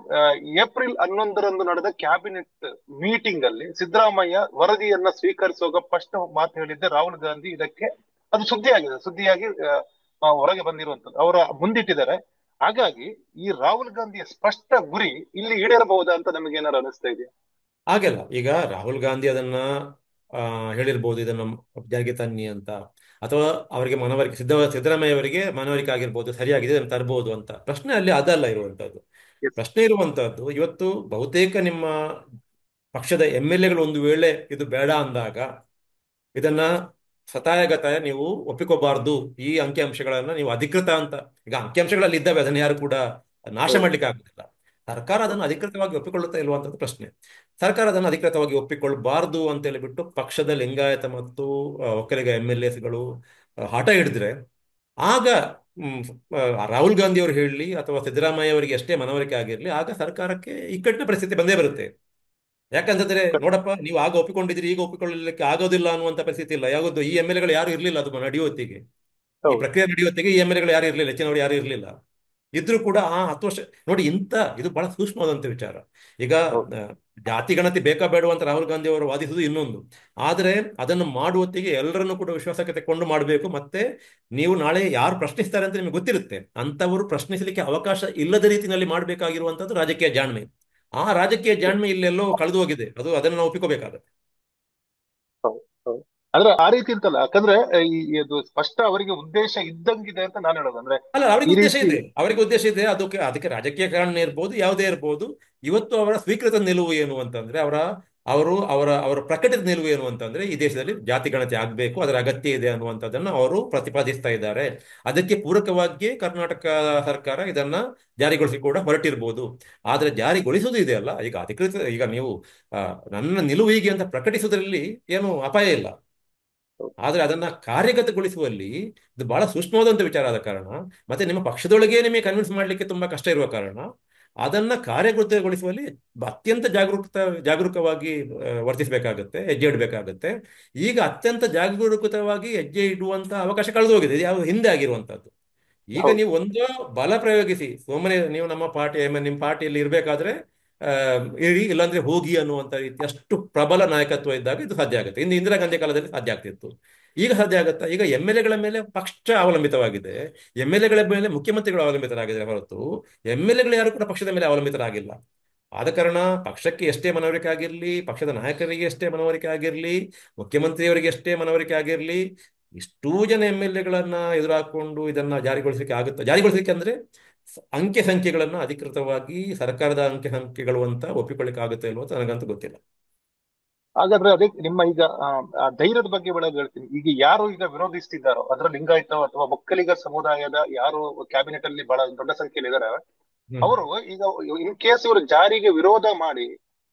ಏಪ್ರಿಲ್ 11ರಂದು ನಡೆದ ಕ್ಯಾಬಿನೆಟ್ ಮೀಟಿಂಗ್ ಅಲ್ಲಿ ಸಿದ್ದರಾಮಯ್ಯ ವರದಿಯನ್ನ ಸ್ವೀಕರಿಸುವಾಗ ಫಸ್ಟ್ ಮಾತು ಹೇಳಿದ್ದೆ ರಾಹುಲ್ ಗಾಂಧಿ ಇದಕ್ಕೆ, ಅದು ಸುದ್ದಿಯಾಗಿ ಹೊರಗೆ ಬಂದಿರುವಂತದ್ದು ಅವರ ಮುಂದಿಟ್ಟಿದ್ದಾರೆ. ಹಾಗಾಗಿ ಈ ರಾಹುಲ್ ಗಾಂಧಿಯ ಸ್ಪಷ್ಟ ಗುರಿ ಇಲ್ಲಿ ಈಡೇರಬಹುದಾ ಅಂತ ನಮಗೆ ಏನಾರು ಅನಿಸ್ತಾ ಇದೆಯಾ? ಹಾಗೆಲ್ಲ ಈಗ ರಾಹುಲ್ ಗಾಂಧಿ ಅದನ್ನ ಆ, ಹೇಳಿರ್ಬೋದು, ಇದನ್ನು ಜಾರಿಗೆ ತನ್ನಿ ಅಂತ, ಅಥವಾ ಅವರಿಗೆ ಮನವರಿಕೆ ಸಿದ್ದರಾಮಯ್ಯ ಅವರಿಗೆ ಮನವರಿಕೆ ಆಗಿರ್ಬೋದು, ಸರಿಯಾಗಿದೆ ಇದನ್ನು ತರಬಹುದು ಅಂತ. ಪ್ರಶ್ನೆ ಅಲ್ಲಿ ಅದಲ್ಲ ಇರುವಂತದ್ದು. Yes. ಪ್ರಶ್ನೆ ಇರುವಂತದ್ದು, ಇವತ್ತು ಬಹುತೇಕ ನಿಮ್ಮ ಪಕ್ಷದ ಎಂ ಎಲ್ ಎಗಳು ಒಂದು ವೇಳೆ ಇದು ಬೇಡ ಅಂದಾಗ ಇದನ್ನ ಸತಾಯಗತಾಯ ನೀವು ಒಪ್ಪಿಕೋಬಾರ್ದು, ಈ ಅಂಕಿಅಂಶಗಳನ್ನ ನೀವು ಅಧಿಕೃತ ಅಂತ, ಈಗ ಅಂಕಿಅಂಶಗಳಲ್ಲಿ ಇದ್ದಾವೆ, ಅದನ್ನ ಯಾರು ಕೂಡ ನಾಶ ಹೌದು ಮಾಡ್ಲಿಕ್ಕೆ ಆಗುದಿಲ್ಲ. ಸರ್ಕಾರ ಅದನ್ನು ಅಧಿಕೃತವಾಗಿ ಒಪ್ಪಿಕೊಳ್ಳುತ್ತಾ ಇಲ್ವಂತದ್ದು ಪ್ರಶ್ನೆ. ಸರ್ಕಾರ ಅದನ್ನು ಅಧಿಕೃತವಾಗಿ ಒಪ್ಪಿಕೊಳ್ಬಾರ್ದು ಅಂತ ಹೇಳಿಬಿಟ್ಟು ಪಕ್ಷದ ಲಿಂಗಾಯತ ಮತ್ತು ಒಕ್ಕಲಿಗ ಎಂ ಎಲ್ ಎಸ್ಗಳು ಹಠ ಹಿಡಿದ್ರೆ ಆಗ ಮ್, ರಾಹುಲ್ ಗಾಂಧಿ ಅವರು ಹೇಳಲಿ ಅಥವಾ ಸಿದ್ದರಾಮಯ್ಯ ಅವರಿಗೆ ಎಷ್ಟೇ ಮನವರಿಕೆ ಆಗಿರಲಿ, ಆಗ ಸರ್ಕಾರಕ್ಕೆ ಇಕ್ಕಟ್ಟಿನ ಪರಿಸ್ಥಿತಿ ಬಂದೇ ಬರುತ್ತೆ. ಯಾಕಂತಂದ್ರೆ ನೋಡಪ್ಪ, ನೀವು ಆಗ ಒಪ್ಪಿಕೊಂಡಿದ್ದೀರಿ, ಈಗ ಒಪ್ಪಿಕೊಳ್ಳಲಿಕ್ಕೆ ಆಗೋದಿಲ್ಲ ಅನ್ನುವಂಥ ಪರಿಸ್ಥಿತಿ ಇಲ್ಲ. ಯಾವುದು, ಈ ಎಮ್ ಎಲ್ ಎಗಳು ಯಾರು ಇರಲಿಲ್ಲ ಅದು ನಡೆಯುವತ್ತಿಗೆ, ಈ ಹೌದು ಪ್ರಕ್ರಿಯೆ ನಡೆಯುವತ್ತಿಗೆ ಈ ಎಮ್ ಎಲ್ ಎಗಳು ಯಾರು ಇರಲಿಲ್ಲ, ಹೆಚ್ಚಿನವರು ಯಾರು ಇರಲಿಲ್ಲ. ಇದ್ರೂ ಕೂಡ ಆ 10 ವರ್ಷ ನೋಡಿ, ಇದು ಬಹಳ ಸೂಕ್ಷ್ಮವಾದಂಥ ವಿಚಾರ. ಈಗ ಹೌದು ಆ, ಜಾತಿ ಗಣತಿ ಬೇಕಾ ಬೇಡವಾ ಅಂತ ರಾಹುಲ್ ಗಾಂಧಿ ಅವರು ವಾದಿಸುವುದು ಇನ್ನೊಂದು. ಆದರೆ ಅದನ್ನು ಮಾಡುವತ್ತಿಗೆ ಎಲ್ಲರನ್ನೂ ಕೂಡ ವಿಶ್ವಾಸಕ್ಕೆ ತೆಗೆದುಕೊಂಡು ಮಾಡಬೇಕು. ಮತ್ತೆ ನೀವು ನಾಳೆ ಯಾರು ಪ್ರಶ್ನಿಸ್ತಾರೆ ಅಂತ ನಿಮಗೆ ಗೊತ್ತಿರುತ್ತೆ, ಅಂತವರು ಪ್ರಶ್ನಿಸಲಿಕ್ಕೆ ಅವಕಾಶ ಇಲ್ಲದ ರೀತಿಯಲ್ಲಿ ಮಾಡಬೇಕಾಗಿರುವಂತದ್ದು ರಾಜಕೀಯ ಜಾಣ್ಮೆ. ಆ ರಾಜಕೀಯ ಜಾಣ್ಮೆ ಇಲ್ಲೆಲ್ಲೋ ಕಳೆದು ಹೋಗಿದೆ. ಅದನ್ನು ನಾವು ಒಪ್ಪಿಕೋಬೇಕಾಗತ್ತೆ. ಹೌದು ಹೌದು. ಅಂದ್ರೆ ಆ ರೀತಿ ಅಂತಲ್ಲ, ಯಾಕಂದ್ರೆ ಇದು ಸ್ಪಷ್ಟ ಅವರಿಗೆ ಉದ್ದೇಶ ಇದ್ದಂಗಿದೆ ಅಂತ ನಾನು ಹೇಳೋದು. ಅಂದ್ರೆ ಅಲ್ಲ, ಅವರಿಗೆ ಈ ಉದ್ದೇಶ ರೀತಿ ಇದೆ, ಅವರಿಗೆ ಉದ್ದೇಶ ಇದೆ. ಅದಕ್ಕೆ ರಾಜಕೀಯ ಕಾರಣ ಇರ್ಬೋದು, ಯಾವುದೇ ಇರ್ಬೋದು. ಇವತ್ತು ಅವರ ಸ್ವೀಕೃತ ನಿಲುವು ಏನು ಅಂತಂದ್ರೆ, ಅವರ ಪ್ರಕಟಿತ ನಿಲುವು ಏನು ಅಂತಂದ್ರೆ, ಈ ದೇಶದಲ್ಲಿ ಜಾತಿ ಗಣತಿ ಆಗಬೇಕು, ಅದರ ಅಗತ್ಯ ಇದೆ ಅನ್ನುವಂಥದ್ದನ್ನು ಅವರು ಪ್ರತಿಪಾದಿಸ್ತಾ ಇದ್ದಾರೆ. ಅದಕ್ಕೆ ಪೂರಕವಾಗಿ ಕರ್ನಾಟಕ ಸರ್ಕಾರ ಇದನ್ನ ಜಾರಿಗೊಳಿಸಿ ಕೂಡ ಹೊರಟಿರ್ಬೋದು. ಆದ್ರೆ ಜಾರಿಗೊಳಿಸುವುದು ಇದೆಯಲ್ಲ, ಈಗ ನೀವು ನನ್ನ ನಿಲುವು ಹೀಗೆ ಅಂತ ಪ್ರಕಟಿಸುವುದರಲ್ಲಿ ಏನು ಅಪಾಯ ಇಲ್ಲ. ಆದ್ರೆ ಅದನ್ನ ಕಾರ್ಯಗತಗೊಳಿಸುವಲ್ಲಿ ಇದು ಬಹಳ ಸೂಕ್ಷ್ಮವಾದಂತ ವಿಚಾರ ಆದ ಕಾರಣ, ಮತ್ತೆ ನಿಮ್ಮ ಪಕ್ಷದೊಳಗೆ ನಿಮಗೆ ಕನ್ವಿನ್ಸ್ ಮಾಡ್ಲಿಕ್ಕೆ ತುಂಬಾ ಕಷ್ಟ ಇರುವ ಕಾರಣ, ಅದನ್ನ ಕಾರ್ಯಗತಗೊಳಿಸುವಲ್ಲಿ ಅತ್ಯಂತ ಜಾಗರೂಕವಾಗಿ ವರ್ತಿಸಬೇಕಾಗತ್ತೆ, ಹೆಜ್ಜೆ ಇಡಬೇಕಾಗತ್ತೆ. ಈಗ ಅತ್ಯಂತ ಜಾಗರೂಕತವಾಗಿ ಹೆಜ್ಜೆ ಇಡುವಂತ ಅವಕಾಶ ಕಳೆದು ಹೋಗಿದೆ. ಇದು ಯಾವ ಹಿಂದೆ ಆಗಿರುವಂತದ್ದು. ಈಗ ಹೌದು ನೀವು ಒಂದು ಬಲ ಪ್ರಯೋಗಿಸಿ ಸುಮ್ಮನೆ ನೀವು ನಮ್ಮ ಪಾರ್ಟಿ ನಿಮ್ಮ ಪಾರ್ಟಿಯಲ್ಲಿ ಇರಬೇಕಾದ್ರೆ ಇರಿ, ಇಲ್ಲಾಂದ್ರೆ ಹೋಗಿ ಅನ್ನುವಂಥ ರೀತಿ ಅಷ್ಟು ಪ್ರಬಲ ನಾಯಕತ್ವ ಇದ್ದಾಗ ಇದು ಸಾಧ್ಯ ಆಗುತ್ತೆ. ಇನ್ನು ಇಂದಿರಾ ಗಾಂಧಿ ಕಾಲದಲ್ಲಿ ಸಾಧ್ಯ ಆಗ್ತಿತ್ತು. ಈಗ ಸಾಧ್ಯ ಆಗುತ್ತಾ? ಈಗ ಎಮ್ ಎಲ್ ಎಗಳ ಮೇಲೆ ಪಕ್ಷ ಅವಲಂಬಿತವಾಗಿದೆ, ಎಮ್ ಎಲ್ ಎಗಳ ಮೇಲೆ ಮುಖ್ಯಮಂತ್ರಿಗಳು ಅವಲಂಬಿತರಾಗಿದ್ದಾರೆ ಹೊರತು ಎಮ್ ಎಲ್ ಎಗಳು ಯಾರು ಕೂಡ ಪಕ್ಷದ ಮೇಲೆ ಅವಲಂಬಿತರಾಗಿಲ್ಲ. ಆದ ಕಾರಣ ಪಕ್ಷಕ್ಕೆ ಎಷ್ಟೇ ಮನವರಿಕೆ ಆಗಿರಲಿ, ಪಕ್ಷದ ನಾಯಕರಿಗೆ ಎಷ್ಟೇ ಮನವರಿಕೆ ಆಗಿರಲಿ, ಮುಖ್ಯಮಂತ್ರಿಯವರಿಗೆ ಎಷ್ಟೇ ಮನವರಿಕೆ ಆಗಿರಲಿ, ಇಷ್ಟೂ ಜನ ಎಮ್ ಎಲ್ ಎಗಳನ್ನ ಎದುರಾಕೊಂಡು ಇದನ್ನ ಜಾರಿಗೊಳಿಸಲಿಕ್ಕೆ ಆಗುತ್ತೆ? ಜಾರಿಗೊಳಿಸಲಿಕ್ಕೆ ಅಂದ್ರೆ ಅಂಕೆ ಸಂಖ್ಯೆಗಳನ್ನ ಅಧಿಕೃತವಾಗಿ ಸರ್ಕಾರದ ಅಂಕೆ ಸಂಖ್ಯೆಗಳು ಅಂತ ಒಪ್ಪಿಕೊಳ್ಳಿಕ್ಕೆ ಆಗುತ್ತೆ ಇಲ್ವೋ ಅಂತ ನನಗಂತೂ ಗೊತ್ತಿಲ್ಲ. ಹಾಗಾದ್ರೆ ಅದೇ ನಿಮ್ಮ ಈಗ ಆ ಧೈರ್ಯದ ಬಗ್ಗೆ ಒಳಗೆ ಹೇಳ್ತೀನಿ. ಈಗ ಯಾರು ಈಗ ವಿರೋಧಿಸ್ತಿದ್ದಾರೋ, ಅದರ ಲಿಂಗಾಯತ ಅಥವಾ ಒಕ್ಕಲಿಗ ಸಮುದಾಯದ ಯಾರು ಕ್ಯಾಬಿನೆಟ್ ಅಲ್ಲಿ ಬಹಳ ದೊಡ್ಡ ಸಂಖ್ಯೆಯಲ್ಲಿ ಇದ್ದಾರೆ, ಹ್ಮ್. ಅವರು ಈಗ ಇನ್ ಕೇಸ್ ಇವರು ಜಾರಿಗೆ ವಿರೋಧ ಮಾಡಿ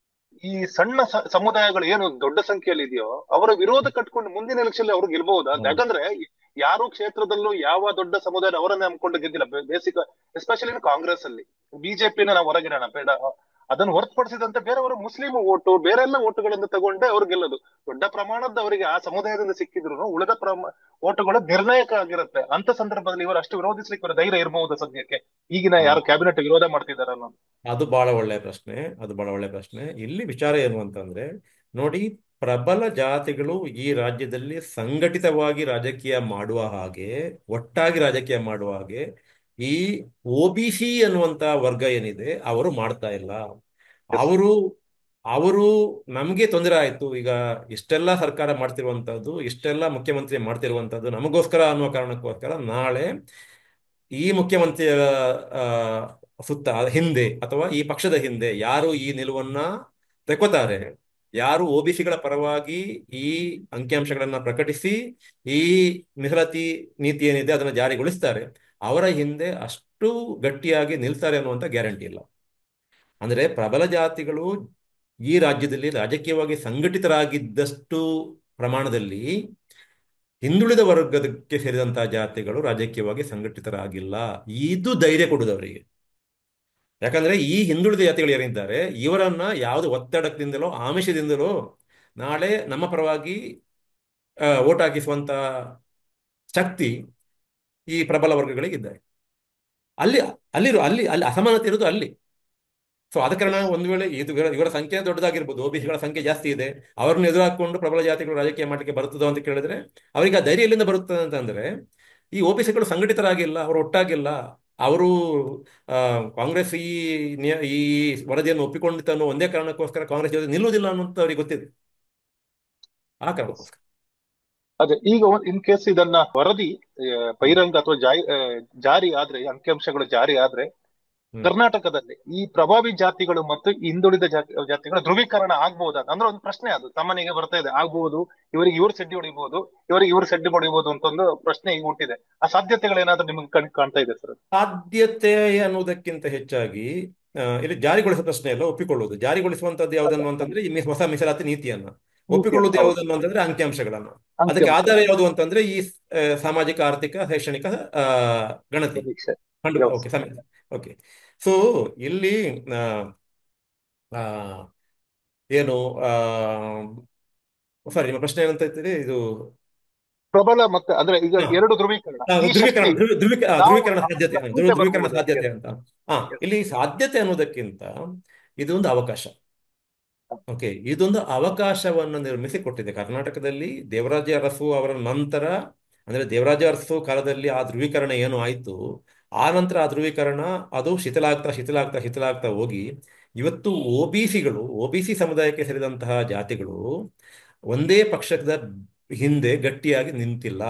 ಈ ಸಣ್ಣ ಸಮುದಾಯಗಳು ಏನು ದೊಡ್ಡ ಸಂಖ್ಯೆಯಲ್ಲಿ ಇದೆಯೋ ಅವರ ವಿರೋಧ ಕಟ್ಕೊಂಡು ಮುಂದಿನ ಎಲೆಕ್ಷನ್ ಅವ್ರು ಗೆಲ್ಬಹುದು ಅಂತ. ಹೌದು. ಯಾಕಂದ್ರೆ ಯಾರು ಕ್ಷೇತ್ರದಲ್ಲೂ ಯಾವ ದೊಡ್ಡ ಸಮುದಾಯ ಅವರನ್ನೇ ನಂಬ್ಕೊಂಡು ಗೆದ್ದಿಲ್ಲ. ಬೇಸಿಕ್ ಎಸ್ಪೆಷಲಿ ಕಾಂಗ್ರೆಸ್ ಅಲ್ಲಿ. ಬಿಜೆಪಿನ ನಾವು ಹೊರಗಿಡೋಣ ಬೇಡ, ಅದನ್ನು ಹೊರತುಪಡಿಸಿದಂತೆ ಬೇರೆಯವರು ಮುಸ್ಲಿಂ ಓಟು ಬೇರೆ ಎಲ್ಲ ಓಟುಗಳನ್ನು ತಗೊಂಡೆ ಅವ್ರು ಗೆಲ್ಲೋದು. ದೊಡ್ಡ ಪ್ರಮಾಣದ ಅವರಿಗೆ ಆ ಸಮುದಾಯದಿಂದ ಸಿಕ್ಕಿದ್ರು ಉಳಿದ ಓಟುಗಳು ನಿರ್ಣಾಯಕ ಆಗಿರುತ್ತೆ. ಅಂತ ಸಂದರ್ಭದಲ್ಲಿ ಇವರು ಅಷ್ಟು ವಿರೋಧಿಸ್ಲಿಕ್ಕೆ ಇವರ ಧೈರ್ಯ ಇರಬಹುದು ಸದ್ಯಕ್ಕೆ, ಈಗಿನ ಹಾ, ಯಾರು ಕ್ಯಾಬಿನೆಟ್ ವಿರೋಧ ಮಾಡ್ತಿದ್ದಾರೆ ಅನ್ನೋದು. ಅದು ಬಹಳ ಒಳ್ಳೆಯ ಪ್ರಶ್ನೆ. ಅದು ಬಹಳ ಒಳ್ಳೆಯ ಪ್ರಶ್ನೆ. ಇಲ್ಲಿ ವಿಚಾರ ಏನು ಅಂತಂದ್ರೆ, ನೋಡಿ, ಪ್ರಬಲ ಜಾತಿಗಳು ಈ ರಾಜ್ಯದಲ್ಲಿ ಸಂಘಟಿತವಾಗಿ ರಾಜಕೀಯ ಮಾಡುವ ಹಾಗೆ, ಒಟ್ಟಾಗಿ ರಾಜಕೀಯ ಮಾಡುವ ಹಾಗೆ ಈ ಒ ಬಿ ಸಿ ಅನ್ನುವಂತ ವರ್ಗ ಏನಿದೆ ಅವರು ಮಾಡ್ತಾ ಇಲ್ಲ. ಎಸ್. ಅವರು ಅವರು ನಮಗೆ ತೊಂದರೆ ಆಯ್ತು, ಈಗ ಇಷ್ಟೆಲ್ಲ ಸರ್ಕಾರ ಮಾಡ್ತಿರುವಂತದ್ದು, ಇಷ್ಟೆಲ್ಲ ಮುಖ್ಯಮಂತ್ರಿ ಮಾಡ್ತಿರುವಂತದ್ದು ನಮಗೋಸ್ಕರ ಅನ್ನುವ ಕಾರಣಕ್ಕೋಸ್ಕರ ನಾಳೆ ಈ ಮುಖ್ಯಮಂತ್ರಿಯ ಆ, ಸುತ್ತ ಹಿಂದೆ ಅಥವಾ ಈ ಪಕ್ಷದ ಹಿಂದೆ ಯಾರು ಈ ನಿಲುವನ್ನ ತೆಕ್ಕೋತಾರೆ, ಯಾರು ಒಬಿಸಿಗಳ ಪರವಾಗಿ ಈ ಅಂಕಿಅಂಶಗಳನ್ನ ಪ್ರಕಟಿಸಿ ಈ ಮೀಸಲಾತಿ ನೀತಿ ಏನಿದೆ ಅದನ್ನು ಜಾರಿಗೊಳಿಸ್ತಾರೆ, ಅವರ ಹಿಂದೆ ಅಷ್ಟು ಗಟ್ಟಿಯಾಗಿ ನಿಲ್ತಾರೆ ಅನ್ನುವಂಥ ಗ್ಯಾರಂಟಿ ಇಲ್ಲ. ಅಂದ್ರೆ ಪ್ರಬಲ ಜಾತಿಗಳು ಈ ರಾಜ್ಯದಲ್ಲಿ ರಾಜಕೀಯವಾಗಿ ಸಂಘಟಿತರಾಗಿದ್ದಷ್ಟು ಪ್ರಮಾಣದಲ್ಲಿ ಹಿಂದುಳಿದ ವರ್ಗಕ್ಕೆ ಸೇರಿದಂತಹ ಜಾತಿಗಳು ರಾಜಕೀಯವಾಗಿ ಸಂಘಟಿತರಾಗಿಲ್ಲ. ಇದು ಧೈರ್ಯ ಕೊಡುವುದು ಅವರಿಗೆ. ಯಾಕಂದ್ರೆ ಈ ಹಿಂದುಳಿದ ಜಾತಿಗಳು ಏನಿದ್ದಾರೆ, ಇವರನ್ನ ಯಾವುದು ಒತ್ತಡದಿಂದಲೋ ಆಮಿಷದಿಂದಲೋ ನಾಳೆ ನಮ್ಮ ಪರವಾಗಿ ಓಟ್ ಹಾಕಿಸುವಂತ ಶಕ್ತಿ ಈ ಪ್ರಬಲ ವರ್ಗಗಳಿಗಿದ್ದಾರೆ. ಅಲ್ಲಿ ಅಲ್ಲಿ ಅಸಮಾನತೆ ಇರೋದು ಅಲ್ಲಿ. ಸೊ ಆದ ಕಾರಣ ಎಸ್. ಒಂದು ವೇಳೆ ಇವರ ಸಂಖ್ಯೆ ದೊಡ್ಡದಾಗಿರ್ಬೋದು, ಒಬಿಸಿಗಳ ಸಂಖ್ಯೆ ಜಾಸ್ತಿ ಇದೆ, ಅವರನ್ನು ಎದುರಾಕೊಂಡು ಪ್ರಬಲ ಜಾತಿಗಳು ರಾಜಕೀಯ ಮಾಡಲಿಕ್ಕೆ ಬರುತ್ತದೋ ಅಂತ ಕೇಳಿದ್ರೆ, ಅವರಿಗೆ ಆ ಧೈರ್ಯ ಎಲ್ಲಿಂದ ಬರುತ್ತದೆ ಅಂತಂದ್ರೆ, ಈ ಒಬಿಸಿಗಳು ಸಂಘಟಿತರಾಗಿಲ್ಲ, ಅವರು ಒಟ್ಟಾಗಿಲ್ಲ. ಅವರು ಕಾಂಗ್ರೆಸ್ ಈ ವರದಿಯನ್ನು ಒಪ್ಪಿಕೊಂಡಿತ್ತು ಅನ್ನೋ ಒಂದೇ ಕಾರಣಕ್ಕೋಸ್ಕರ ಕಾಂಗ್ರೆಸ್ ಜೊತೆ ನಿಲ್ಲುವುದಿಲ್ಲ ಅನ್ನೋದು ಅವರಿಗೆ ಗೊತ್ತಿದೆ. ಆ ಎಸ್. ಕಾರಣಕ್ಕೋಸ್ಕರ. ಅದೇ ಈಗ ಇನ್ ಕೇಸ್ ಇದನ್ನ ವರದಿ ಹ್ಮ್. ಬಹಿರಂಗ ಅಥವಾ ಜಾರಿ ಆದ್ರೆ, ಅಂಕಿಅಂಶಗಳು ಜಾರಿ ಆದ್ರೆ ಹ್ಮ್. ಕರ್ನಾಟಕದಲ್ಲಿ ಈ ಪ್ರಭಾವಿ ಜಾತಿಗಳು ಮತ್ತು ಹಿಂದುಳಿದ ಜಾತಿಗಳ ಧ್ರುವೀಕರಣ ಆಗ್ಬಹುದಾ ಅಂದ್ರೆ ಒಂದು ಪ್ರಶ್ನೆ. ಅದು ಸಾಮಾನ್ಯ ಬರ್ತಾ ಇದೆ, ಆಗ್ಬಹುದು, ಇವರಿಗೆ ಇವ್ರು ಸೆಡ್ಡಿ ಹೊಡಿಬಹುದು, ಇವರಿಗೆ ಇವ್ರು ಸೆಡ್ಡಿ ಹೊಡಿಬಹುದು ಅಂತ ಒಂದು ಪ್ರಶ್ನೆ ಈಗ ಹುಟ್ಟಿದೆ. ಆ ಸಾಧ್ಯತೆಗಳೇನಾದ್ರೂ ನಿಮ್ಗೆ ಕಾಣ್ತಾ ಇದೆ ಸರ್? ಸಾಧ್ಯತೆ ಅನ್ನುವುದಕ್ಕಿಂತ ಹೆಚ್ಚಾಗಿ ಇಲ್ಲಿ ಜಾರಿಗೊಳಿಸುವ ಪ್ರಶ್ನೆ ಎಲ್ಲ ಒಪ್ಪಿಕೊಳ್ಳುವುದು. ಜಾರಿಗೊಳಿಸುವಂತದ್ದು ಯಾವುದನ್ನು ಅಂತಂದ್ರೆ ಈ ಹೊಸ ಮೀಸಲಾತಿ ನೀತಿಯನ್ನ ನೀತಿಯನ್ನು. ಒಪ್ಪಿಕೊಳ್ಳುವುದು ಹೌದು. ಯಾವುದನ್ನು ಅಂತಂದ್ರೆ ಅಂಕಿಅಂಶಗಳನ್ನು. ಅದಕ್ಕೆ ಅಂಕಿಅಂಶ. ಆಧಾರ ಯಾವುದು ಅಂತಂದ್ರೆ ಈ ಸಾಮಾಜಿಕ ಆರ್ಥಿಕ ಶೈಕ್ಷಣಿಕ ಆ, ಗಣತಿ ಸಮೀಕ್ಷೆ. ಕಂಡು. ಓಕೆ, ವ್ಯವಸ್ಥೆ. ಓಕೆ. ಸೊ ಇಲ್ಲಿ ಆ, ಆ, ಏನು ಸಾರಿ, ನಿಮ್ಮ ಪ್ರಶ್ನೆ ಏನಂತ ಇದ್ದೀರಿ? ಇದು ಪ್ರಬಲ ಮತ್ತೆ ಅಂದ್ರೆ ಈಗ ಹಾ, ಎರಡು ಧ್ರುವೀಕರಣ, ಈ ಧ್ರುವೀಕರಣ, ಶಕ್ತಿ ಧ್ರುವೀಕರಣ ಸಾಧ್ಯತೆ, ಯಾವಾಗ ಮುಂದೆ ಧ್ರುವೀಕರಣ ಬರ್ಬೋದು. ಸಾಧ್ಯತೆ ಎಸ್ ಅಂತ. ಹಾ, ಎಸ್. ಇಲ್ಲಿ ಸಾಧ್ಯತೆ ಅನ್ನೋದಕ್ಕಿಂತ ಇದೊಂದು ಅವಕಾಶ. ಓಕೆ, ಇದೊಂದು ಅವಕಾಶವನ್ನು ನಿರ್ಮಿಸಿಕೊಟ್ಟಿದೆ ಕರ್ನಾಟಕದಲ್ಲಿ. ದೇವರಾಜ ಅರಸು ಅವರ ನಂತರ, ಅಂದರೆ ದೇವರಾಜ ಅರಸು ಕಾಲದಲ್ಲಿ ಆ ಧ್ರುವೀಕರಣ ಏನು ಆಯಿತು, ಆ ನಂತರ ಆ ಧ್ರುವೀಕರಣ ಅದು ಶಿಥಿಲಾಗ್ತಾ ಹೋಗಿ ಇವತ್ತು ಒ ಬಿ ಸಿ ಸಮುದಾಯಕ್ಕೆ ಸೇರಿದಂತಹ ಜಾತಿಗಳು ಒಂದೇ ಪಕ್ಷದ ಹಿಂದೆ ಗಟ್ಟಿಯಾಗಿ ನಿಂತಿಲ್ಲ.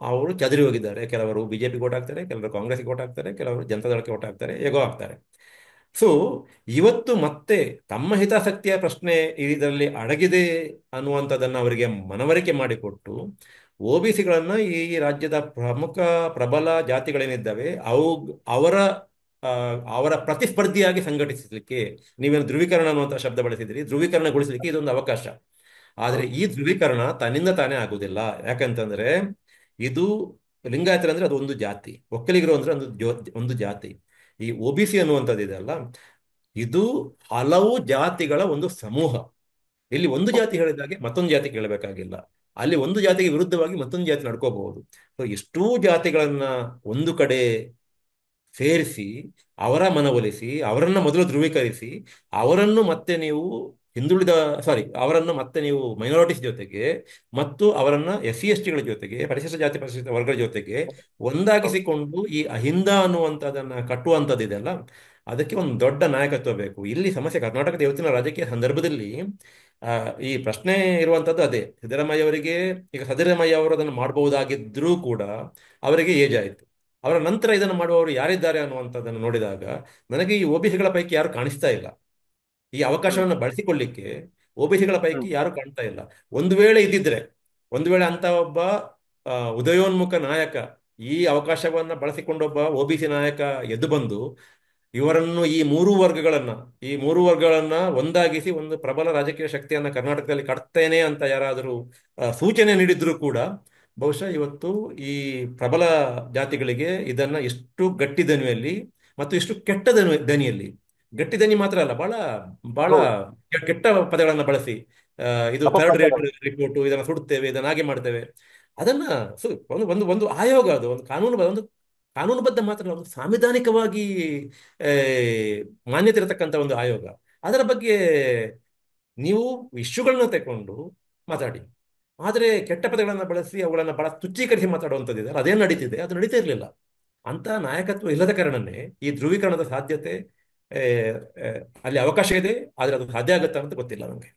ಅವರು ಚದರಿ ಹೋಗಿದ್ದಾರೆ. ಕೆಲವರು ಬಿಜೆಪಿ ಓಟ್ ಹಾಕ್ತಾರೆ, ಕೆಲವರು ಕಾಂಗ್ರೆಸ್ಗೆ ಓಟ್ ಹಾಕ್ತಾರೆ, ಕೆಲವರು ಜನತಾದಳಕ್ಕೆ ಓಟ್ ಹಾಕ್ತಾರೆ, ಹೇಗೋ ಹಾಕ್ತಾರೆ. ಸೊ ಇವತ್ತು ಮತ್ತೆ ತಮ್ಮ ಹಿತಾಸಕ್ತಿಯ ಪ್ರಶ್ನೆ ಇದರಲ್ಲಿ ಅಡಗಿದೆ ಅನ್ನುವಂಥದ್ದನ್ನು ಅವರಿಗೆ ಮನವರಿಕೆ ಮಾಡಿಕೊಟ್ಟು ಒ ಬಿ ಸಿಗಳನ್ನು ಈ ರಾಜ್ಯದ ಪ್ರಮುಖ ಪ್ರಬಲ ಜಾತಿಗಳೇನಿದ್ದಾವೆ ಅವರ ಆ, ಅವರ ಪ್ರತಿಸ್ಪರ್ಧಿಯಾಗಿ ಸಂಘಟಿಸಲಿಕ್ಕೆ, ನೀವೇನು ಧ್ರುವೀಕರಣ ಅನ್ನುವಂಥ ಶಬ್ದ ಬಳಸಿದಿರಿ, ಧ್ರುವೀಕರಣಗೊಳಿಸಲಿಕ್ಕೆ ಇದೊಂದು ಅವಕಾಶ. ಆದರೆ ಹೌದು. ಈ ಧ್ರುವೀಕರಣ ತನ್ನಿಂದ ತಾನೇ ಆಗುವುದಿಲ್ಲ. ಯಾಕಂತಂದ್ರೆ ಇದು ಲಿಂಗಾಯತರಂದ್ರೆ ಅದು ಒಂದು ಜಾತಿ, ಒಕ್ಕಲಿಗರು ಅಂದ್ರೆ ಒಂದು ಜಾತಿ. ಈ ಒ ಬಿ ಸಿ ಅನ್ನುವಂಥದ್ದು ಇದೆಯಲ್ಲ, ಇದು ಹಲವು ಜಾತಿಗಳ ಒಂದು ಸಮೂಹ. ಇಲ್ಲಿ ಒಂದು ಜಾತಿ ಹೇಳಿದಾಗೆ ಮತ್ತೊಂದು ಜಾತಿ ಕೇಳಬೇಕಾಗಿಲ್ಲ, ಅಲ್ಲಿ ಒಂದು ಜಾತಿಗೆ ವಿರುದ್ಧವಾಗಿ ಮತ್ತೊಂದು ಜಾತಿ ನಡ್ಕೋಬಹುದು. ಸೊ ಇಷ್ಟೂ ಜಾತಿಗಳನ್ನ ಒಂದು ಕಡೆ ಸೇರಿಸಿ ಅವರ ಮನವೊಲಿಸಿ ಅವರನ್ನು ಮೊದಲು ಧ್ರುವೀಕರಿಸಿ ಅವರನ್ನು ಮತ್ತೆ ನೀವು ಹಿಂದುಳಿದ ಅವರನ್ನು ಮತ್ತೆ ನೀವು ಮೈನಾರಿಟೀಸ್ ಜೊತೆಗೆ ಮತ್ತು ಅವರನ್ನ SC ST ಗಳ ಜೊತೆಗೆ, ಪರಿಶಿಷ್ಟ ಜಾತಿ ಪರಿಶಿಷ್ಟ ವರ್ಗಗಳ ಜೊತೆಗೆ ಹೌದು. ಒಂದಾಗಿಸಿಕೊಂಡು ಈ ಅಹಿಂದ ಅನ್ನುವಂಥದ್ದನ್ನ ಕಟ್ಟುವಂಥದ್ದಿದೆಯಲ್ಲ, ಅದಕ್ಕೆ ಒಂದು ದೊಡ್ಡ ನಾಯಕತ್ವ ಬೇಕು. ಇಲ್ಲಿ ಸಮಸ್ಯೆ ಕರ್ನಾಟಕದ ಇವತ್ತಿನ ರಾಜಕೀಯ ಸಂದರ್ಭದಲ್ಲಿ ಆ, ಈ ಪ್ರಶ್ನೆ ಇರುವಂಥದ್ದು ಅದೇ. ಸಿದ್ದರಾಮಯ್ಯ ಅವರಿಗೆ, ಈಗ ಸಿದ್ದರಾಮಯ್ಯ ಅವರು ಅದನ್ನು ಮಾಡಬಹುದಾಗಿದ್ರೂ ಕೂಡ ಅವರಿಗೆ ಏಜ್ ಆಯಿತು. ಅವರ ನಂತರ ಇದನ್ನು ಮಾಡುವವರು ಯಾರಿದ್ದಾರೆ ಅನ್ನುವಂಥದ್ದನ್ನು ನೋಡಿದಾಗ ನನಗೆ ಈ ಒ ಬಿ ಸಿಗಳ ಪೈಕಿ ಯಾರು ಕಾಣಿಸ್ತಾ ಇಲ್ಲ. ಈ ಹ್ಮ್ ಅವಕಾಶವನ್ನು ಬಳಸಿಕೊಳ್ಳಿಕ್ಕೆ ಒ ಬಿ ಸಿಗಳ ಪೈಕಿ ಹ್ಮ್ ಯಾರು ಕಾಣ್ತಾ ಇಲ್ಲ. ಒಂದು ವೇಳೆ ಇದ್ದಿದ್ರೆ, ಒಂದು ವೇಳೆ ಅಂತ ಒಬ್ಬ ಉದಯೋನ್ಮುಖ ನಾಯಕ, ಈ ಅವಕಾಶವನ್ನು ಬಳಸಿಕೊಂಡೊಬ್ಬ ಒ ಬಿ ಸಿ ನಾಯಕ ಎದ್ದು ಬಂದು ಇವರನ್ನು ಈ ಮೂರು ವರ್ಗಗಳನ್ನ ಒಂದಾಗಿಸಿ ಒಂದು ಪ್ರಬಲ ರಾಜಕೀಯ ಶಕ್ತಿಯನ್ನ ಕರ್ನಾಟಕದಲ್ಲಿ ಕಟ್ತೇನೆ ಅಂತ ಯಾರಾದರೂ ಸೂಚನೆ ನೀಡಿದ್ರು ಕೂಡ ಬಹುಶಃ ಇವತ್ತು ಈ ಪ್ರಬಲ ಜಾತಿಗಳಿಗೆ ಇದನ್ನ ಇಷ್ಟು ಗಟ್ಟಿ ದನಿಯಲ್ಲಿ ಮತ್ತು ಇಷ್ಟು ಕೆಟ್ಟ ದನಿಯಲ್ಲಿ, ಗಟ್ಟಿ ದನಿ ಮಾತ್ರ ಅಲ್ಲ, ಬಹಳ ಬಹಳ ಹೌದು. ಕೆಟ್ಟ ಪದಗಳನ್ನು ಬಳಸಿ ಇದು ಥರ್ಡ್ ರೇಟ್ ಅಪಪ್ರಚಾರ. ರಿಪೋರ್ಟ್, ಇದನ್ನ ಸುಡುತ್ತೇವೆ, ಇದನ್ನ ಹಾಗೆ ಮಾಡ್ತೇವೆ, ಅದನ್ನ ಒಂದು ಒಂದು ಒಂದು ಆಯೋಗ, ಅದು ಒಂದು ಕಾನೂನುಬದ್ಧ ಮಾತ್ರ ಅಲ್ಲ, ಒಂದು ಸಾಂವಿಧಾನಿಕವಾಗಿ ಆ, ಮಾನ್ಯತೆ ಇರತಕ್ಕಂಥ ಒಂದು ಆಯೋಗ. ಅದರ ಬಗ್ಗೆ ನೀವು ಇಶ್ಯೂಗಳನ್ನ ತಗೊಂಡು ಮಾತಾಡಿ. ಆದರೆ ಕೆಟ್ಟ ಪದಗಳನ್ನು ಬಳಸಿ ಅವುಗಳನ್ನು ಬಹಳ ತುಚ್ಛೀಕರಿಸಿ ಮಾತಾಡುವಂಥದ್ದಿದೆ, ಅದೇನು ನಡೀತಿದೆ, ಅದು ನಡೀತಾ ಇರಲಿಲ್ಲ. ಅಂತ ನಾಯಕತ್ವ ಇಲ್ಲದ ಕಾರಣನೇ ಈ ಧ್ರುವೀಕರಣದ ಸಾಧ್ಯತೆ ಆ, ಆ, ಅಲ್ಲಿ ಅವಕಾಶ ಇದೆ. ಆದರೆ ಅದು ಸಾಧ್ಯ ಆಗುತ್ತಾ ಅಂತ ಗೊತ್ತಿಲ್ಲ ನನಗೆ.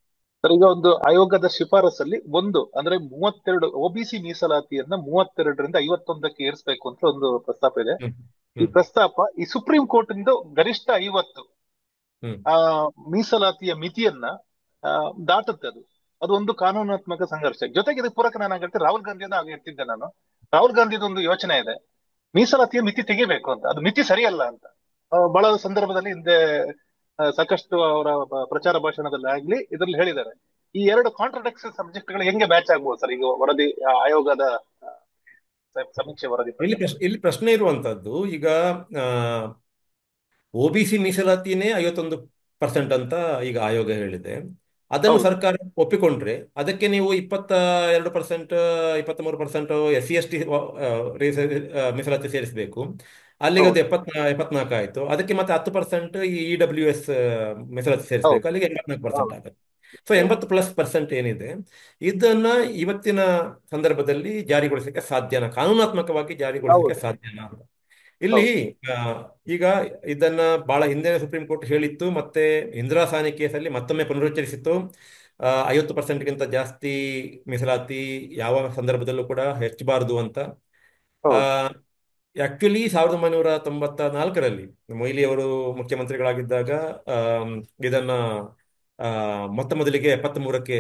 ಸರ್, ಈಗ ಒಂದು ಆಯೋಗದ ಶಿಫಾರಸಲ್ಲಿ ಒಂದು ಅಂದ್ರೆ 32 ಒಬಿಸಿ ಮೀಸಲಾತಿಯನ್ನ 32ರಿಂದ 51ಕ್ಕೆ ಏರಿಸಬೇಕು ಅಂತ ಒಂದು ಪ್ರಸ್ತಾಪ ಇದೆ. ಹ್ಮ್ ಈ ಹ್ಮ್ ಪ್ರಸ್ತಾಪ ಈ ಸುಪ್ರೀಂ ಕೋರ್ಟ್ ಇಂದ ಗರಿಷ್ಠ 50 ಹ್ಮ್ ಆ ಮೀಸಲಾತಿಯ ಮಿತಿಯನ್ನ ಆ, ದಾಟುತ್ತೆ. ಅದು ಅದು ಒಂದು ಕಾನೂನಾತ್ಮಕ ಸಂಘರ್ಷ. ಜೊತೆಗೆ ಇದಕ್ಕೆ ಪೂರಕ ನಾನು ಆಗತ್ತೆ ರಾಹುಲ್ ಗಾಂಧಿಯನ್ನ ಆಗ ಎತ್ತಿದ್ದೆ ನಾನು. ರಾಹುಲ್ ಗಾಂಧಿದು ಒಂದು ಯೋಚನೆ ಇದೆ, ಮೀಸಲಾತಿಯ ಮಿತಿ ತೆಗಿಬೇಕು ಅಂತ. ಅದು ಮಿತಿ ಸರಿಯಲ್ಲ ಅಂತ ಬಹಳ ಸಂದರ್ಭದಲ್ಲಿ ಹಿಂದೆ ಸಾಕಷ್ಟು ಅವರ ಪ್ರಚಾರ ಭಾಷಣದಲ್ಲಿ ಆಗ್ಲಿ ಇದರಲ್ಲಿ ಹೇಳಿದ್ದಾರೆ. ಈ ಎರಡು ಕಾಂಟ್ರಡಿಕ್ಷನ್ ಸಬ್ಜೆಕ್ಟ್ ಗಳು ಹೆಂಗೆ ಮ್ಯಾಚ್ ಆಗ್ಬೋದು ಸರ್ ಈಗ ವರದಿ ಆಯೋಗದ ಆ, ಸಮೀಕ್ಷೆ ವರದಿ ಪ್ರಕಾರ? ಇಲ್ಲಿ ಪ್ರಶ್ನೆ ಇರುವಂತದ್ದು, ಈಗ ಒ ಬಿ ಸಿ ಮೀಸಲಾತಿನೇ 51% ಅಂತ ಈಗ ಆಯೋಗ ಹೇಳಿದೆ. ಅದನ್ನು ಹೌದು. ಸರ್ಕಾರ ಒಪ್ಪಿಕೊಂಡ್ರೆ ಅದಕ್ಕೆ ನೀವು 22%, 23% SC ST ಮೀಸಲಾತಿ ಸೇರಿಸಬೇಕು. ಅಲ್ಲಿಗೆ ಅದು ಹೌದು. 74 ಆಯಿತು. ಅದಕ್ಕೆ ಮತ್ತೆ 10% ಈ EWS ಮೀಸಲಾತಿ ಸೇರಿಸಬೇಕು, ಹೌದು. ಅಲ್ಲಿಗೆ 84% ಹೌದು. ಆಗುತ್ತೆ. ಸೊ 80+% ಏನಿದೆ, ಇದನ್ನ ಇವತ್ತಿನ ಸಂದರ್ಭದಲ್ಲಿ ಜಾರಿಗೊಳಿಸಲಿಕ್ಕೆ ಸಾಧ್ಯನಾ, ಕಾನೂನಾತ್ಮಕವಾಗಿ ಜಾರಿಗೊಳಿಸಲಿಕ್ಕೆ ಹೌದು. ಸಾಧ್ಯನಾ ಅಂತ. ಇಲ್ಲಿ ಹೌದು. ಆ, ಈಗ ಇದನ್ನ ಬಹಳ ಹಿಂದೆ ಸುಪ್ರೀಂ ಕೋರ್ಟ್ ಹೇಳಿತ್ತು, ಮತ್ತೆ ಇಂದಿರಾ ಸಾಹ್ನಿ ಕೇಸಲ್ಲಿ ಮತ್ತೊಮ್ಮೆ ಪುನರುಚ್ಚರಿಸಿತ್ತು. 50%ಗಿಂತ ಜಾಸ್ತಿ ಮೀಸಲಾತಿ ಯಾವ ಸಂದರ್ಭದಲ್ಲೂ ಕೂಡ ಹೆಚ್ಚಬಾರದು ಅಂತ. ಹೌದು. ಆಕ್ಚುಲಿ 1994ರಲ್ಲಿ ಮೊಯ್ಲಿ ಅವರು ಮುಖ್ಯಮಂತ್ರಿಗಳಾಗಿದ್ದಾಗ ಇದನ್ನ ಆ, ಮೊತ್ತ ಮೊದಲಿಗೆ 73ಕ್ಕೆ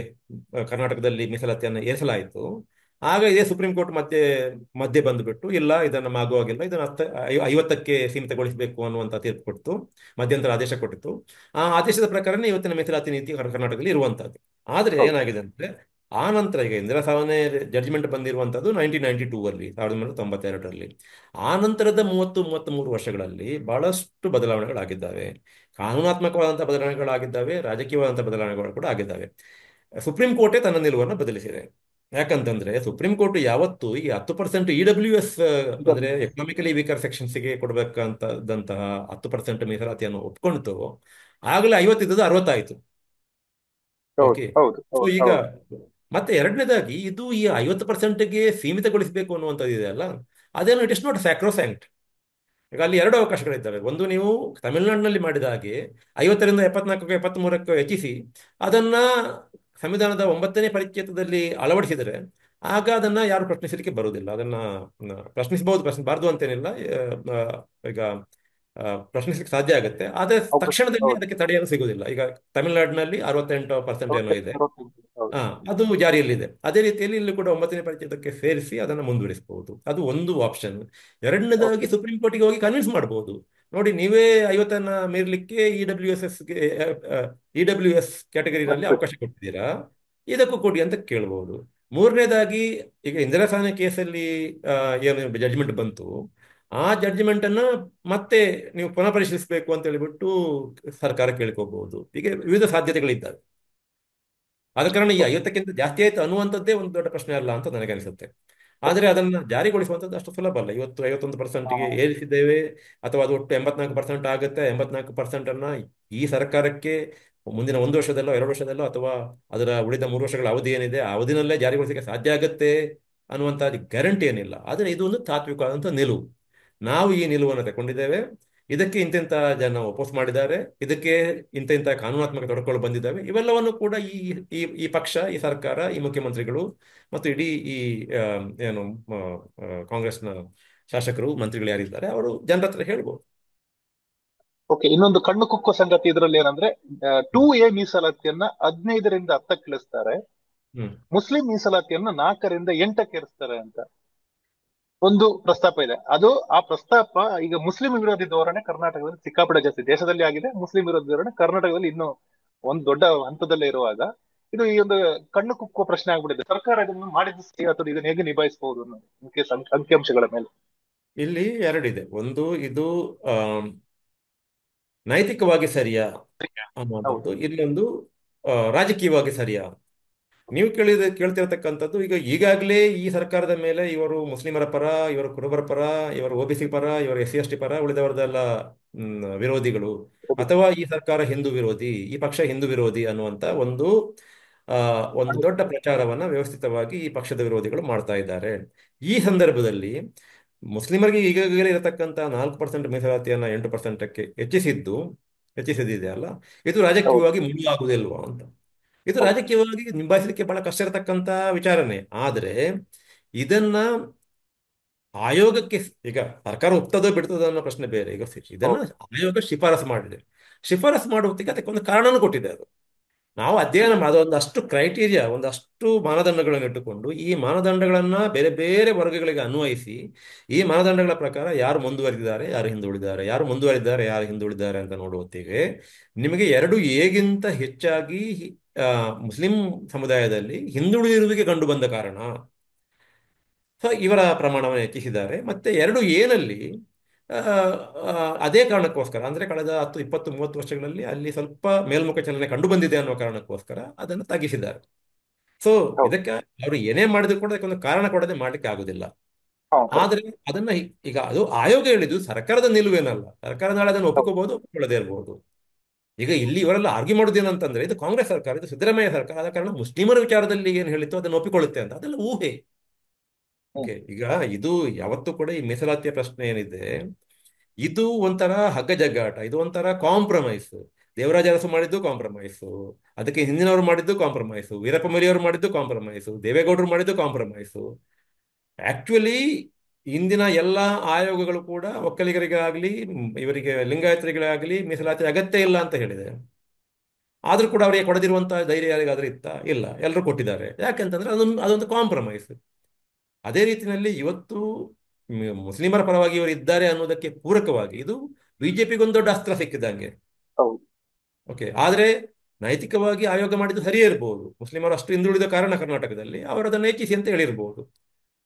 ಕರ್ನಾಟಕದಲ್ಲಿ ಮೀಸಲಾತಿಯನ್ನು ಏರಿಸಲಾಯಿತು. ಆಗ ಇದೇ ಸುಪ್ರೀಂ ಕೋರ್ಟ್ ಮಧ್ಯೆ ಬಂದುಬಿಟ್ಟು ಇಲ್ಲ, ಇದನ್ನು ಮಾಗುವಾಗಿಲ್ಲ, ಇದನ್ನು 50ಕ್ಕೆ ಸೀಮಿತಗೊಳಿಸಬೇಕು ಅನ್ನುವಂಥ ತೀರ್ಪು ಕೊಡ್ತು, ಮಧ್ಯಂತರ ಆದೇಶ ಕೊಟ್ಟಿತ್ತು. ಆ ಆದೇಶದ ಪ್ರಕಾರನೇ ಇವತ್ತಿನ ಮೀಸಲಾತಿ ನೀತಿ ಕರ್ನಾಟಕದಲ್ಲಿ ಇರುವಂತದ್ದು. ಆದರೆ ಹೌದು. ಏನಾಗಿದೆ ಅಂದ್ರೆ, ಆ ನಂತರ ಈಗ ಇಂದಿರಾ ಸಾವನೆ ಜಡ್ಜ್ಮೆಂಟ್ ಬಂದಿರುವಂತದ್ದು 1992 1992ರಲ್ಲಿ. ಆ ನಂತರದ 33 ವರ್ಷಗಳಲ್ಲಿ ಬಹಳಷ್ಟು ಬದಲಾವಣೆಗಳಾಗಿದ್ದಾವೆ. ಕಾನೂನಾತ್ಮಕವಾದಂಥ ಬದಲಾವಣೆಗಳಾಗಿದ್ದಾವೆ, ರಾಜಕೀಯವಾದಂಥ ಬದಲಾವಣೆಗಳು ಕೂಡ ಆಗಿದ್ದಾವೆ. ಸುಪ್ರೀಂ ಕೋರ್ಟೇ ತನ್ನ ನಿಲುವನ್ನು ಬದಲಿಸಿದೆ. ಯಾಕಂತಂದ್ರೆ ಸುಪ್ರೀಂ ಕೋರ್ಟ್ ಯಾವತ್ತು ಈ 10% EWS ಅಂದ್ರೆ ಇದನ್ನು ಎಕನಾಮಿಕಲಿ ವೀಕರ್ ಸೆಕ್ಷನ್ಸ್ಗೆ ಕೊಡಬೇಕಂತದಂತಹ 10% ಮೀಸಲಾತಿಯನ್ನು ಒಪ್ಕೊಂಡಿತು, ಆಗಲೇ 50 ಇದ್ದದ್ದು 60 ಆಯಿತು. ಹೌದು ಓಕೆ. ಹೌದು ಸೊ ಹೌದು ಈಗ ಹೌದು. ಮತ್ತೆ ಎರಡನೇದಾಗಿ ಇದು ಈ 50%ಗೆ ಸೀಮಿತಗೊಳಿಸಬೇಕು ಅನ್ನುವಂಥದ್ದು ಇದೆಯಲ್ಲ, ಅದೇನು ಇಟ್ ಇಸ್ ನಾಟ್ ಸ್ಯಾಕ್ರೋಸ್ಯಾಂಕ್ಟ್. ಈಗ ಅಲ್ಲಿ ಎರಡು ಅವಕಾಶಗಳಿದ್ದಾವೆ. ಒಂದು, ನೀವು ತಮಿಳುನಾಡಿನಲ್ಲಿ ಮಾಡಿದ ಹಾಗೆ 50ರಿಂದ 74ಕ್ಕೆ 73ಕ್ಕೆ ಹೆಚ್ಚಿಸಿ ಅದನ್ನ ಸಂವಿಧಾನದ 9ನೇ ಪರಿಚ್ಛೇದದಲ್ಲಿ ಅಳವಡಿಸಿದರೆ ಆಗ ಅದನ್ನ ಯಾರು ಪ್ರಶ್ನಿಸಲಿಕ್ಕೆ ಬರುವುದಿಲ್ಲ. ಅದನ್ನ ಪ್ರಶ್ನಿಸಬಹುದು, ಪ್ರಶ್ನಿಸಬಾರ್ದು ಅಂತೇನಿಲ್ಲ. ಆ, ಈಗ ಪ್ರಶ್ನಿಸಲಿಕ್ಕೆ ಸಾಧ್ಯ ಆಗುತ್ತೆ, ಆದರೆ ಅವಕಾಶ ತಕ್ಷಣದಲ್ಲಿ ಹೌದು. ಅದಕ್ಕೆ ತಡೆಯಲು ಸಿಗುವುದಿಲ್ಲ. ಈಗ ತಮಿಳುನಾಡಿನಲ್ಲಿ 68% ಏನೋ ಇದೆ, 68, ಹೌದು. ಹಾ, ಅದು ಜಾರಿಯಲ್ಲಿದೆ. ಅದೇ ರೀತಿಯಲ್ಲಿ ಇಲ್ಲಿ ಕೂಡ 9ನೇ ಪರಿಚ್ಛೇದಕ್ಕೆ ಸೇರಿಸಿ ಅದನ್ನು ಮುಂದುವರಿಸಬಹುದು. ಅದು ಒಂದು ಆಪ್ಷನ್. ಎರಡನೇದಾಗಿ ಓಕೆ. ಸುಪ್ರೀಂ ಕೋರ್ಟಿಗೆ ಹೋಗಿ ಕನ್ವಿನ್ಸ್ ಮಾಡಬಹುದು. ನೋಡಿ, ನೀವೇ 50ನ್ನ ಮೀರಲಿಕ್ಕೆ ಇ ಡಬ್ಲ್ಯೂ ಎಸ್ ಕ್ಯಾಟಗರಿನಲ್ಲಿ ಅವಕಾಶ ಕೊಟ್ಟಿದ್ದೀರಾ, ಇದಕ್ಕೂ ಕೊಡಿ ಅಂತ ಕೇಳಬಹುದು. ಮೂರನೇದಾಗಿ, ಈಗ ಇಂದಿರಾ ಸಾಹ್ನಿ ಕೇಸಲ್ಲಿ ಆ, ಏನು ಜಡ್ಜ್ಮೆಂಟ್ ಬಂತು, ಆ ಜಡ್ಜ್ಮೆಂಟ್ ಅನ್ನ ಮತ್ತೆ ನೀವು ಪುನಃ ಪರಿಶೀಲಿಸಬೇಕು ಅಂತ ಹೇಳಿಬಿಟ್ಟು ಸರ್ಕಾರ ಕೇಳ್ಕೋಬಹುದು. ಹೀಗೆ ವಿವಿಧ ಸಾಧ್ಯತೆಗಳಿದ್ದಾವೆ. ಆದ ಕಾರಣ ಈ 50ಕ್ಕಿಂತ ಜಾಸ್ತಿ ಆಯ್ತು ಅನ್ನುವಂಥದ್ದೇ ಒಂದು ದೊಡ್ಡ ಪ್ರಶ್ನೆ ಅಲ್ಲ ಅಂತ ನನಗನ್ಸುತ್ತೆ. ಆದರೆ ಅದನ್ನು ಜಾರಿಗೊಳಿಸುವಂಥದ್ದು ಅಷ್ಟು ಸುಲಭ ಅಲ್ಲ. ಇವತ್ತು 51%ಗೆ ಏರಿಸಿದ್ದೇವೆ, ಅಥವಾ ಅದು ಒಟ್ಟು 84% ಆಗುತ್ತೆ. 84% ಅನ್ನ ಈ ಸರ್ಕಾರಕ್ಕೆ ಮುಂದಿನ 1 ವರ್ಷದಲ್ಲೋ 2 ವರ್ಷದಲ್ಲೋ ಅಥವಾ ಅದರ ಉಳಿದ 3 ವರ್ಷಗಳ ಅವಧಿ ಏನಿದೆ ಆ ಅವಧಿನಲ್ಲೇ ಜಾರಿಗೊಳಿಸಲಿಕ್ಕೆ ಸಾಧ್ಯ ಆಗುತ್ತೆ ಅನ್ನುವಂಥ ಗ್ಯಾರಂಟಿ ಏನಿಲ್ಲ. ಆದರೆ ಇದು ಒಂದು ತಾತ್ವಿಕವಾದಂಥ ನಿಲುವು. ನಾವು ಈ ನಿಲುವನ್ನು ತಗೊಂಡಿದ್ದೇವೆ. ಇದಕ್ಕೆ ಇಂತೆಂಥ ಜನ ಒಪೋಸ್ ಮಾಡಿದ್ದಾರೆ, ಇದಕ್ಕೆ ಇಂತೆಂಥ ಕಾನೂನಾತ್ಮಕ ತೊಡಕುಗಳು ಬಂದಿದ್ದಾವೆ. ಇವೆಲ್ಲವನ್ನು ಕೂಡ ಈ ಈ ಈ ಪಕ್ಷ, ಈ ಸರ್ಕಾರ, ಈ ಮುಖ್ಯಮಂತ್ರಿಗಳು ಮತ್ತು ಇಡೀ ಈ ಆ, ಏನು ಕಾಂಗ್ರೆಸ್ನ ಶಾಸಕರು, ಮಂತ್ರಿಗಳು ಯಾರಿದ್ದಾರೆ ಅವರು ಜನರ ಹತ್ರ ಹೇಳ್ಬೋದು. ಓಕೆ, ಇನ್ನೊಂದು ಕಣ್ಣು ಕುಕ್ಕುವ ಸಂಗತಿ ಇದರಲ್ಲಿ ಏನಂದ್ರೆ, ಟೂ ಹ್ಮ್. ಎ ಮೀಸಲಾತಿಯನ್ನ 15ರಿಂದ 10ಕ್ಕೆ ಇಳಿಸ್ತಾರೆ, ಹ್ಮ್. ಮುಸ್ಲಿಂ ಮೀಸಲಾತಿಯನ್ನ 4ರಿಂದ 8ಕ್ಕೆ ಏರಿಸ್ತಾರೆ ಅಂತ ಒಂದು ಪ್ರಸ್ತಾಪ ಇದೆ. ಅದು ಆ ಪ್ರಸ್ತಾಪ ಈಗ ಮುಸ್ಲಿಂ ವಿರೋಧಿ ಧೋರಣೆ ಕರ್ನಾಟಕದಲ್ಲಿ ಸಿಕ್ಕಾಪಟ್ಟೆ ಜಾಸ್ತಿ, ದೇಶದಲ್ಲಿ ಆಗಿದೆ. ಮುಸ್ಲಿಂ ವಿರೋಧಿ ಧೋರಣೆ ಕರ್ನಾಟಕದಲ್ಲಿ ಇನ್ನೂ ಒಂದು ದೊಡ್ಡ ಹಂತದಲ್ಲೇ ಇರುವಾಗ ಇದು ಈ ಒಂದು ಕಣ್ಣು ಕುಕ್ಕುವ ಪ್ರಶ್ನೆ ಆಗ್ಬಿಟ್ಟಿದೆ. ಸರ್ಕಾರ ಇದನ್ನು ಮಾಡಿದ ಸರಿ ಅಥವಾ ಇದನ್ನು ಹೇಗೆ ನಿಭಾಯಿಸಬಹುದು ಅನ್ನೋದು ಮುಖ್ಯ ಅಂಕಿಅಂಶಗಳ ಮೇಲೆ. ಇಲ್ಲಿ ಎರಡಿದೆ. ಒಂದು, ಇದು ನೈತಿಕವಾಗಿ ಸರಿಯಾ ಹೌದು ಅನ್ನುವಂಥದ್ದು. ಇನ್ನೊಂದು ರಾಜಕೀಯವಾಗಿ ಸರಿಯಾ. ನೀವು ಕೇಳ್ತಿರತಕ್ಕಂಥದ್ದು, ಈಗ ಈಗಾಗಲೇ ಈ ಸರ್ಕಾರದ ಮೇಲೆ ಇವರು ಮುಸ್ಲಿಮರ ಪರ, ಇವರು ಕುರುಬರ ಪರ, ಇವರು OBC ಪರ, ಇವರು SC ST ಪರ, ಉಳಿದವರದೆಲ್ಲ ವಿರೋಧಿಗಳು, ಅಥವಾ ಈ ಸರ್ಕಾರ ಹಿಂದೂ ವಿರೋಧಿ, ಈ ಪಕ್ಷ ಹಿಂದೂ ವಿರೋಧಿ ಅನ್ನುವಂಥ ಆ, ಒಂದು ದೊಡ್ಡ ಪ್ರಚಾರವನ್ನ ವ್ಯವಸ್ಥಿತವಾಗಿ ಈ ಪಕ್ಷದ ವಿರೋಧಿಗಳು ಮಾಡ್ತಾ ಇದ್ದಾರೆ. ಈ ಸಂದರ್ಭದಲ್ಲಿ ಮುಸ್ಲಿಮರಿಗೆ ಈಗಾಗಲೇ ಇರತಕ್ಕಂಥ 4% ಮೀಸಲಾತಿಯನ್ನ 8%ಕ್ಕೆ ಹೆಚ್ಚಿಸಿದೆ ಅಲ್ಲ, ಇದು ಹೌದು ರಾಜಕೀಯವಾಗಿ ಮುಳುವಾಗುವುದಿಲ್ವಾ ಅಂತ. ಇದು ಹೌದು ರಾಜಕೀಯವಾಗಿ ನಿಭಾಯಿಸಲಿಕ್ಕೆ ಬಹಳ ಕಷ್ಟ ಇರತಕ್ಕಂತ ವಿಚಾರನೆ. ಆದರೆ ಇದನ್ನ ಆಯೋಗಕ್ಕೆ, ಈಗ ಸರ್ಕಾರ ಒಪ್ತದೋ ಬಿಡ್ತದೋ ಅನ್ನೋ ಪ್ರಶ್ನೆ ಬೇರೆ. ಈಗ ಇದನ್ನ ಹೌದು ಆಯೋಗ ಶಿಫಾರಸು ಮಾಡಿದೆ. ಶಿಫಾರಸು ಮಾಡುವ ಹೊತ್ತಿಗೆ ಅದಕ್ಕೆ ಒಂದು ಕಾರಣನೂ ಕೊಟ್ಟಿದೆ. ಅದು ನಾವು ಅಧ್ಯಯನ ಮಾಡಿ ಒಂದಷ್ಟು ಕ್ರೈಟೀರಿಯಾ, ಒಂದಷ್ಟು ಮಾನದಂಡಗಳನ್ನು ಇಟ್ಟುಕೊಂಡು ಈ ಮಾನದಂಡಗಳನ್ನ ಬೇರೆ ಬೇರೆ ವರ್ಗಗಳಿಗೆ ಅನ್ವಯಿಸಿ, ಈ ಮಾನದಂಡಗಳ ಪ್ರಕಾರ ಯಾರು ಮುಂದುವರಿದಿದ್ದಾರೆ, ಯಾರು ಹಿಂದುಳಿದ್ದಾರೆ, ಯಾರು ಮುಂದುವರಿದಿದ್ದಾರೆ, ಯಾರು ಹಿಂದುಳಿದ್ದಾರೆ ಅಂತ ನೋಡುವ ಹೊತ್ತಿಗೆ ನಿಮಗೆ 2A ಗಿಂತ ಹೆಚ್ಚಾಗಿ ಆ, ಮುಸ್ಲಿಂ ಸಮುದಾಯದಲ್ಲಿ ಹಿಂದುಳಿದಿರುವಿಕೆ ಕಂಡು ಬಂದ ಕಾರಣ ಸೊ ಇವರ ಪ್ರಮಾಣವನ್ನು ಹೆಚ್ಚಿಸಿದ್ದಾರೆ. ಮತ್ತೆ 2A ನಲ್ಲಿ ಆ, ಆ, ಅದೇ ಕಾರಣಕ್ಕೋಸ್ಕರ, ಅಂದ್ರೆ ಕಳೆದ 10, 20, 30 ವರ್ಷಗಳಲ್ಲಿ ಅಲ್ಲಿ ಸ್ವಲ್ಪ ಮೇಲ್ಮುಖ ಚಲನೆ ಕಂಡು ಬಂದಿದೆ ಅನ್ನೋ ಕಾರಣಕ್ಕೋಸ್ಕರ ಅದನ್ನು ತಗ್ಗಿಸಿದ್ದಾರೆ. ಸೊ ಹೌದು ಇದಕ್ಕೆ ಅವರು ಏನೇ ಮಾಡಿದ್ರು ಕೂಡ ಅದಕ್ಕೊಂದು ಕಾರಣ ಕೊಡದೆ ಮಾಡ್ಲಿಕ್ಕೆ ಆಗುದಿಲ್ಲ. ಹೌದು ಆದ್ರೆ ಅದನ್ನ ಈಗ ಅದು ಆಯೋಗ ಹೇಳಿದ್ದು ಸರ್ಕಾರದ ನಿಲುವೇನಲ್ಲ. ಸರ್ಕಾರ ನಾಳೆ ಅದನ್ನು ಹೌದು ಒಪ್ಪಿಕೋಬಹುದು, ಒಪ್ಪಿಕೊಳ್ಳದೇ ಇರಬಹುದು. ಈಗ ಇಲ್ಲಿ ಇವರೆಲ್ಲ ಆರ್ಗ್ಯೂ ಮಾಡೋದೇನಂತಂದ್ರೆ, ಇದು ಕಾಂಗ್ರೆಸ್ ಸರ್ಕಾರ, ಇದು ಸಿದ್ದರಾಮಯ್ಯ ಸರ್ಕಾರ, ಆದ ಕಾರಣ ಮುಸ್ಲಿಮರ ವಿಚಾರದಲ್ಲಿ ಏನು ಹೇಳಿತ್ತು ಅದನ್ನು ಒಪ್ಪಿಕೊಳ್ಳುತ್ತೆ ಅಂತ. ಅದೆಲ್ಲ ಊಹೆ. ಹ್ಮ್ ಓಕೆ. ಈಗ ಇದು ಯಾವತ್ತೂ ಕೂಡ ಈ ಮೀಸಲಾತಿಯ ಪ್ರಶ್ನೆ ಏನಿದೆ, ಇದು ಒಂಥರ ಹಗ್ಗ ಜಗ್ಗಾಟ, ಇದು ಒಂಥರ ಕಾಂಪ್ರಮೈಸ್. ದೇವರಾಜ ಅರಸು ಮಾಡಿದ್ದು ಕಾಂಪ್ರಮೈಸು, ಅದಕ್ಕೆ ಹಿಂದಿನವರು ಮಾಡಿದ್ದು ಕಾಂಪ್ರಮೈಸು, ವೀರಪ್ಪ ಮೊಯ್ಲಿಯವರು ಮಾಡಿದ್ದು ಕಾಂಪ್ರಮೈಸು, ದೇವೇಗೌಡರು ಮಾಡಿದ್ದು ಕಾಂಪ್ರಮೈಸು. ಆಕ್ಚುಲಿ ಇಂದಿನ ಎಲ್ಲ ಆಯೋಗಗಳು ಕೂಡ ಒಕ್ಕಲಿಗರಿಗಾಗಲಿ ಇವರಿಗೆ ಲಿಂಗಾಯತರಿಗಾಗಲಿ ಮೀಸಲಾತಿ ಅಗತ್ಯ ಇಲ್ಲ ಅಂತ ಹೇಳಿದೆ. ಆದ್ರೂ ಕೂಡ ಅವರಿಗೆ ಕೊಡದಿರುವಂತ ಧೈರ್ಯ ಯಾರಿಗಾದ್ರೂ ಇತ್ತಾ? ಇಲ್ಲ, ಎಲ್ಲರೂ ಕೊಟ್ಟಿದ್ದಾರೆ. ಯಾಕೆಂತಂದ್ರೆ ಅದೊಂದು ಕಾಂಪ್ರಮೈಸ್. ಅದೇ ರೀತಿಯಲ್ಲಿ ಇವತ್ತು ಮುಸ್ಲಿಮರ ಪರವಾಗಿ ಇವರು ಇದ್ದಾರೆ ಅನ್ನೋದಕ್ಕೆ ಪೂರಕವಾಗಿ ಇದು ಬಿಜೆಪಿಗೊಂದು ದೊಡ್ಡ ಅಸ್ತ್ರ ಸಿಕ್ಕಿದಂಗೆ. ಹೌದು ಓಕೆ. ಆದ್ರೆ ನೈತಿಕವಾಗಿ ಆಯೋಗ ಮಾಡಿದ್ದು ಸರಿಯೇ ಇರಬಹುದು. ಮುಸ್ಲಿಮರು ಅಷ್ಟು ಹಿಂದುಳಿದ ಕಾರಣ ಕರ್ನಾಟಕದಲ್ಲಿ ಅವರು ಅದನ್ನು ಹೆಚ್ಚಿಸಿ ಅಂತ ಹೇಳಿರ್ಬೋದು.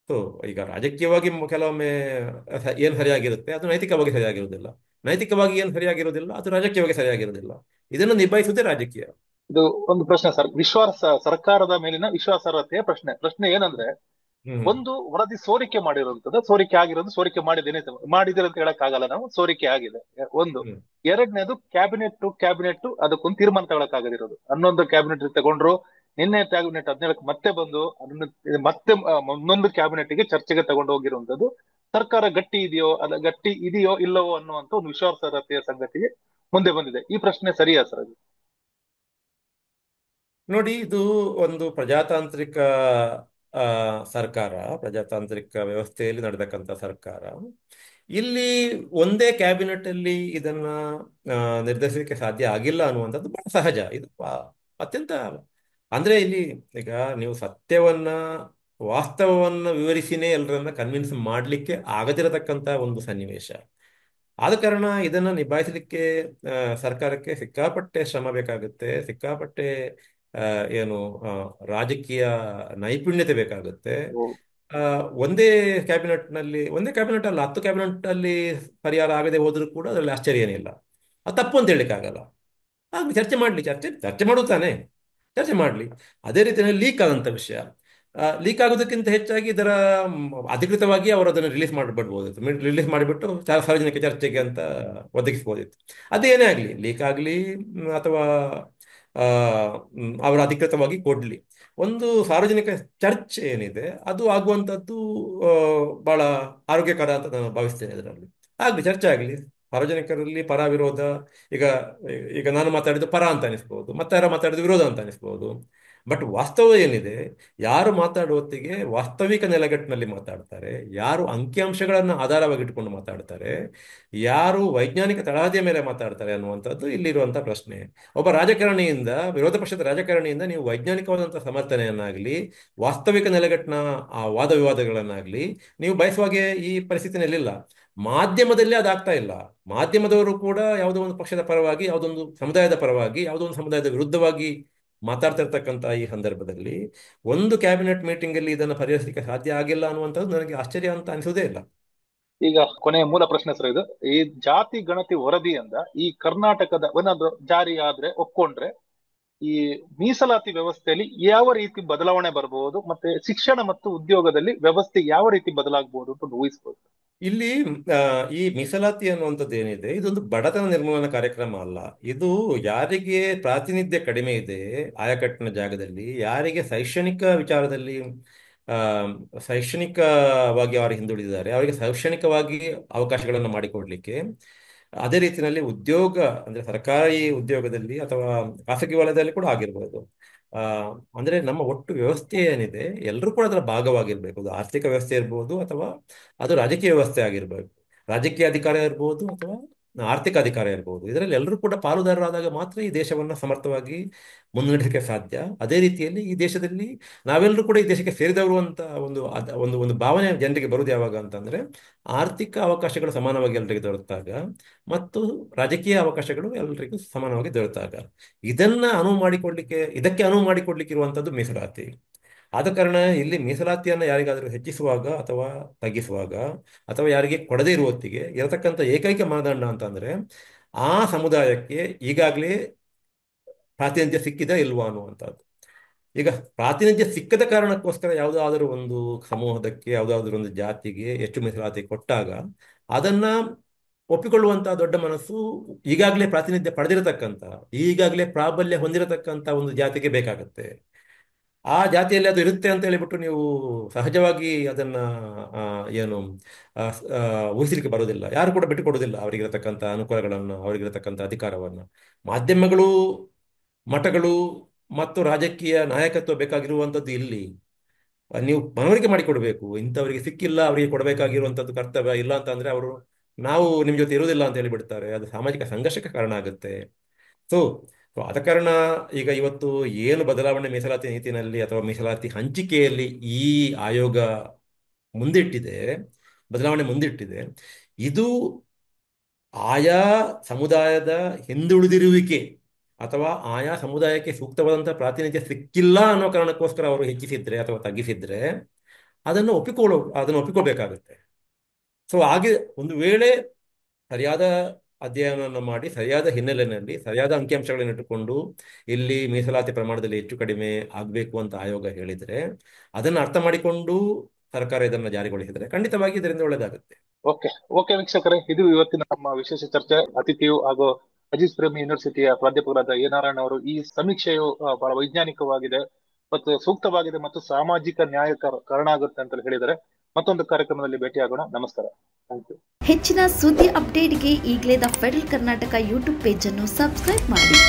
ಸೊ ಈಗ ರಾಜಕೀಯವಾಗಿ ಕೆಲವೊಮ್ಮೆ ಏನು ಸರಿಯಾಗಿರುತ್ತೆ ಅದು ನೈತಿಕವಾಗಿ ಸರಿಯಾಗಿರುವುದಿಲ್ಲ. ನೈತಿಕವಾಗಿ ಏನು ಸರಿಯಾಗಿರೋದಿಲ್ಲ, ಅದು ರಾಜಕೀಯವಾಗಿ ಸರಿಯಾಗಿರೋದಿಲ್ಲ. ಇದನ್ನು ನಿಭಾಯಿಸುವುದೇ ರಾಜಕೀಯ. ಇದು ಒಂದು ಪ್ರಶ್ನೆ ಸರ್, ಸರ್ಕಾರದ ಮೇಲಿನ ವಿಶ್ವಾಸಾರ್ಹತೆಯ ಪ್ರಶ್ನೆ ಏನಂದ್ರೆ, ಹ್ಮ್. ಒಂದು ವರದಿ ಸೋರಿಕೆ ಮಾಡಿರುವಂತದ್ದು, ಸೋರಿಕೆ ಆಗಿರೋದು, ಸೋರಿಕೆ ಮಾಡಿದಿರ ಅಂತ ಹೇಳಕ್ ಆಗಲ್ಲ ನಾವು, ಸೋರಿಕೆ ಆಗಿದೆ ಒಂದು. ಹ್ಮ್. ಎರಡನೇದು ಕ್ಯಾಬಿನೆಟ್ ಅದಕ್ಕೊಂದು ತೀರ್ಮಾನ ತಗೊಳಕ್ ಹನ್ನೊಂದು ಕ್ಯಾಬಿನೆಟ್ ತಗೊಂಡ್ರು. ನಿನ್ನೆ ಕ್ಯಾಬಿನೆಟ್ 17ಕ್ಕೆ ಮತ್ತೆ ಬಂದು ಅದನ್ನ ಮತ್ತೆ ಇನ್ನೊಂದು ಕ್ಯಾಬಿನೆಟ್ಗೆ ಚರ್ಚೆಗೆ ತಗೊಂಡು ಹೋಗಿರುವಂತದ್ದು. ಸರ್ಕಾರ ಗಟ್ಟಿ ಇದೆಯೋ ಇಲ್ಲವೋ ಅನ್ನುವಂತ ಒಂದು ವಿಶ್ವಾಸಾರ್ಹತೆಯ ಸಂಗತಿಗೆ ಮುಂದೆ ಬಂದಿದೆ. ಈ ಪ್ರಶ್ನೆ ಸರಿಯಾ ಸರ್ ಅದು? ನೋಡಿ, ಇದು ಒಂದು ಪ್ರಜಾತಾಂತ್ರಿಕ ಆ, ಸರ್ಕಾರ, ಪ್ರಜಾತಾಂತ್ರಿಕ ವ್ಯವಸ್ಥೆಯಲ್ಲಿ ನಡೆದಕ್ಕಂಥ ಸರ್ಕಾರ. ಇಲ್ಲಿ ಒಂದೇ ಕ್ಯಾಬಿನೆಟ್ ಅಲ್ಲಿ ಇದನ್ನ ಆ, ನಿರ್ಧರಿಸಲಿಕ್ಕೆ ಸಾಧ್ಯ ಆಗಿಲ್ಲ ಅನ್ನುವಂಥದ್ದು ಬಹಳ ಸಹಜ. ಇದು ಅತ್ಯಂತ, ಅಂದ್ರೆ ಇಲ್ಲಿ ಈಗ ನೀವು ಸತ್ಯವನ್ನ, ವಾಸ್ತವವನ್ನ ವಿವರಿಸಿನೇ ಎಲ್ಲರನ್ನ ಕನ್ವಿನ್ಸ್ ಮಾಡಲಿಕ್ಕೆ ಆಗದಿರತಕ್ಕಂಥ ಒಂದು ಸನ್ನಿವೇಶ. ಆದ ಕಾರಣ ಇದನ್ನ ನಿಭಾಯಿಸಲಿಕ್ಕೆ ಸರ್ಕಾರಕ್ಕೆ ಸಿಕ್ಕಾಪಟ್ಟೆ ಶ್ರಮ ಬೇಕಾಗುತ್ತೆ, ಸಿಕ್ಕಾಪಟ್ಟೆ ಆ, ಏನು ಆ, ರಾಜಕೀಯ ನೈಪುಣ್ಯತೆ ಬೇಕಾಗುತ್ತೆ. ಆ, ಒಂದೇ ಕ್ಯಾಬಿನೆಟ್ ಅಲ್ಲ, 10 ಕ್ಯಾಬಿನೆಟ್ ಅಲ್ಲಿ ಪರಿಹಾರ ಆಗದೆ ಹೋದ್ರೂ ಕೂಡ ಅದರಲ್ಲಿ ಆಶ್ಚರ್ಯ ಏನಿಲ್ಲ. ಅದು ತಪ್ಪು ಅಂತ ಹೇಳಲಿಕ್ಕಾಗಲ್ಲ. ಆಗ್ಲಿ, ಚರ್ಚೆ ಮಾಡಲಿ, ಚರ್ಚೆ ಮಾಡುತ್ತಾನೆ, ಚರ್ಚೆ ಮಾಡಲಿ. ಅದೇ ರೀತಿಯಲ್ಲಿ ಲೀಕ್ ಆದಂಥ ವಿಷಯ, ಲೀಕ್ ಆಗೋದಕ್ಕಿಂತ ಹೆಚ್ಚಾಗಿ ಇದರ ಅಧಿಕೃತವಾಗಿ ಅವರು ಅದನ್ನು ರಿಲೀಸ್ ಮಾಡಿಬಿಡ್ಬೋದಿತ್ತು. ರಿಲೀಸ್ ಮಾಡಿಬಿಟ್ಟು ಸಾರ್ವಜನಿಕ ಚರ್ಚೆಗೆ ಅಂತ ಒದಗಿಸ್ಬೋದಿತ್ತು. ಅದೇನೇ ಆಗಲಿ, ಲೀಕ್ ಆಗಲಿ ಅಥವಾ ಅವರು ಅಧಿಕೃತವಾಗಿ ಕೊಡಲಿ, ಒಂದು ಸಾರ್ವಜನಿಕ ಚರ್ಚೆ ಏನಿದೆ ಅದು ಆಗುವಂಥದ್ದು ಆ, ಬಹಳ ಆರೋಗ್ಯಕರ ಅಂತ ನಾನು ಭಾವಿಸ್ತೇನೆ. ಇದರಲ್ಲಿ ಆಗಲಿ, ಚರ್ಚೆ ಆಗಲಿ. ಸಾರ್ವಜನಿಕರಲ್ಲಿ ಪರ ವಿರೋಧ, ಈಗ ಈಗ ನಾನು ಮಾತಾಡಿದ್ದು ಪರ ಅಂತ ಅನಿಸ್ಬೋದು, ಮತ್ತೆ ಯಾರೋ ಮಾತಾಡಿದ್ದು ವಿರೋಧ ಅಂತ ಅನಿಸ್ಬೋದು. ಬಟ್ ವಾಸ್ತವ ಏನಿದೆ, ಯಾರು ಮಾತಾಡುವತ್ತಿಗೆ ವಾಸ್ತವಿಕ ನೆಲೆಗಟ್ಟಿನಲ್ಲಿ ಮಾತಾಡ್ತಾರೆ, ಯಾರು ಅಂಕಿಅಂಶಗಳನ್ನು ಆಧಾರವಾಗಿ ಇಟ್ಕೊಂಡು ಮಾತಾಡ್ತಾರೆ, ಯಾರು ವೈಜ್ಞಾನಿಕ ತಳಹದಿಯ ಮೇಲೆ ಮಾತಾಡ್ತಾರೆ ಅನ್ನುವಂಥದ್ದು ಇಲ್ಲಿರುವಂಥ ಪ್ರಶ್ನೆ. ಒಬ್ಬ ರಾಜಕಾರಣಿಯಿಂದ, ವಿರೋಧ ಪಕ್ಷದ ರಾಜಕಾರಣಿಯಿಂದ ನೀವು ವೈಜ್ಞಾನಿಕವಾದಂಥ ಸಮರ್ಥನೆಯನ್ನಾಗಲಿ, ವಾಸ್ತವಿಕ ನೆಲೆಗಟ್ಟಿನ ಆ ವಾದ ವಿವಾದಗಳನ್ನಾಗಲಿ ನೀವು ಬಯಸುವಾಗೆ ಈ ಪರಿಸ್ಥಿತಿನಲ್ಲಿಲ್ಲ. ಮಾಧ್ಯಮದಲ್ಲಿ ಅದಾಗ್ತಾ ಇಲ್ಲ. ಮಾಧ್ಯಮದವರು ಕೂಡ ಯಾವುದೋ ಒಂದು ಪಕ್ಷದ ಪರವಾಗಿ, ಯಾವುದೊಂದು ಸಮುದಾಯದ ಪರವಾಗಿ, ಯಾವುದೋ ಒಂದು ಸಮುದಾಯದ ವಿರುದ್ಧವಾಗಿ ಮಾತಾಡ್ತಿರ್ತಕ್ಕಂಥ ಈ ಸಂದರ್ಭದಲ್ಲಿ ಒಂದು ಕ್ಯಾಬಿನೆಟ್ ಮೀಟಿಂಗ್ ಅಲ್ಲಿ ಇದನ್ನು ಪರಿಹರಿಸಲಿಕ್ಕೆ ಸಾಧ್ಯ ಆಗಿಲ್ಲ ಅನ್ನುವಂಥದ್ದು ನನಗೆ ಆಶ್ಚರ್ಯ ಅಂತ ಅನಿಸುವುದೇ ಇಲ್ಲ. ಈಗ ಕೊನೆಯ ಮೂಲ ಪ್ರಶ್ನೆ ಸರ್ ಇದು. ಈ ಜಾತಿ ಗಣತಿ ವರದಿಯಿಂದ ಈ ಕರ್ನಾಟಕದ ಏನಾದ್ರು ಜಾರಿ ಆದ್ರೆ, ಒಪ್ಕೊಂಡ್ರೆ, ಈ ಮೀಸಲಾತಿ ವ್ಯವಸ್ಥೆಯಲ್ಲಿ ಯಾವ ರೀತಿ ಬದಲಾವಣೆ ಬರಬಹುದು, ಮತ್ತೆ ಶಿಕ್ಷಣ ಮತ್ತು ಉದ್ಯೋಗದಲ್ಲಿ ವ್ಯವಸ್ಥೆ ಯಾವ ರೀತಿ ಬದಲಾಗಬಹುದು ಅಂತ ಊಹಿಸಬಹುದು? ಇಲ್ಲಿ ಆ, ಈ ಮೀಸಲಾತಿ ಅನ್ನುವಂಥದ್ದು ಏನಿದೆ, ಇದೊಂದು ಬಡತನ ನಿರ್ಮೂಲನಾ ಕಾರ್ಯಕ್ರಮ ಅಲ್ಲ. ಇದು ಯಾರಿಗೆ ಪ್ರಾತಿನಿಧ್ಯ ಕಡಿಮೆ ಇದೆ ಆಯಕಟ್ಟಿನ ಜಾಗದಲ್ಲಿ, ಯಾರಿಗೆ ಶೈಕ್ಷಣಿಕ ವಿಚಾರದಲ್ಲಿ ಆ, ಶೈಕ್ಷಣಿಕವಾಗಿ ಅವರು ಹಿಂದುಳಿದಿದ್ದಾರೆ, ಅವರಿಗೆ ಶೈಕ್ಷಣಿಕವಾಗಿ ಅವಕಾಶಗಳನ್ನು ಮಾಡಿಕೊಡ್ಲಿಕ್ಕೆ, ಅದೇ ರೀತಿಯಲ್ಲಿ ಉದ್ಯೋಗ, ಅಂದ್ರೆ ಸರ್ಕಾರಿ ಉದ್ಯೋಗದಲ್ಲಿ ಅಥವಾ ಖಾಸಗಿ ವಲಯದಲ್ಲಿ ಕೂಡ ಆಗಿರ್ಬೋದು. ಆ, ಅಂದ್ರೆ ನಮ್ಮ ಒಟ್ಟು ವ್ಯವಸ್ಥೆ ಏನಿದೆ ಎಲ್ಲರೂ ಕೂಡ ಅದರ ಭಾಗವಾಗಿರ್ಬೇಕು. ಅದು ಆರ್ಥಿಕ ವ್ಯವಸ್ಥೆ ಇರ್ಬೋದು ಅಥವಾ ಅದು ರಾಜಕೀಯ ವ್ಯವಸ್ಥೆ ಆಗಿರ್ಬೇಕು, ರಾಜಕೀಯ ಅಧಿಕಾರ ಇರ್ಬೋದು ಅಥವಾ ಆರ್ಥಿಕ ಅಧಿಕಾರ ಇರ್ಬೋದು. ಇದರಲ್ಲಿ ಎಲ್ಲರೂ ಕೂಡ ಪಾಲುದಾರರಾದಾಗ ಮಾತ್ರ ಈ ದೇಶವನ್ನು ಸಮರ್ಥವಾಗಿ ಮುನ್ನಡೆಸಲಿಕ್ಕೆ ಸಾಧ್ಯ. ಅದೇ ರೀತಿಯಲ್ಲಿ ಈ ದೇಶದಲ್ಲಿ ನಾವೆಲ್ಲರೂ ಕೂಡ ಈ ದೇಶಕ್ಕೆ ಸೇರಿದವರು ಅಂತ ಒಂದು ಭಾವನೆ ಜನರಿಗೆ ಬರುವುದು ಯಾವಾಗ ಅಂತಂದ್ರೆ, ಆರ್ಥಿಕ ಅವಕಾಶಗಳು ಸಮಾನವಾಗಿ ಎಲ್ಲರಿಗೂ ದೊರೆತಾಗ ಮತ್ತು ರಾಜಕೀಯ ಅವಕಾಶಗಳು ಎಲ್ಲರಿಗೂ ಸಮಾನವಾಗಿ ದೊರೆತಾಗ. ಇದಕ್ಕೆ ಅನುವು ಮಾಡಿಕೊಡ್ಲಿಕ್ಕೆ ಇರುವಂತದ್ದು ಮೀಸಲಾತಿ. ಆದ ಕಾರಣ ಇಲ್ಲಿ ಮೀಸಲಾತಿಯನ್ನು ಯಾರಿಗಾದರೂ ಹೆಚ್ಚಿಸುವಾಗ ಅಥವಾ ತಗ್ಗಿಸುವಾಗ ಅಥವಾ ಯಾರಿಗೆ ಕೊಡದೇ ಇರುವ ಹೊತ್ತಿಗೆ ಇರತಕ್ಕಂಥ ಏಕೈಕ ಮಾನದಂಡ ಅಂತಂದ್ರೆ, ಆ ಸಮುದಾಯಕ್ಕೆ ಈಗಾಗಲೇ ಪ್ರಾತಿನಿಧ್ಯ ಸಿಕ್ಕಿದ ಇಲ್ವಾ ಅನ್ನುವಂಥದ್ದು. ಈಗ ಪ್ರಾತಿನಿಧ್ಯ ಸಿಕ್ಕದ ಕಾರಣಕ್ಕೋಸ್ಕರ ಯಾವುದಾದರೂ ಒಂದು ಸಮೂಹದಕ್ಕೆ, ಯಾವುದಾದ್ರೂ ಒಂದು ಜಾತಿಗೆ ಹೆಚ್ಚು ಮೀಸಲಾತಿ ಕೊಟ್ಟಾಗ ಅದನ್ನ ಒಪ್ಪಿಕೊಳ್ಳುವಂತ ದೊಡ್ಡ ಮನಸ್ಸು ಈಗಾಗಲೇ ಪ್ರಾತಿನಿಧ್ಯ ಪಡೆದಿರತಕ್ಕಂತ, ಈಗಾಗಲೇ ಪ್ರಾಬಲ್ಯ ಹೊಂದಿರತಕ್ಕಂತ ಒಂದು ಜಾತಿಗೆ ಬೇಕಾಗತ್ತೆ. ಆ ಜಾತಿಯಲ್ಲಿ ಅದು ಇರುತ್ತೆ ಅಂತ ಹೇಳಿಬಿಟ್ಟು ನೀವು ಸಹಜವಾಗಿ ಅದನ್ನ ಆ, ಏನು ಆ, ಆ, ಊಹಿಸಲಿಕ್ಕೆ ಬರೋದಿಲ್ಲ. ಯಾರು ಕೂಡ ಬಿಟ್ಟುಕೊಡೋದಿಲ್ಲ ಅವರಿಗಿರತಕ್ಕಂಥ ಅನುಕೂಲಗಳನ್ನು, ಅವರಿಗಿರತಕ್ಕಂಥ ಅಧಿಕಾರವನ್ನು. ಮಾಧ್ಯಮಗಳು, ಮಠಗಳು ಮತ್ತು ರಾಜಕೀಯ ನಾಯಕತ್ವ ಬೇಕಾಗಿರುವಂಥದ್ದು ಇಲ್ಲಿ. ನೀವು ಮನವರಿಕೆ ಮಾಡಿಕೊಡ್ಬೇಕು, ಇಂಥವರಿಗೆ ಸಿಕ್ಕಿಲ್ಲ, ಅವರಿಗೆ ಕೊಡಬೇಕಾಗಿರುವಂಥದ್ದು ಕರ್ತವ್ಯ ಇಲ್ಲ ಅಂತಂದ್ರೆ ಅವರು ನಾವು ನಿಮ್ ಜೊತೆ ಇರುವುದಿಲ್ಲ ಅಂತ ಹೇಳಿಬಿಡ್ತಾರೆ. ಅದು ಸಾಮಾಜಿಕ ಸಂಘರ್ಷಕ್ಕೆ ಕಾರಣ ಆಗುತ್ತೆ. ಸೊ ಸೊ ಆದ ಕಾರಣ ಈಗ ಇವತ್ತು ಏನು ಬದಲಾವಣೆ ಮೀಸಲಾತಿ ನೀತಿನಲ್ಲಿ ಅಥವಾ ಮೀಸಲಾತಿ ಹಂಚಿಕೆಯಲ್ಲಿ ಈ ಆಯೋಗ ಮುಂದಿಟ್ಟಿದೆ, ಬದಲಾವಣೆ ಮುಂದಿಟ್ಟಿದೆ, ಇದು ಆಯಾ ಸಮುದಾಯದ ಹಿಂದುಳಿದಿರುವಿಕೆ ಅಥವಾ ಆಯಾ ಸಮುದಾಯಕ್ಕೆ ಸೂಕ್ತವಾದಂತಹ ಪ್ರಾತಿನಿಧ್ಯ ಸಿಕ್ಕಿಲ್ಲ ಅನ್ನೋ ಕಾರಣಕ್ಕೋಸ್ಕರ ಅವರು ಹೆಚ್ಚಿಸಿದ್ರೆ ಅಥವಾ ತಗ್ಗಿಸಿದ್ರೆ ಅದನ್ನು ಒಪ್ಪಿಕೊಳ್ಬೇಕಾಗುತ್ತೆ. ಸೊ ಹಾಗೆ ಒಂದು ವೇಳೆ ಸರಿಯಾದ ಅಧ್ಯಯನವನ್ನು ಮಾಡಿ ಸರಿಯಾದ ಹಿನ್ನೆಲೆಯಲ್ಲಿ ಸರಿಯಾದ ಅಂಕಿಅಂಶಗಳನ್ನು ಇಟ್ಟುಕೊಂಡು ಇಲ್ಲಿ ಮೀಸಲಾತಿ ಪ್ರಮಾಣದಲ್ಲಿ ಹೆಚ್ಚು ಕಡಿಮೆ ಆಗಬೇಕು ಅಂತ ಆಯೋಗ ಹೇಳಿದರೆ ಅದನ್ನು ಅರ್ಥ ಮಾಡಿಕೊಂಡು ಸರ್ಕಾರ ಇದನ್ನು ಜಾರಿಗೊಳಿಸಿದರೆ ಖಂಡಿತವಾಗಿ ಇದರಿಂದ ಒಳ್ಳೆಯದಾಗುತ್ತೆ. ಓಕೆ ಓಕೆ ವೀಕ್ಷಕರೇ, ಇದು ಇವತ್ತಿನ ನಮ್ಮ ವಿಶೇಷ ಚರ್ಚೆ. ಅತಿಥಿಯು ಹಾಗೂ ಅಜೀಜ್ ಪ್ರೇಮಿ ಯೂನಿವರ್ಸಿಟಿಯ ಪ್ರಾಧ್ಯಾಪಕರಾದ ಎ ನಾರಾಯಣ ಅವರು ಈ ಸಮೀಕ್ಷೆಯು ಬಹಳ ವೈಜ್ಞಾನಿಕವಾಗಿದೆ ಮತ್ತು ಸೂಕ್ತವಾಗಿದೆ ಮತ್ತು ಸಾಮಾಜಿಕ ನ್ಯಾಯ ಕಾರಣ ಆಗುತ್ತೆ ಅಂತ ಹೇಳಿದರೆ ಮತ್ತೊಂದು ಕಾರ್ಯಕ್ರಮದಲ್ಲಿ ಭೇಟಿಯಾಗೋಣ. ನಮಸ್ಕಾರ. Thank you. ಹೆಚ್ಚಿನ ಸುದ್ದಿ ಅಪ್ಡೇಟ್ಗೆ ಈಗಲೇ the federal Karnataka YouTube page ಅನ್ನು ಸಬ್ಸ್ಕ್ರೈಬ್ ಮಾಡಿ.